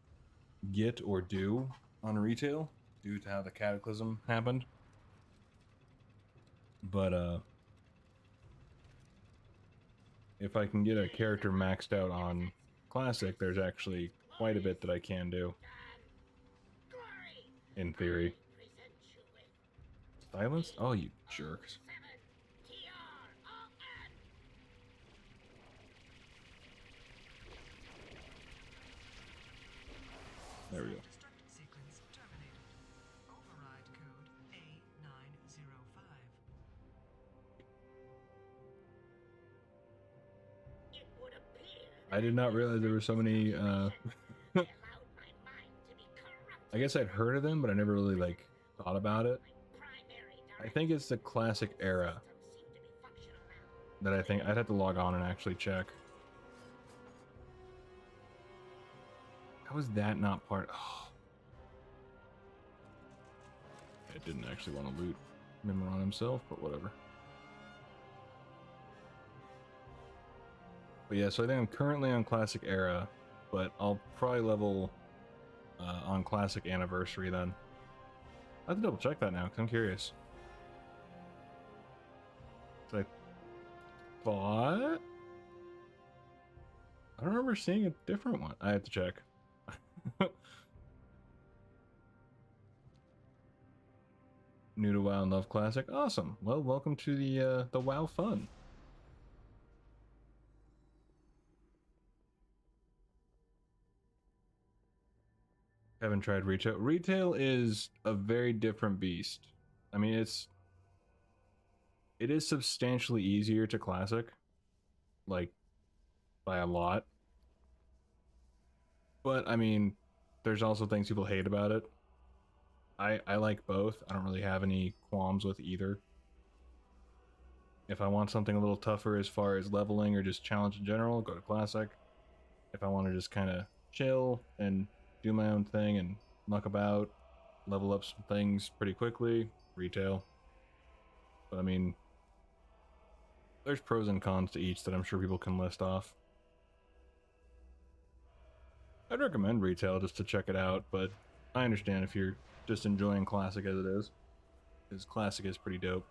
get or do on retail due to how the Cataclysm happened. But if I can get a character maxed out on Classic, there's actually quite a bit that I can do. In theory. Silenced? Oh, you jerks. There we go. Self-destruct sequence terminated. Override code A905. It would appear I did not realize there were so many, I allowed my mind to be corrupted. I guess I'd heard of them, but I never really, like, thought about it. I think it's the Classic era that I think I'd have to log on and actually check. How is that not part? Oh. I didn't actually want to loot Mimiron himself, but whatever. But yeah, so I think I'm currently on Classic era, but I'll probably level on Classic Anniversary then. I have to double check that now because I'm curious. So I thought I don't remember seeing a different one. I have to check. New to WoW and love Classic. Awesome. Well, welcome to the WoW fun. Haven't tried retail. Retail is a very different beast. I mean, it is substantially easier to Classic, like by a lot. But I mean, there's also things people hate about it. I like both. I don't really have any qualms with either. If I want something a little tougher as far as leveling or just challenge in general, go to Classic. If I want to just kind of chill and do my own thing and muck about, level up some things pretty quickly, Retail. But I mean, there's pros and cons to each that I'm sure people can list off. I'd recommend Retail just to check it out, but I understand if you're just enjoying Classic as it is, because Classic is pretty dope.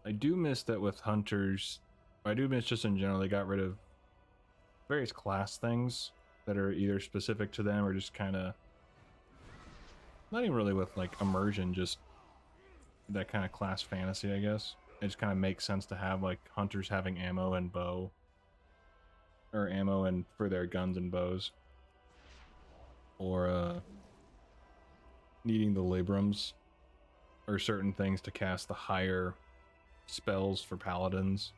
I do miss that with Hunters. I do miss just in general they got rid of various class things that are either specific to them or just kind of not even really with like immersion, just that kind of class fantasy, I guess. It just kind of makes sense to have like Hunters having ammo and bow, or ammo and for their guns and bows, or needing the Librams or certain things to cast the higher spells for paladins.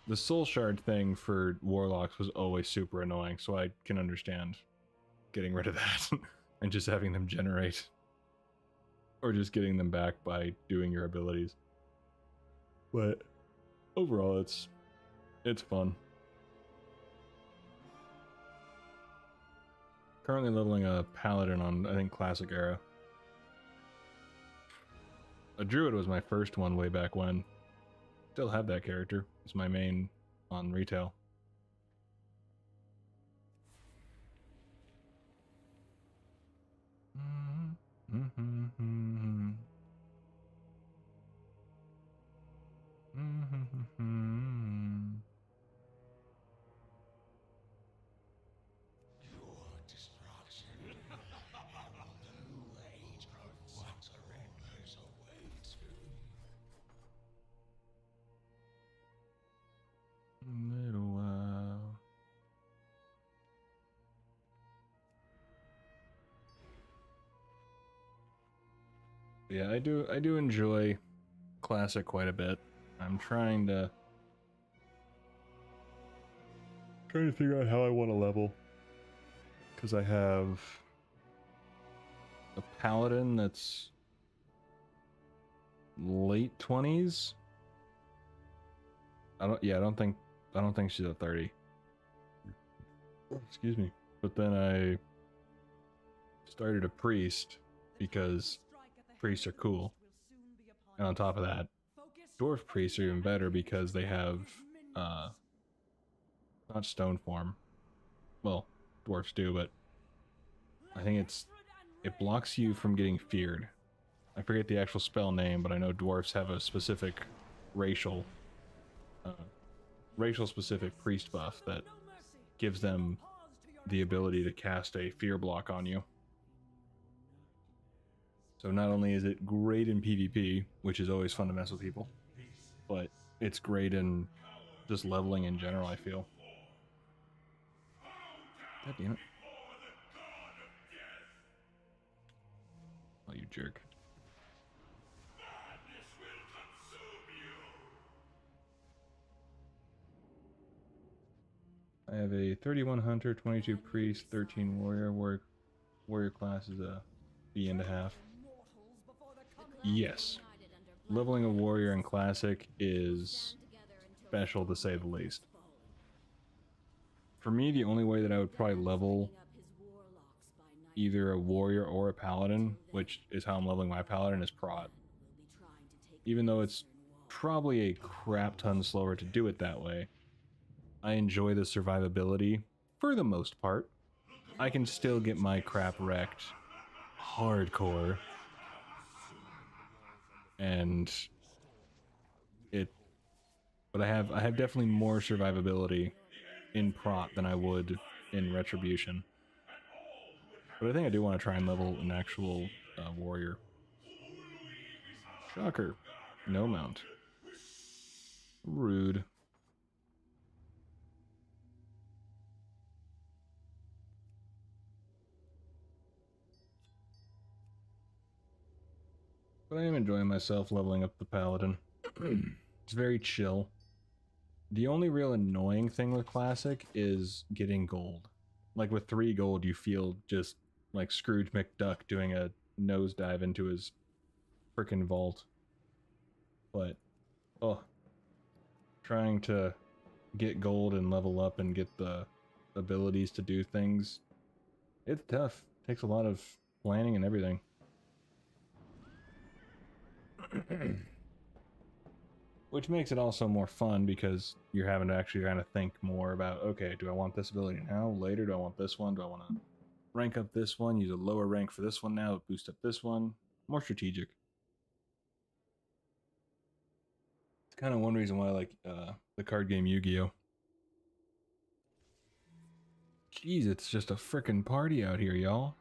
The soul shard thing for warlocks was always super annoying, so I can understand getting rid of that and just having them generate, or just getting them back by doing your abilities. But overall it's fun. Currently leveling a paladin on, I think, Classic era. A druid was my first one way back when. Still have that character. It's my main on Retail. Little while. Yeah, I do enjoy Classic quite a bit. I'm trying to figure out how I want to level, because I have a paladin that's late 20s. I don't think she's a 30. Excuse me. But then I started a priest because priests are cool. And on top of that, dwarf priests are even better because they have not stone form. Well, dwarfs do, but I think it blocks you from getting feared. I forget the actual spell name, but I know dwarfs have a specific racial specific priest buff that gives them the ability to cast a fear block on you. So not only is it great in PvP, which is always fun to mess with people, but it's great in just leveling in general, I feel. God damn it. Oh, you jerk. I have a 31 hunter, 22 priest, 13 warrior. Warrior class is a B&a-half. Yes. Leveling a warrior in Classic is special, to say the least. For me, the only way that I would probably level either a warrior or a paladin, which is how I'm leveling my paladin, is prot. Even though it's probably a crap ton slower to do it that way, I enjoy the survivability for the most part. I can still get my crap wrecked hardcore, and but I have definitely more survivability in prot than I would in Retribution. But I think I do want to try and level an actual warrior. Shocker. No mount. Rude. But I am enjoying myself leveling up the paladin. It's very chill. The only real annoying thing with Classic is getting gold. Like with 3 gold, you feel just like Scrooge McDuck doing a nosedive into his frickin' vault. But, oh, trying to get gold and level up and get the abilities to do things, it's tough. Takes a lot of planning and everything. Which makes it also more fun because you're having to actually kind of think more about, okay, do I want this ability now? Later? Do I want this one? Do I want to rank up this one? Use a lower rank for this one now? Boost up this one? More strategic. It's kind of one reason why I like the card game Yu-Gi-Oh! Jeez, it's just a frickin' party out here, y'all.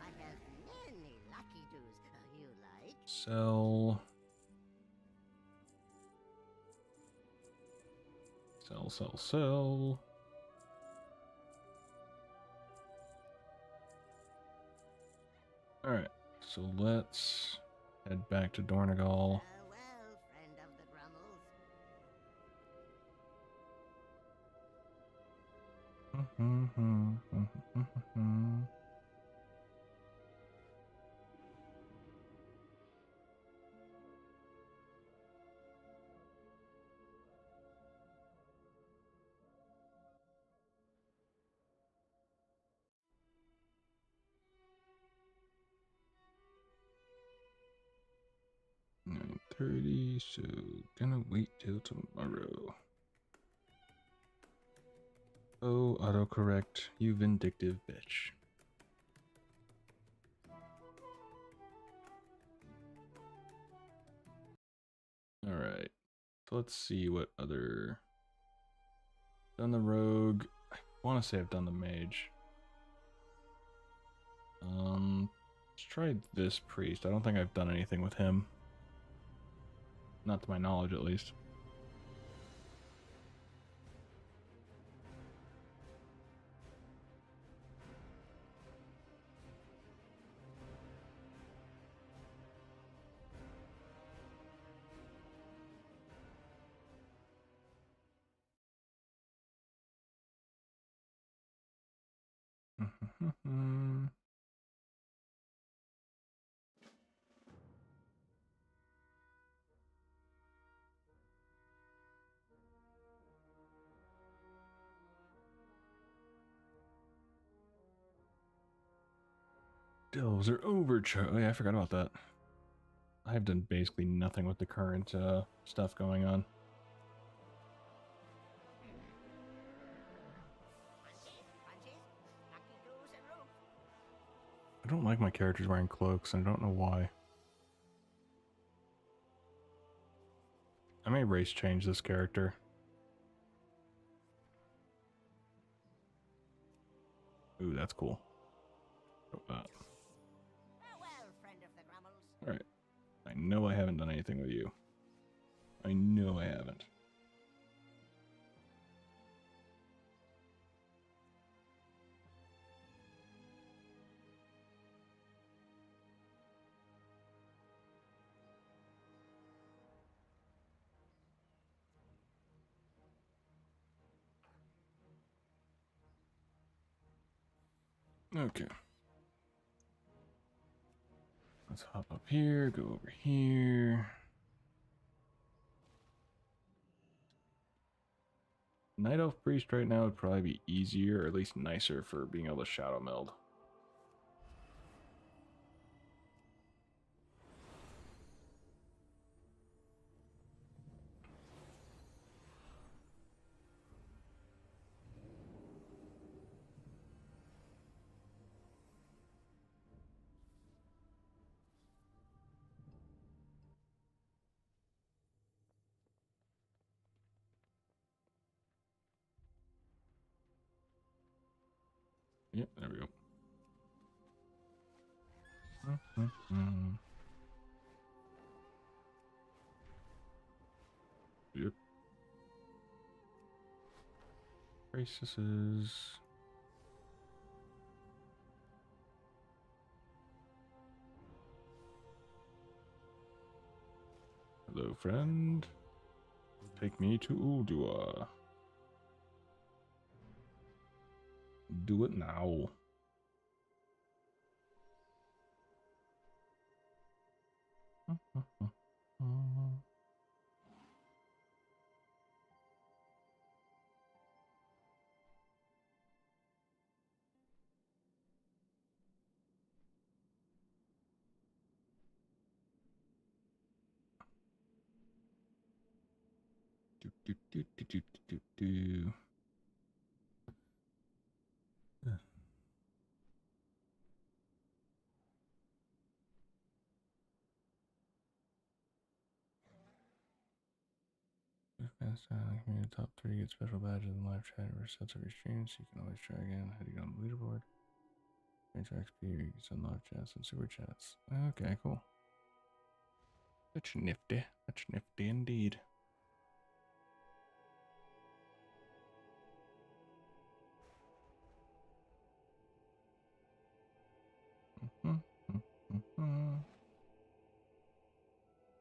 I have many lucky doos you like. Sell. Sell, sell, sell. Alright, so let's head back to Dornegal. Well, friend of the Grummles. $9:30, so gonna wait till tomorrow. Oh, autocorrect, you vindictive bitch. Alright, so let's see what other... Done the rogue. I want to say I've done the mage. Let's try this priest. I don't think I've done anything with him. Not to my knowledge, at least. Delves are overcharged. Oh yeah, I forgot about that. I've done basically nothing with the current stuff going on. Lucky doos and rope. I don't like my characters wearing cloaks, and I don't know why. I may race change this character. Ooh, that's cool. Well, friend of the Grummles. Alright. I know I haven't done anything with you. I know I haven't. Okay. Let's hop up here, go over here. Night Elf Priest right now would probably be easier, or at least nicer for being able to Shadow Meld. Yep, there we go. Yep. Races. Hello, friend. Take me to Uldua. do it now. Do. Community top 3 get special badges in live chat or sets of your streams. You can always try again. How do you get on the leaderboard? Range XP, you can send live chats and super chats. Okay, cool. That's nifty. That's nifty indeed.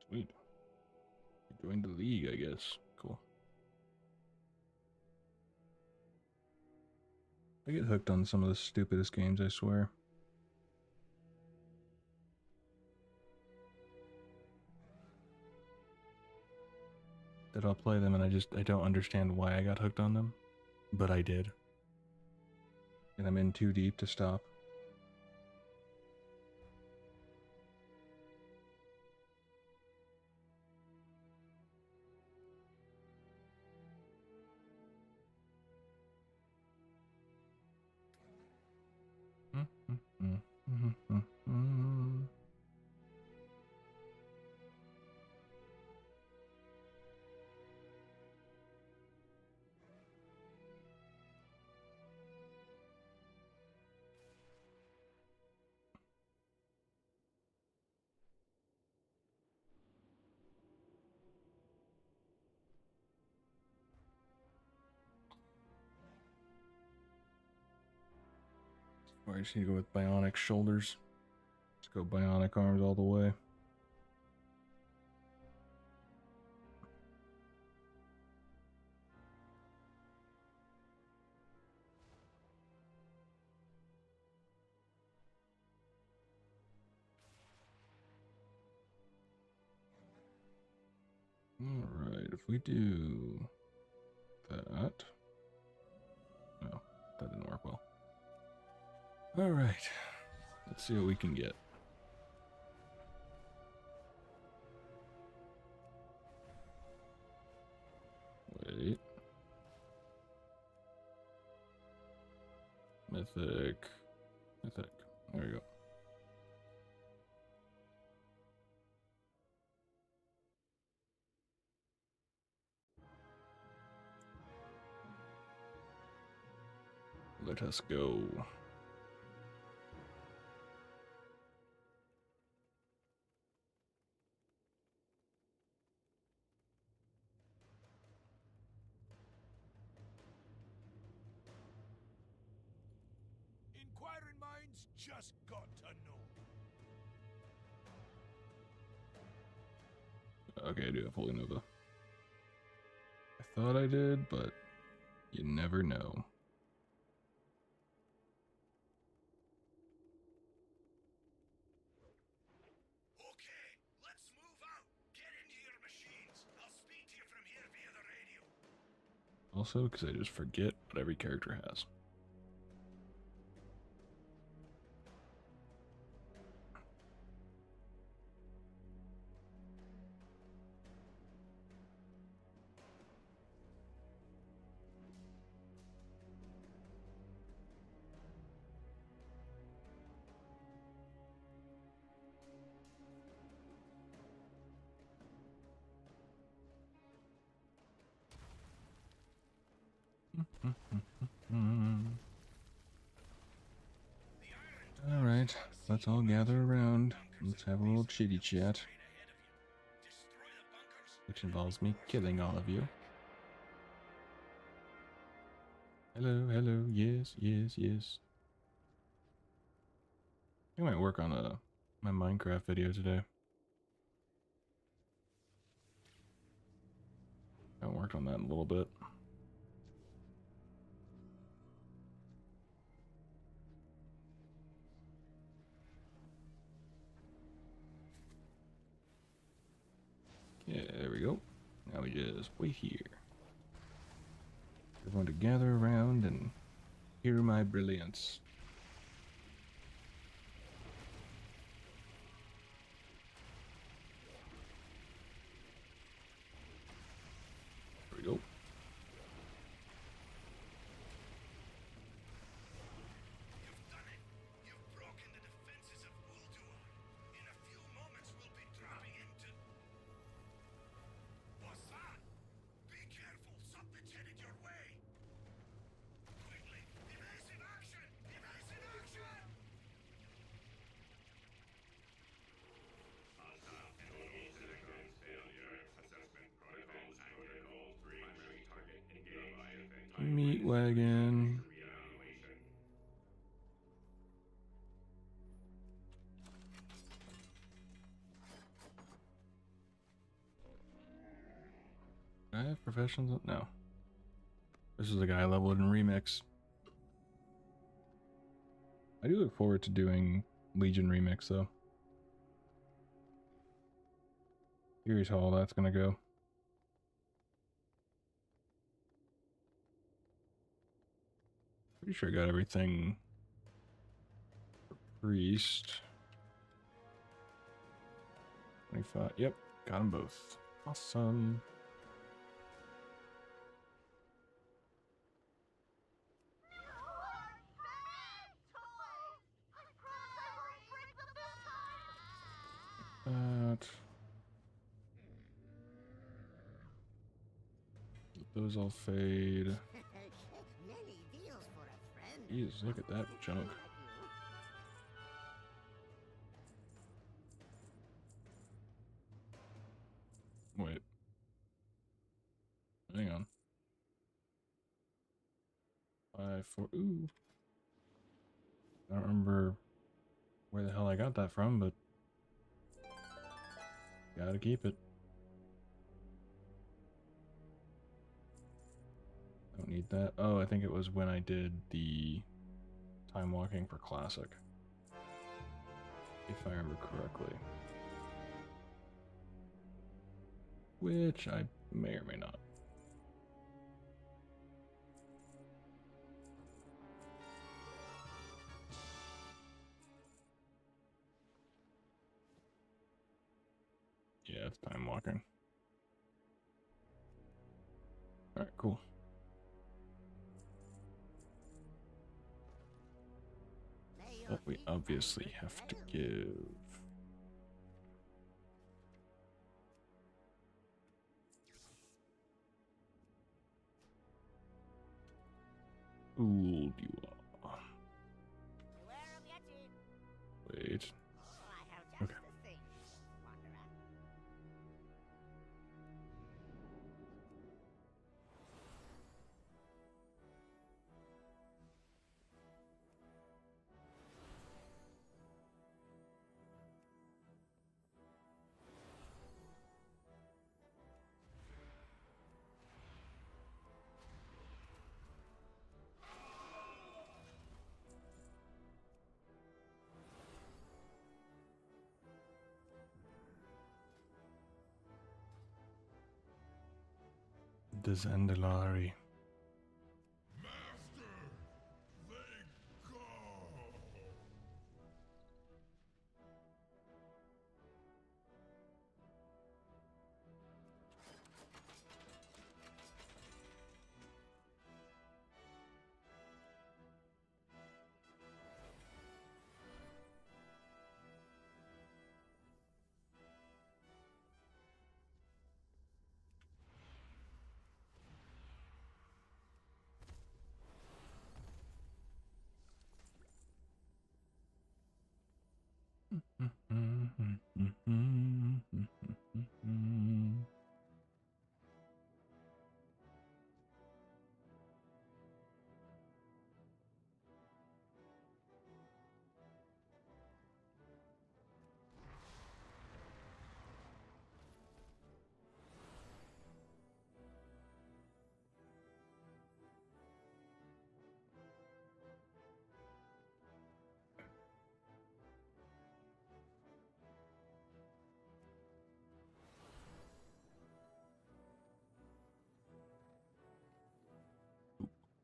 Sweet. You joined the league, I guess. Cool. I get hooked on some of the stupidest games, I swear. That I'll play them and I don't understand why I got hooked on them, but I did. And I'm in too deep to stop. I just need to go with bionic shoulders. Let's go bionic arms all the way. Alright, if we do that. No, that didn't work well. Alright, let's see what we can get. Wait. Mythic. Mythic. There we go. Let us go. Inquiring minds just got to know. Okay, I do have Holy Nova. I thought I did, but you never know. Okay, let's move out. Get into your machines. I'll speak to you from here via the radio. Also, because I just forget what every character has. Alright, let's all gather around. Let's have a little chitty chat. Which involves me killing all of you. Hello, hello, yes, yes, yes. I might work on my Minecraft video today. I haven't worked on that in a little bit. we go. Now we just wait here. Everyone to gather around and hear my brilliance. There we go. You've done it. You've broken the defenses of Uldua. In a few moments, we'll be dropping into... What's that? Be careful. Something's headed your way. Quickly. Evasive action! Evasive action! Hostile enemy citizens failure. Assessment protocols active. Protocol 3. Primary target engaged. Meat wagon. Reevaluation. I have professionals? No. This is a guy leveled in Remix. I do look forward to doing Legion Remix though. Curious how all that's gonna go. Pretty sure I got everything for Priest. 25. Yep, got them both. Awesome. That. Those all fade. Many deals for a friend. Jesus, look at that junk. Wait. Hang on. 5, 4. Ooh. I don't remember where the hell I got that from, but gotta keep it. Don't need that. Oh, I think it was when I did the time walking for Classic. If I remember correctly. Which I may or may not. Yeah, it's time walking. Alright, cool. But we obviously have to give. Uldua. Beware of Yeti. Wait. Oh, I have just Okay. the thing, Wanderer. The Zandalari. Master, they go.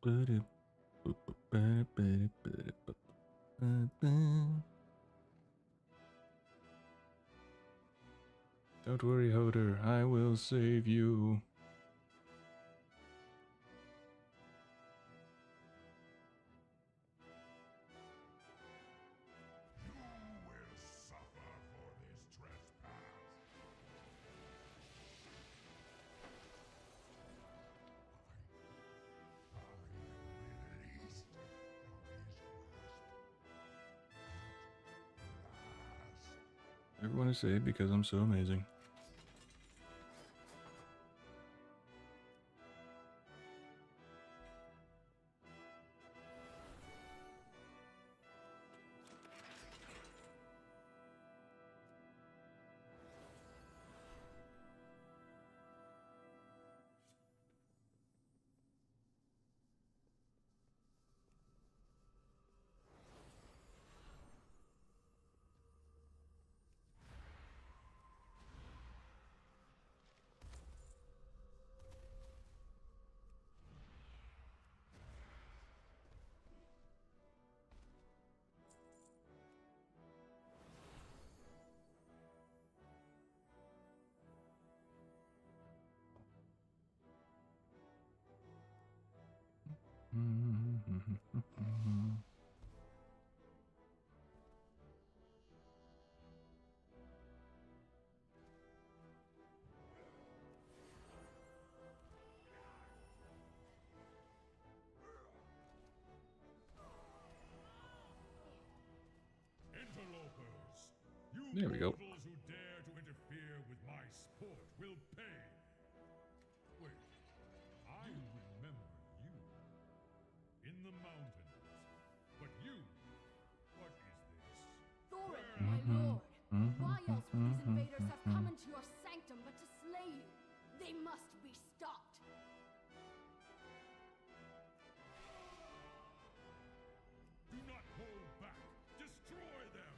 Don't worry, Hoder, I will save you. You will suffer for this trespass. I am released from his grasp. Everyone is saved because I'm so amazing. Interlopers, you There we go. mortals who dare to interfere with my sport will pay. Wait, I remember you. In the mountains. But you, what is this? Thorin, Where my am lord! Why else would these invaders have come into your sanctum but to slay you? They must be stopped! Do not hold back. Destroy them.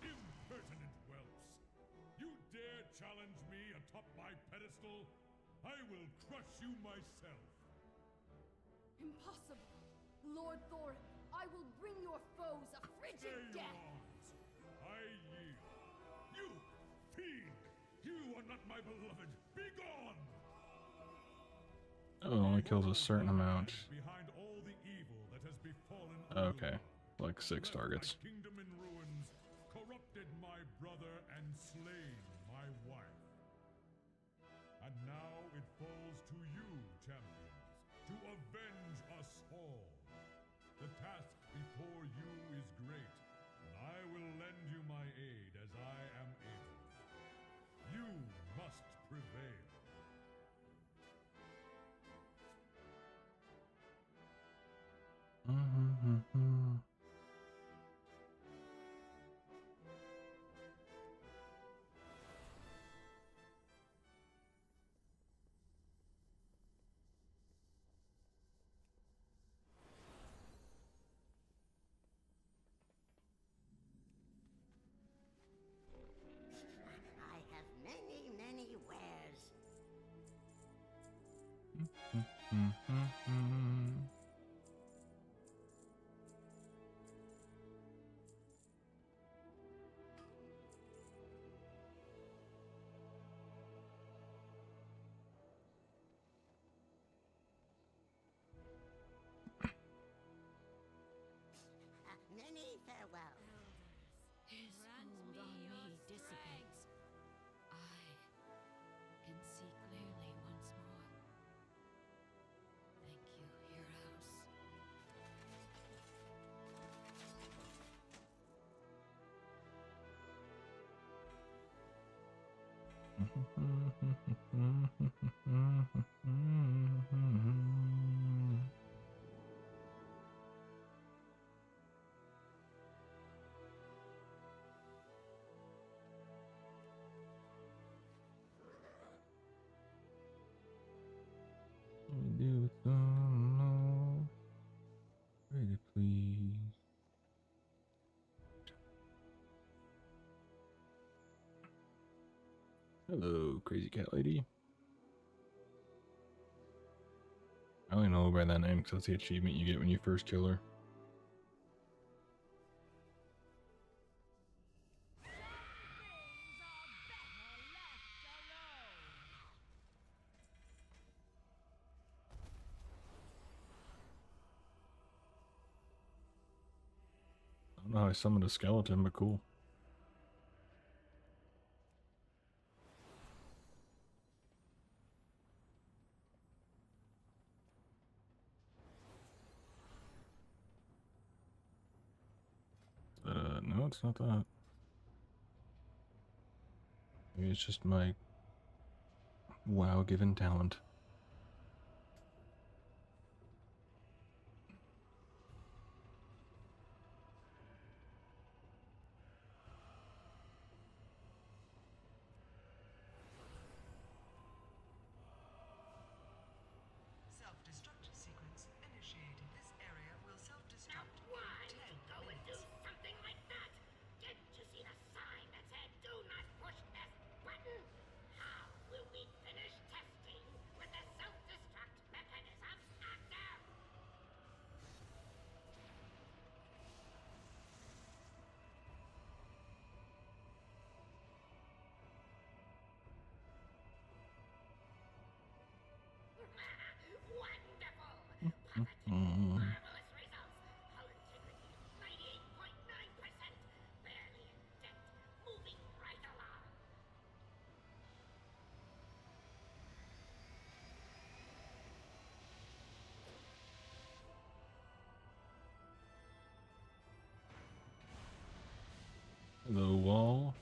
Impertinent whelps! You dare challenge me atop my pedestal? I will crush you myself. Impossible! Lord Thorin, I will bring your foes a frigid Stay your death! arms. I yield. You, fiend! You are not my beloved. Be gone! Oh, it only kills a certain amount. Behind all the evil that has befallen Okay, Ulduar, like 6 left targets. My kingdom in ruins, corrupted my brother, and slain my wife. And now it falls to you, champions, to avenge us all. The task before you is great, and I will lend you my aid as I am able. You must prevail. I have many, many wares. Many farewells. His hold on me dissipates. I can see clearly once more. Thank you, heroes. Crazy Cat Lady. I only know her by that name because that's the achievement you get when you first kill her. I don't know how I summoned a skeleton, but cool. No, it's not that. Maybe it's just my WoW given talent. Self-destruct sequence initiated. This area will Now self-destruct why in 10 go and do minutes. something like that? Didn't you see the sign that said do not push this button? How will we finish testing with the self-destruct mechanism active? Wonderful! Positive, marvelous results. Hull integrity, 98.9%. Barely in dent. Moving right along. The wall.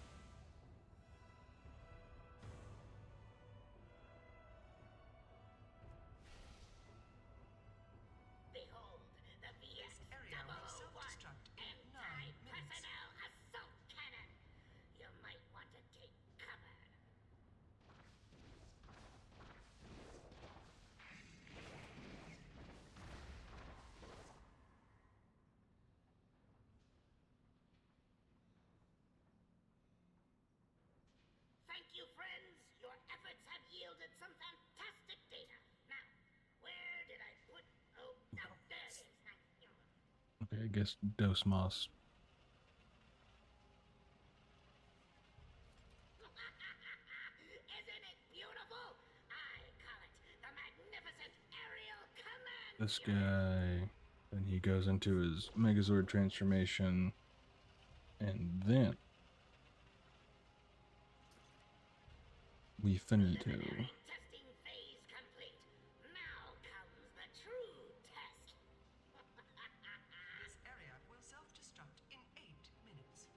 Behold, the VX area will 001 self-destruct in 9 minutes. anti-personnel assault cannon. You might want to take cover. Thank you, friends. Your efforts have yielded some fantastic data. Now, where did I put... Oh, no, there it is. Okay, I guess Dosmos. Isn't it beautiful? I call it the magnificent aerial command This unit. guy. Then he goes into his Megazord transformation. And then we finito. Preliminary testing phase complete. Now comes the true test. This area will self-destruct in 8 minutes.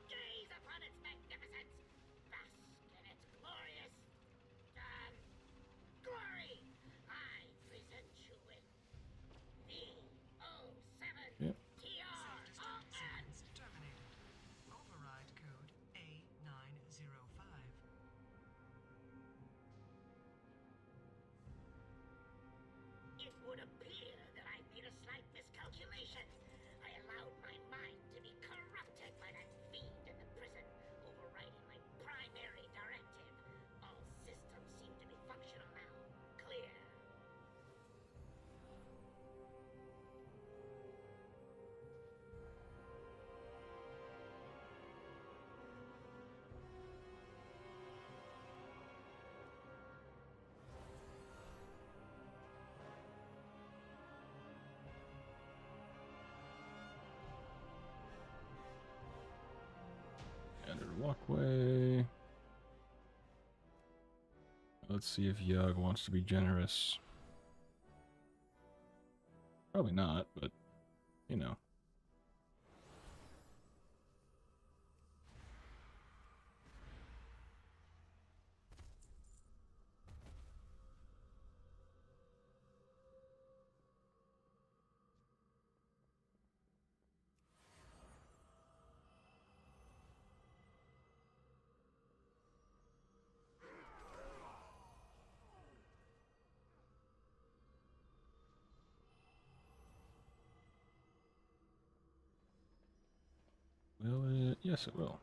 Gaze upon its magnificence. Bask in its glorious glory. I present you with Yep. Self-destruct V07TRON. sequence terminated. Override code A905. It would appear that I made a slight miscalculation. I allowed my mind to be corrupted by that fiend in the prison, overriding my primary directive. All systems seem to be functional now. Clear. Standard walkway. Let's see if Yug wants to be generous. Probably not, but you know. Yes, it will.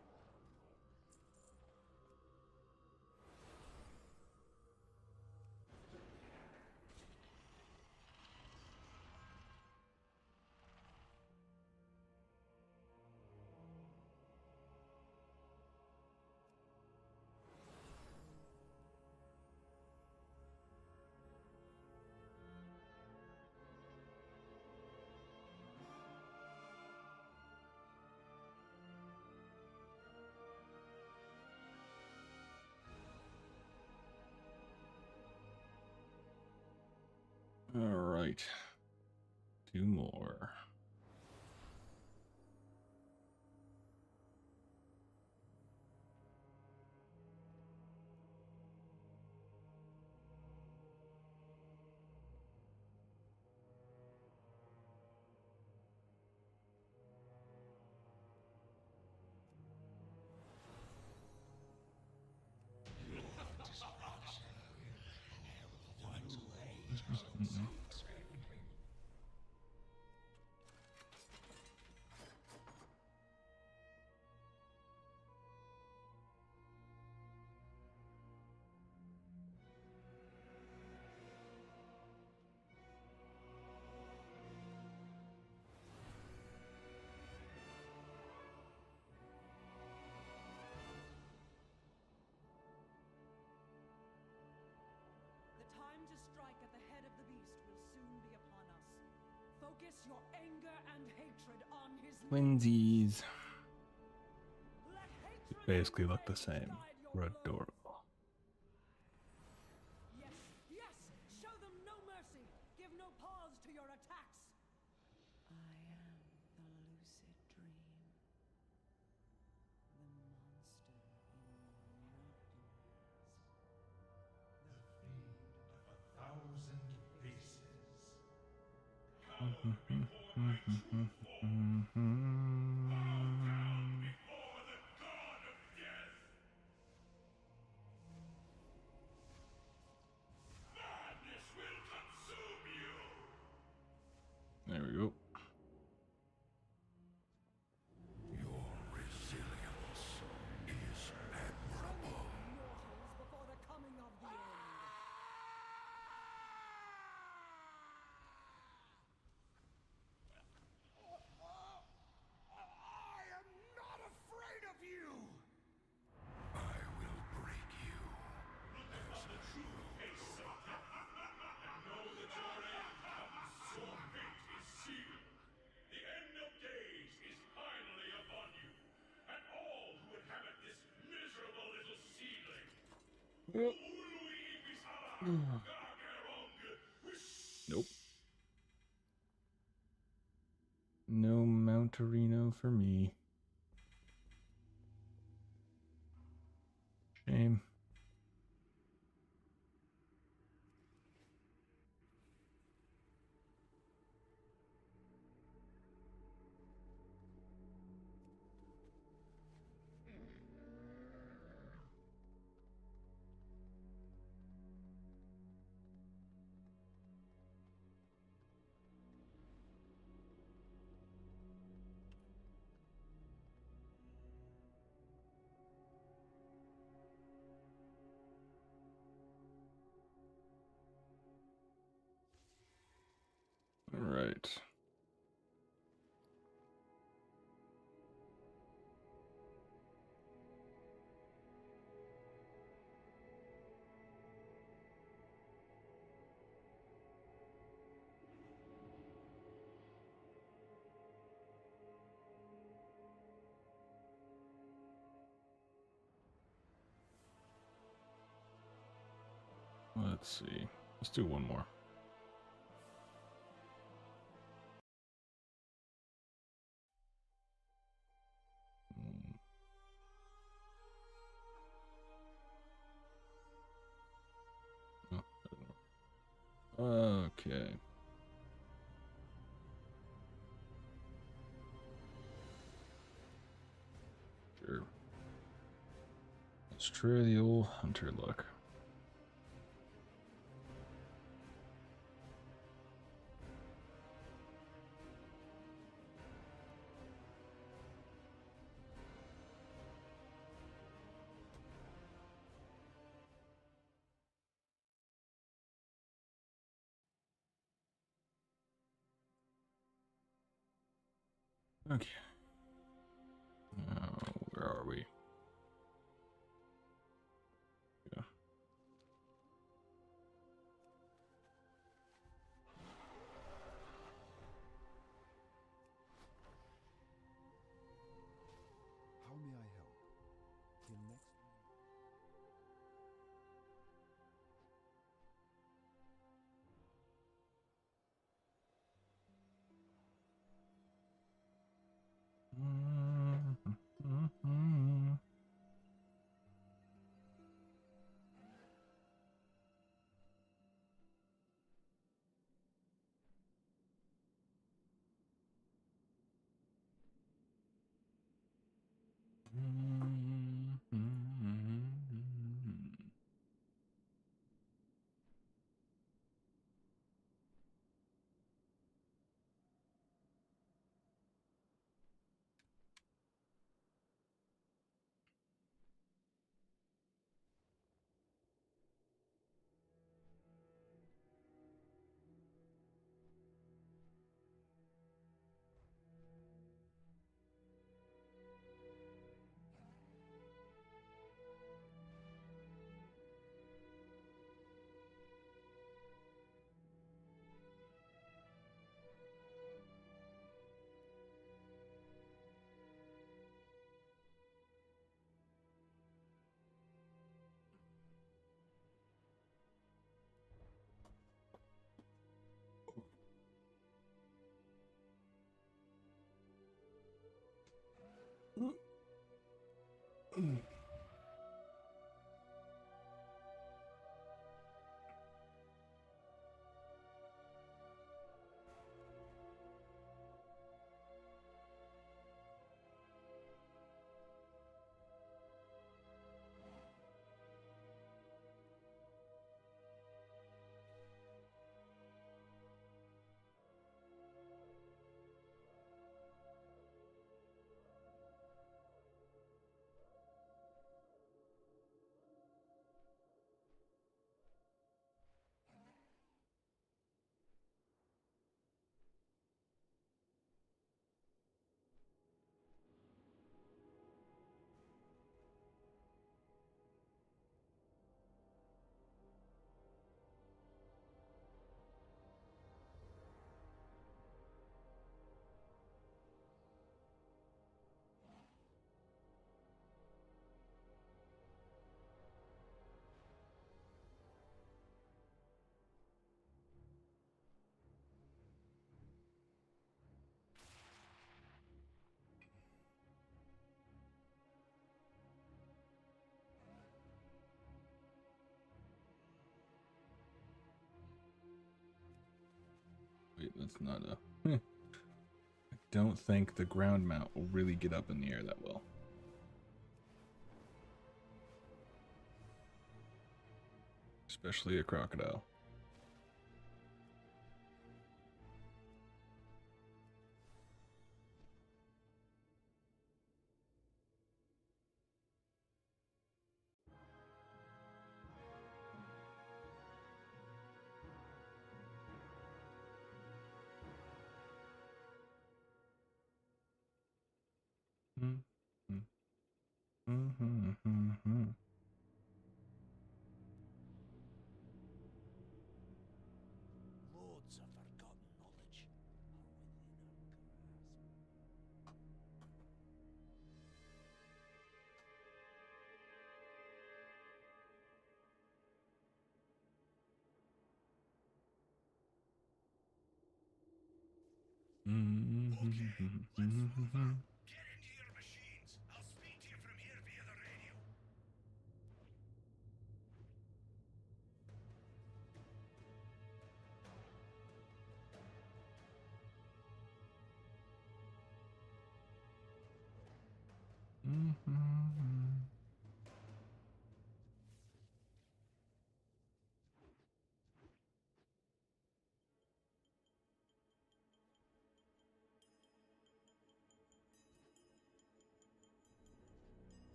All right. Two more. The time to strike at the head of the beast will soon be upon us. Focus your anger and hatred on his Twinsies. Let hatred Basically look the rage same. inside your We're blood. adorable. Yes, yes! Show them no mercy! Give no pause to your attacks! I am the lucid dream. The monster in your nightmares. The fiend of 1,000 faces. Before the god of death! Madness will consume you! There we go. Your resilience is admirable. Mortals before the coming of the end. I am not afraid of you! I will break you. Look upon the true face of death, and know that your end comes. Your fate is sealed. The end of days is finally upon you, and all who inhabit this miserable little seedling. Nope. No Mountarino for me. Shame. All right. Let's see. Let's do one more. Oh, that didn't work. Okay. Sure. Let's try the old hunter luck. Okay. Where are we? Yeah. How may I help? Till next Wait, that's not a... I don't think the ground mount will really get up in the air that well. Especially a crocodile. Loads of forgotten knowledge are within our grasp. Okay, let's move out. Get into your machines. I'll speak to you from here via the radio.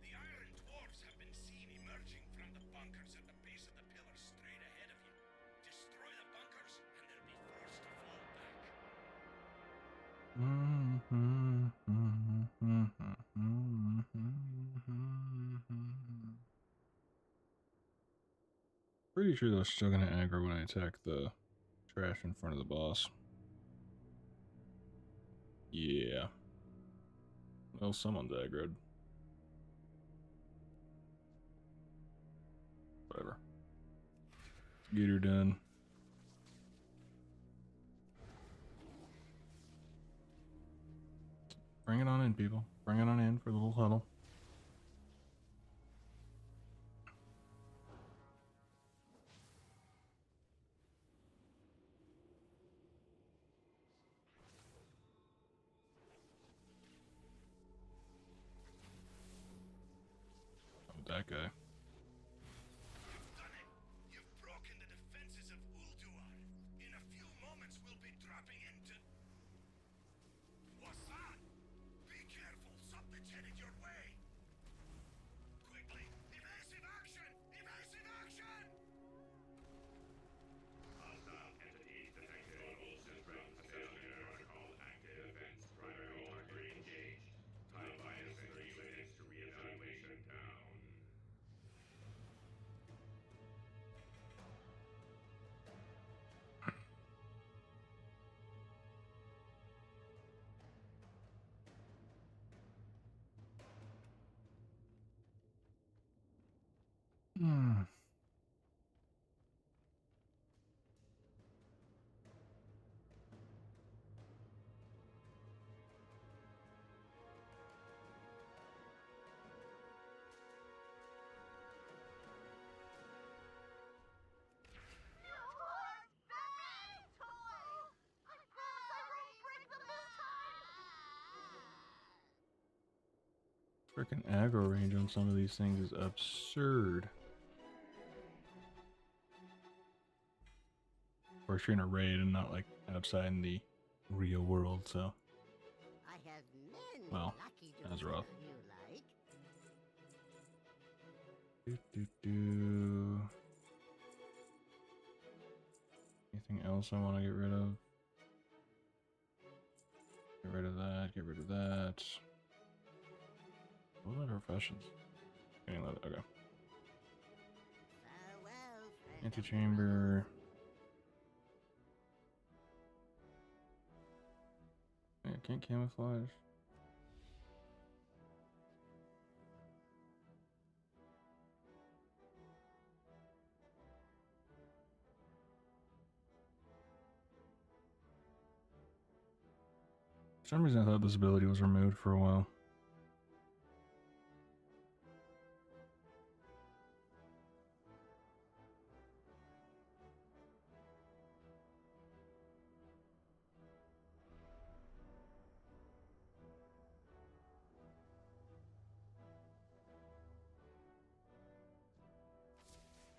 The Iron Dwarfs have been seen emerging from the bunkers at the base of the pillars straight ahead of you. Pretty sure they're still gonna aggro when I attack the trash in front of the boss. Yeah. Well, someone's aggroed. Whatever. Get her done. Bring it on in, people. Bring it on in for the little huddle. Oh, that guy. You've done it! You've broken the defenses of Ulduar. In a few moments, we'll be dropping into... Wasan! Be careful! Something's headed your way! Quickly! Evasive action! Evasive action! Hostile entities detected. Global system failure. Protocol active. Defense primary target engaged. Time minus 30 minutes to reevaluation down. Hmm. Freaking aggro range on some of these things is absurd. Of course, you're in a raid and not like outside in the real world, so. I have many Well, lucky that's daughters rough. you like. Anything else I want to get rid of? Get rid of that, get rid of that. What are my professions? Okay. Farewell, friend. Antechamber. I can't camouflage. For some reason I thought this ability was removed for a while.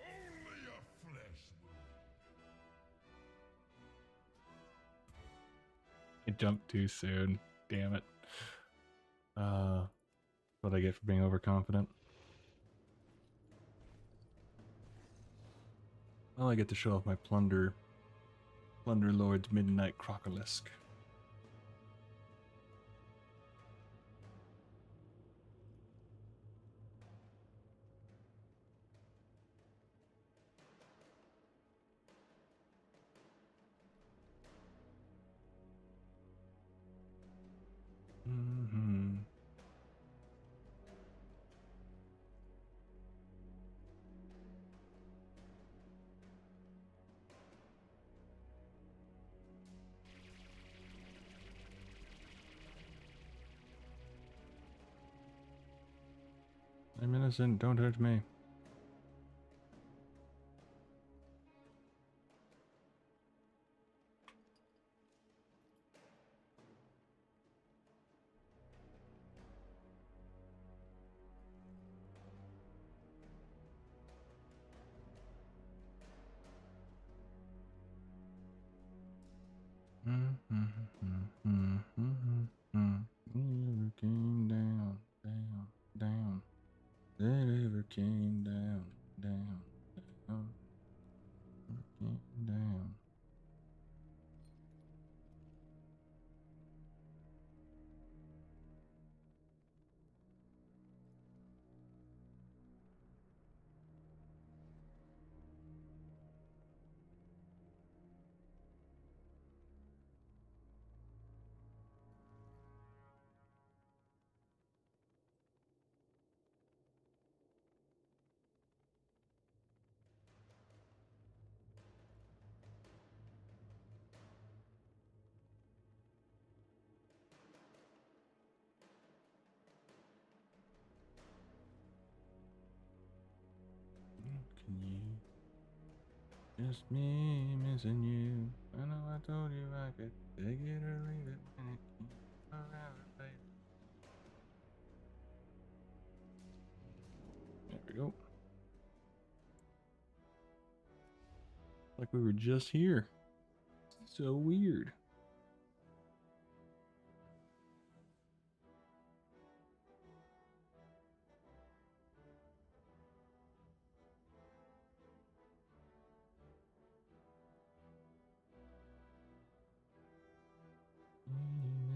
Only a flesh wound. I jumped too soon. Damn it. What I get for being overconfident. Well, I get to show off my Plunder Lord's Midnight Crocolisk. Mm-hmm. I'm innocent, don't hurt me. Never came down. They never came Just me missing you. I know I told you I could take it or leave it, and it came forever, baby. There we go. Like we were just here. So weird.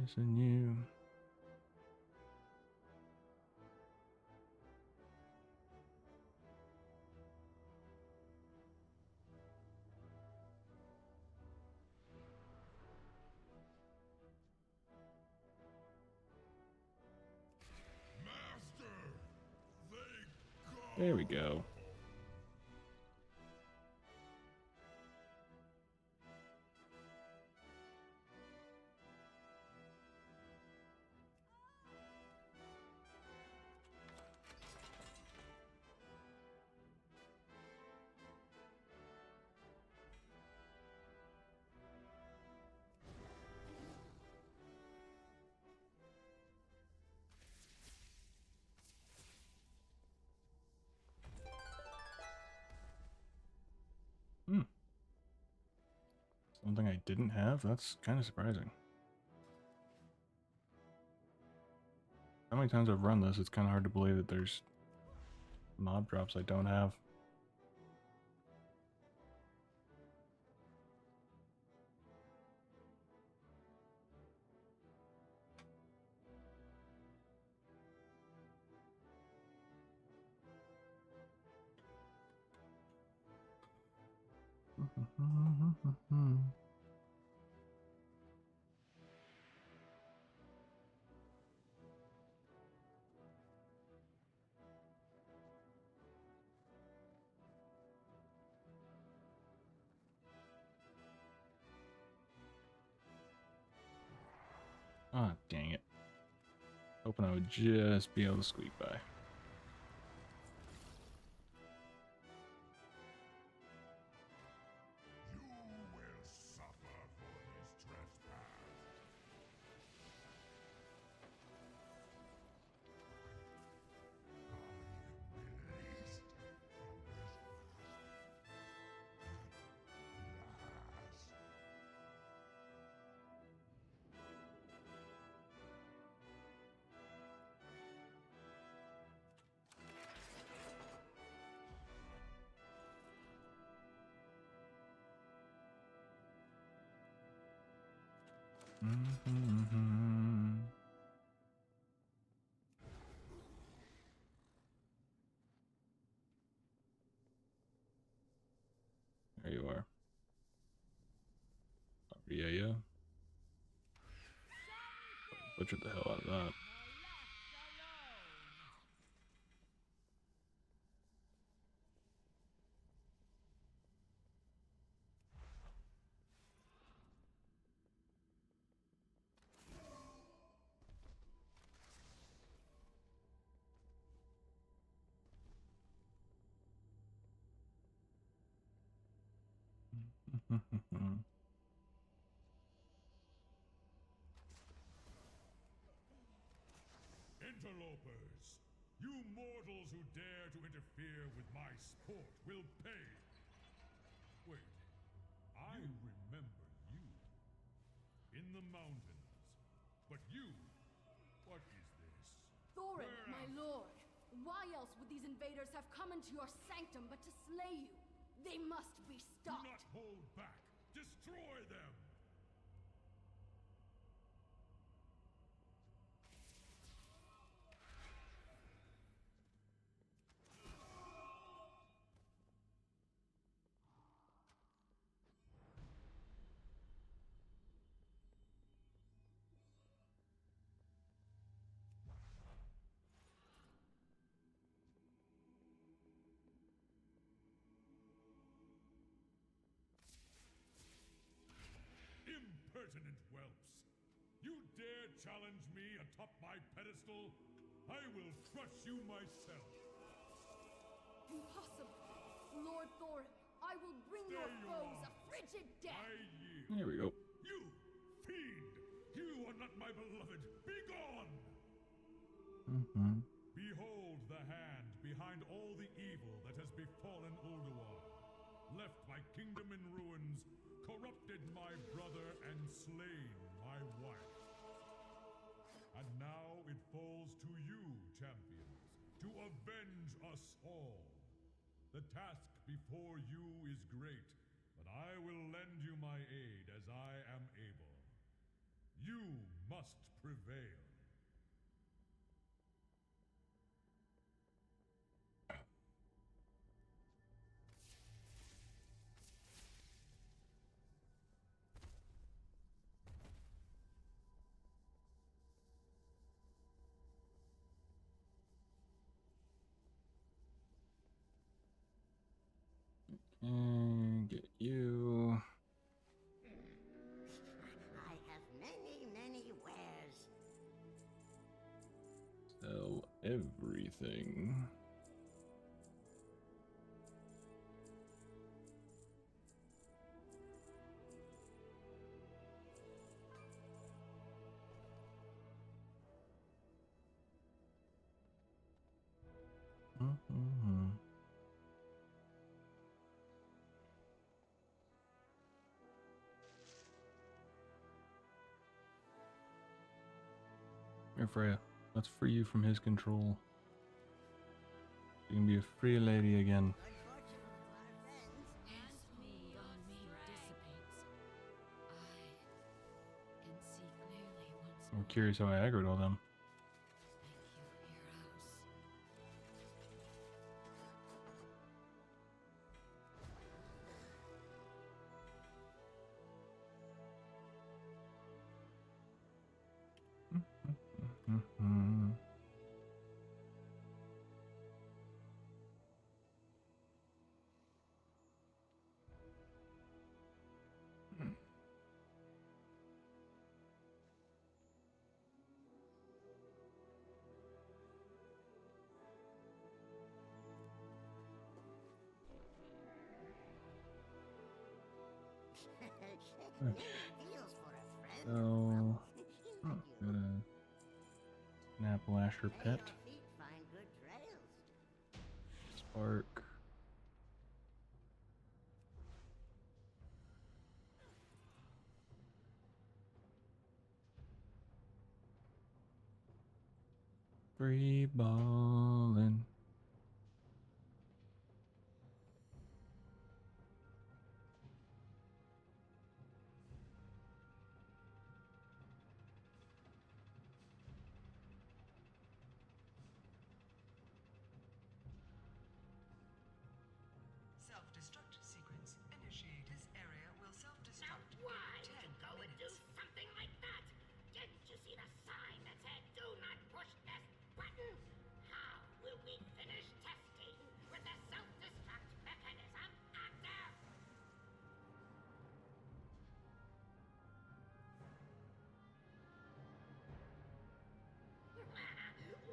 Missing you. Master, There we go. Something I didn't have? That's kind of surprising. How many times I've run this, it's kind of hard to believe that there's mob drops I don't have. Ah, dang it. Hoping I would just be able to squeak by. you will suffer for this trespass. Released from this last. There you are. Yeah. Butchered the hell out of that. Interlopers, you mortals who dare to interfere with my sport will pay. Wait, I remember you. In the mountains. But you, what is this? Thorin, Where my am- lord, why else would these invaders have come into your sanctum but to slay you? They must be Do stopped. not hold back. Destroy them. Impertinent whelps! You dare challenge me atop my pedestal? I will crush you myself! Impossible. Lord Thorin, I will bring There your you foes are. a frigid I death. yield. There we go. You, fiend! You are not my beloved! Be gone! Mm-hmm. Behold the hand behind all the evil that has befallen Ulduar. Left my kingdom in ruins, corrupted my brother, and slain my wife. And now it falls to you, champions, to avenge us all. The task before you is great, but I will lend you my aid as I am able. You must prevail. And get you. I have many wares. Sell everything. Mm-hmm. Here, Freya. Let's free you from his control. You can be a free lady again. Good fortune to our friends. As me on me dissipates, I can see clearly once I'm more. curious how I aggroed all them. Thank you, heroes. Mm-hmm. Many deals for a friend. So, Well, oh, thank you. got a Snap Lasher May pet. your feet find good trails. Spark. Free ballin'. Self-destruct sequence initiated. This area will Now self-destruct why in would 10 you go and do minutes. something like that? Didn't you see the sign that said do not push this button? How will we finish testing with the self-destruct mechanism active?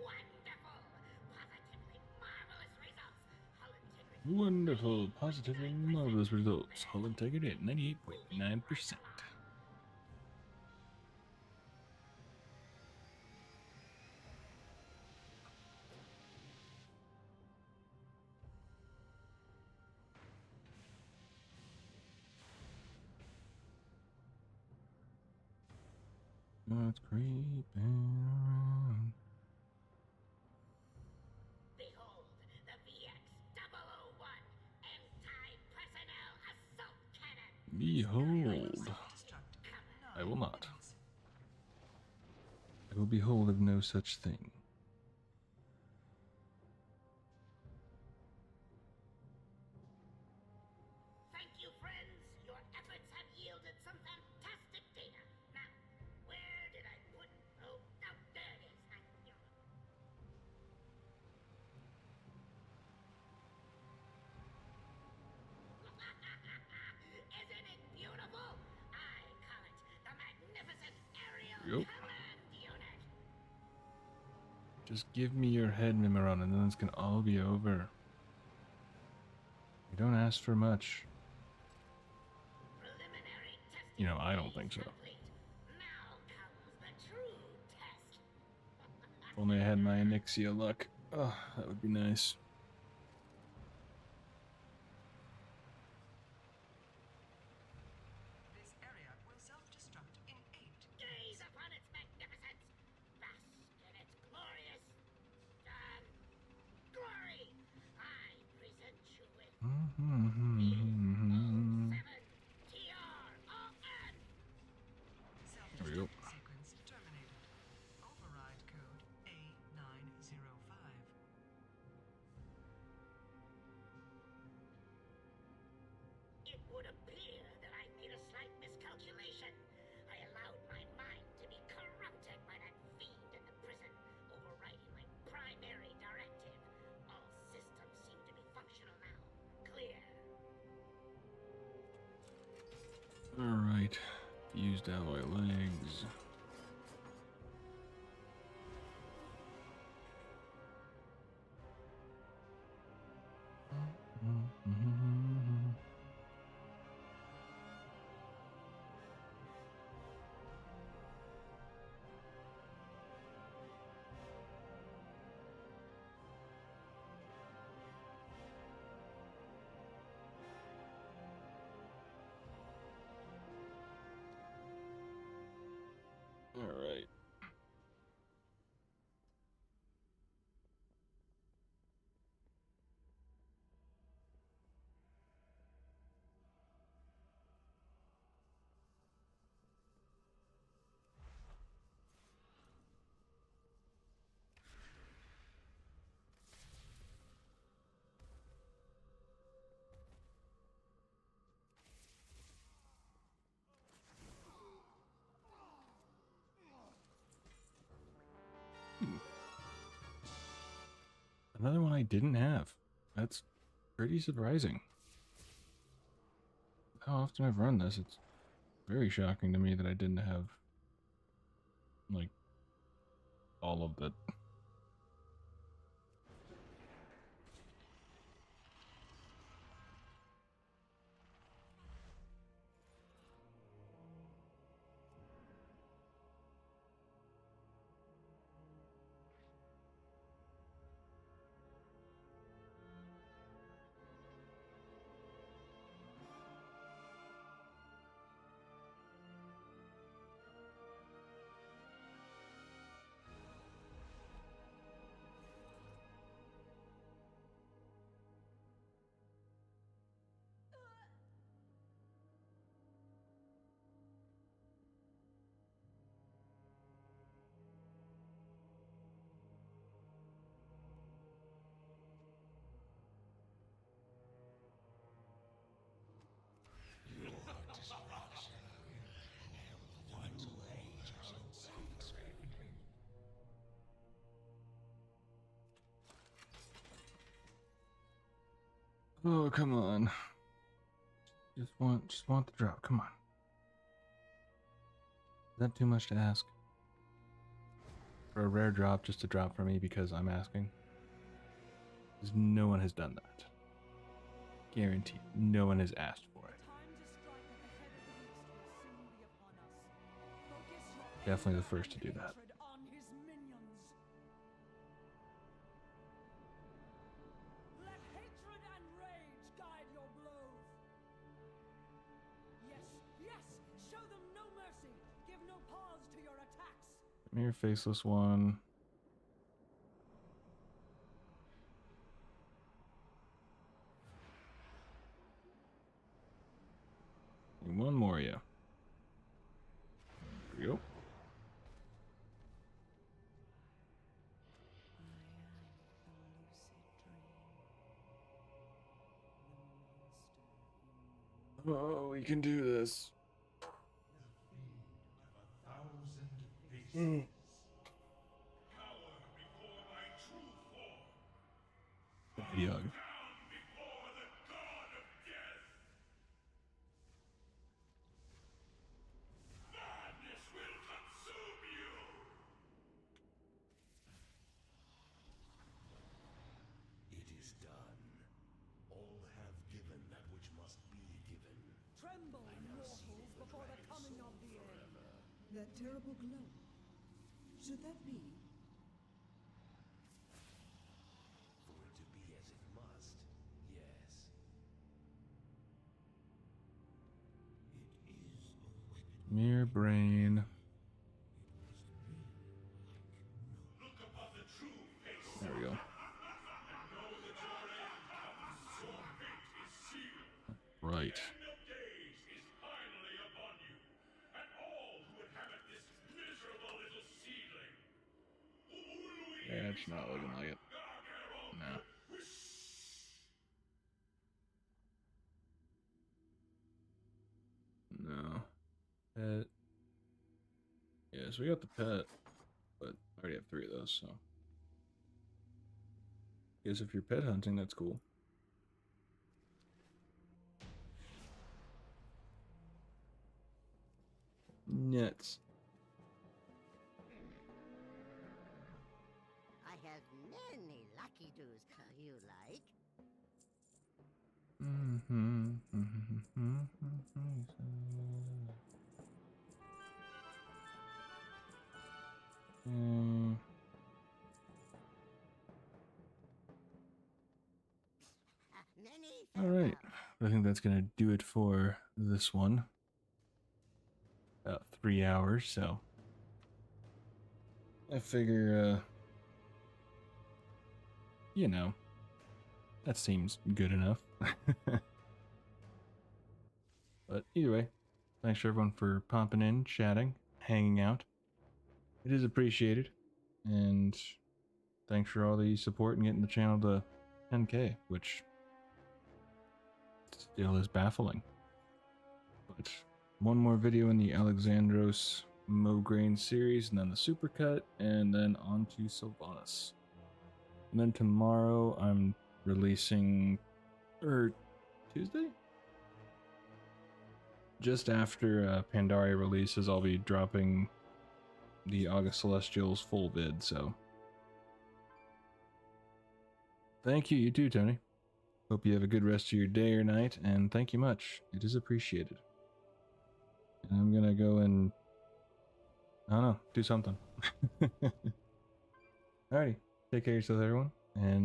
Wonderful! Positively marvelous results! Hull integrity. Wonderful, positively marvelous results. Hull integrity at 98.9%. It's creeping around. Behold, the VX-001 anti-personnel assault cannon. Behold. Self-destruct in I will 9 not. minutes. I will behold of no such thing. Thank you, friends. Your efforts have yielded some fantastic data. Now, where did I put? Oh, no, there it is. Isn't it beautiful? I call it the magnificent aerial Yup. command unit. Just give me your head, Mimiron, and then this can all be over. You don't ask for much. Preliminary testing You know, I don't think phase so. complete. Now comes the true test. If only I had my Onyxia luck. Oh, that would be nice. This area will self-destruct in 8. Gaze upon its magnificence. Bask in its glorious glory. I present you with Mm-hmm. TRON. There we go. Self-destruct sequence terminated. Override code A905. It would appear that I made a slight miscalculation. I allowed my mind to be corrupted by that fiend in the prison, overriding my primary directive. All systems seem to be functional now. Clear. Alright. Fused alloy legs. Alright. Another one I didn't have. That's pretty surprising. How often I've run this, it's very shocking to me that I didn't have, like, all of it. Oh, come on. Just want the drop. Come on. Is that too much to ask? For a rare drop just to drop for me because I'm asking? Because no one has done that. Guaranteed. No one has asked for it. Definitely the first to do that. Let hatred and rage guide your blows. Yes, yes, show them no mercy. Give no pause to your attacks. Come here, faceless one. And one more, yeah. There we go. Oh, we can do this. Cower before my true form. Yug. Down before the god of death. Madness will consume you. It is done. All have given That terrible glow. Should that be? For it to be as it must, yes. It is a wicked Mere brain. Look upon the true face. There we go. And know that your end comes. Your fate is sealed. Right. The end of days is finally upon you, and all who inhabit this miserable little seedling. Yeah, it's not looking like it. No. No. Pet. Yeah, so we got the pet, but I already have 3 of those, so. Guess if you're pet hunting, that's cool. Nuts. I have many lucky doos you like. All right, I think that's gonna do it for this one. About 3 hours, so I figure, you know, that seems good enough. But either way, thanks for everyone for popping in, chatting, hanging out. It is appreciated, and thanks for all the support and getting the channel to 10K, which still is baffling. But one more video in the Alexandros Mograine series, and then the supercut, and then on to Sylvanas. And then tomorrow I'm releasing, or Tuesday? Just after Pandaria releases, I'll be dropping the August Celestials full vid, so. Thank you, you too, Tony. Hope you have a good rest of your day or night, and thank you much. It is appreciated. And I'm gonna go and, I don't know, do something. Alrighty, take care of yourself, everyone, and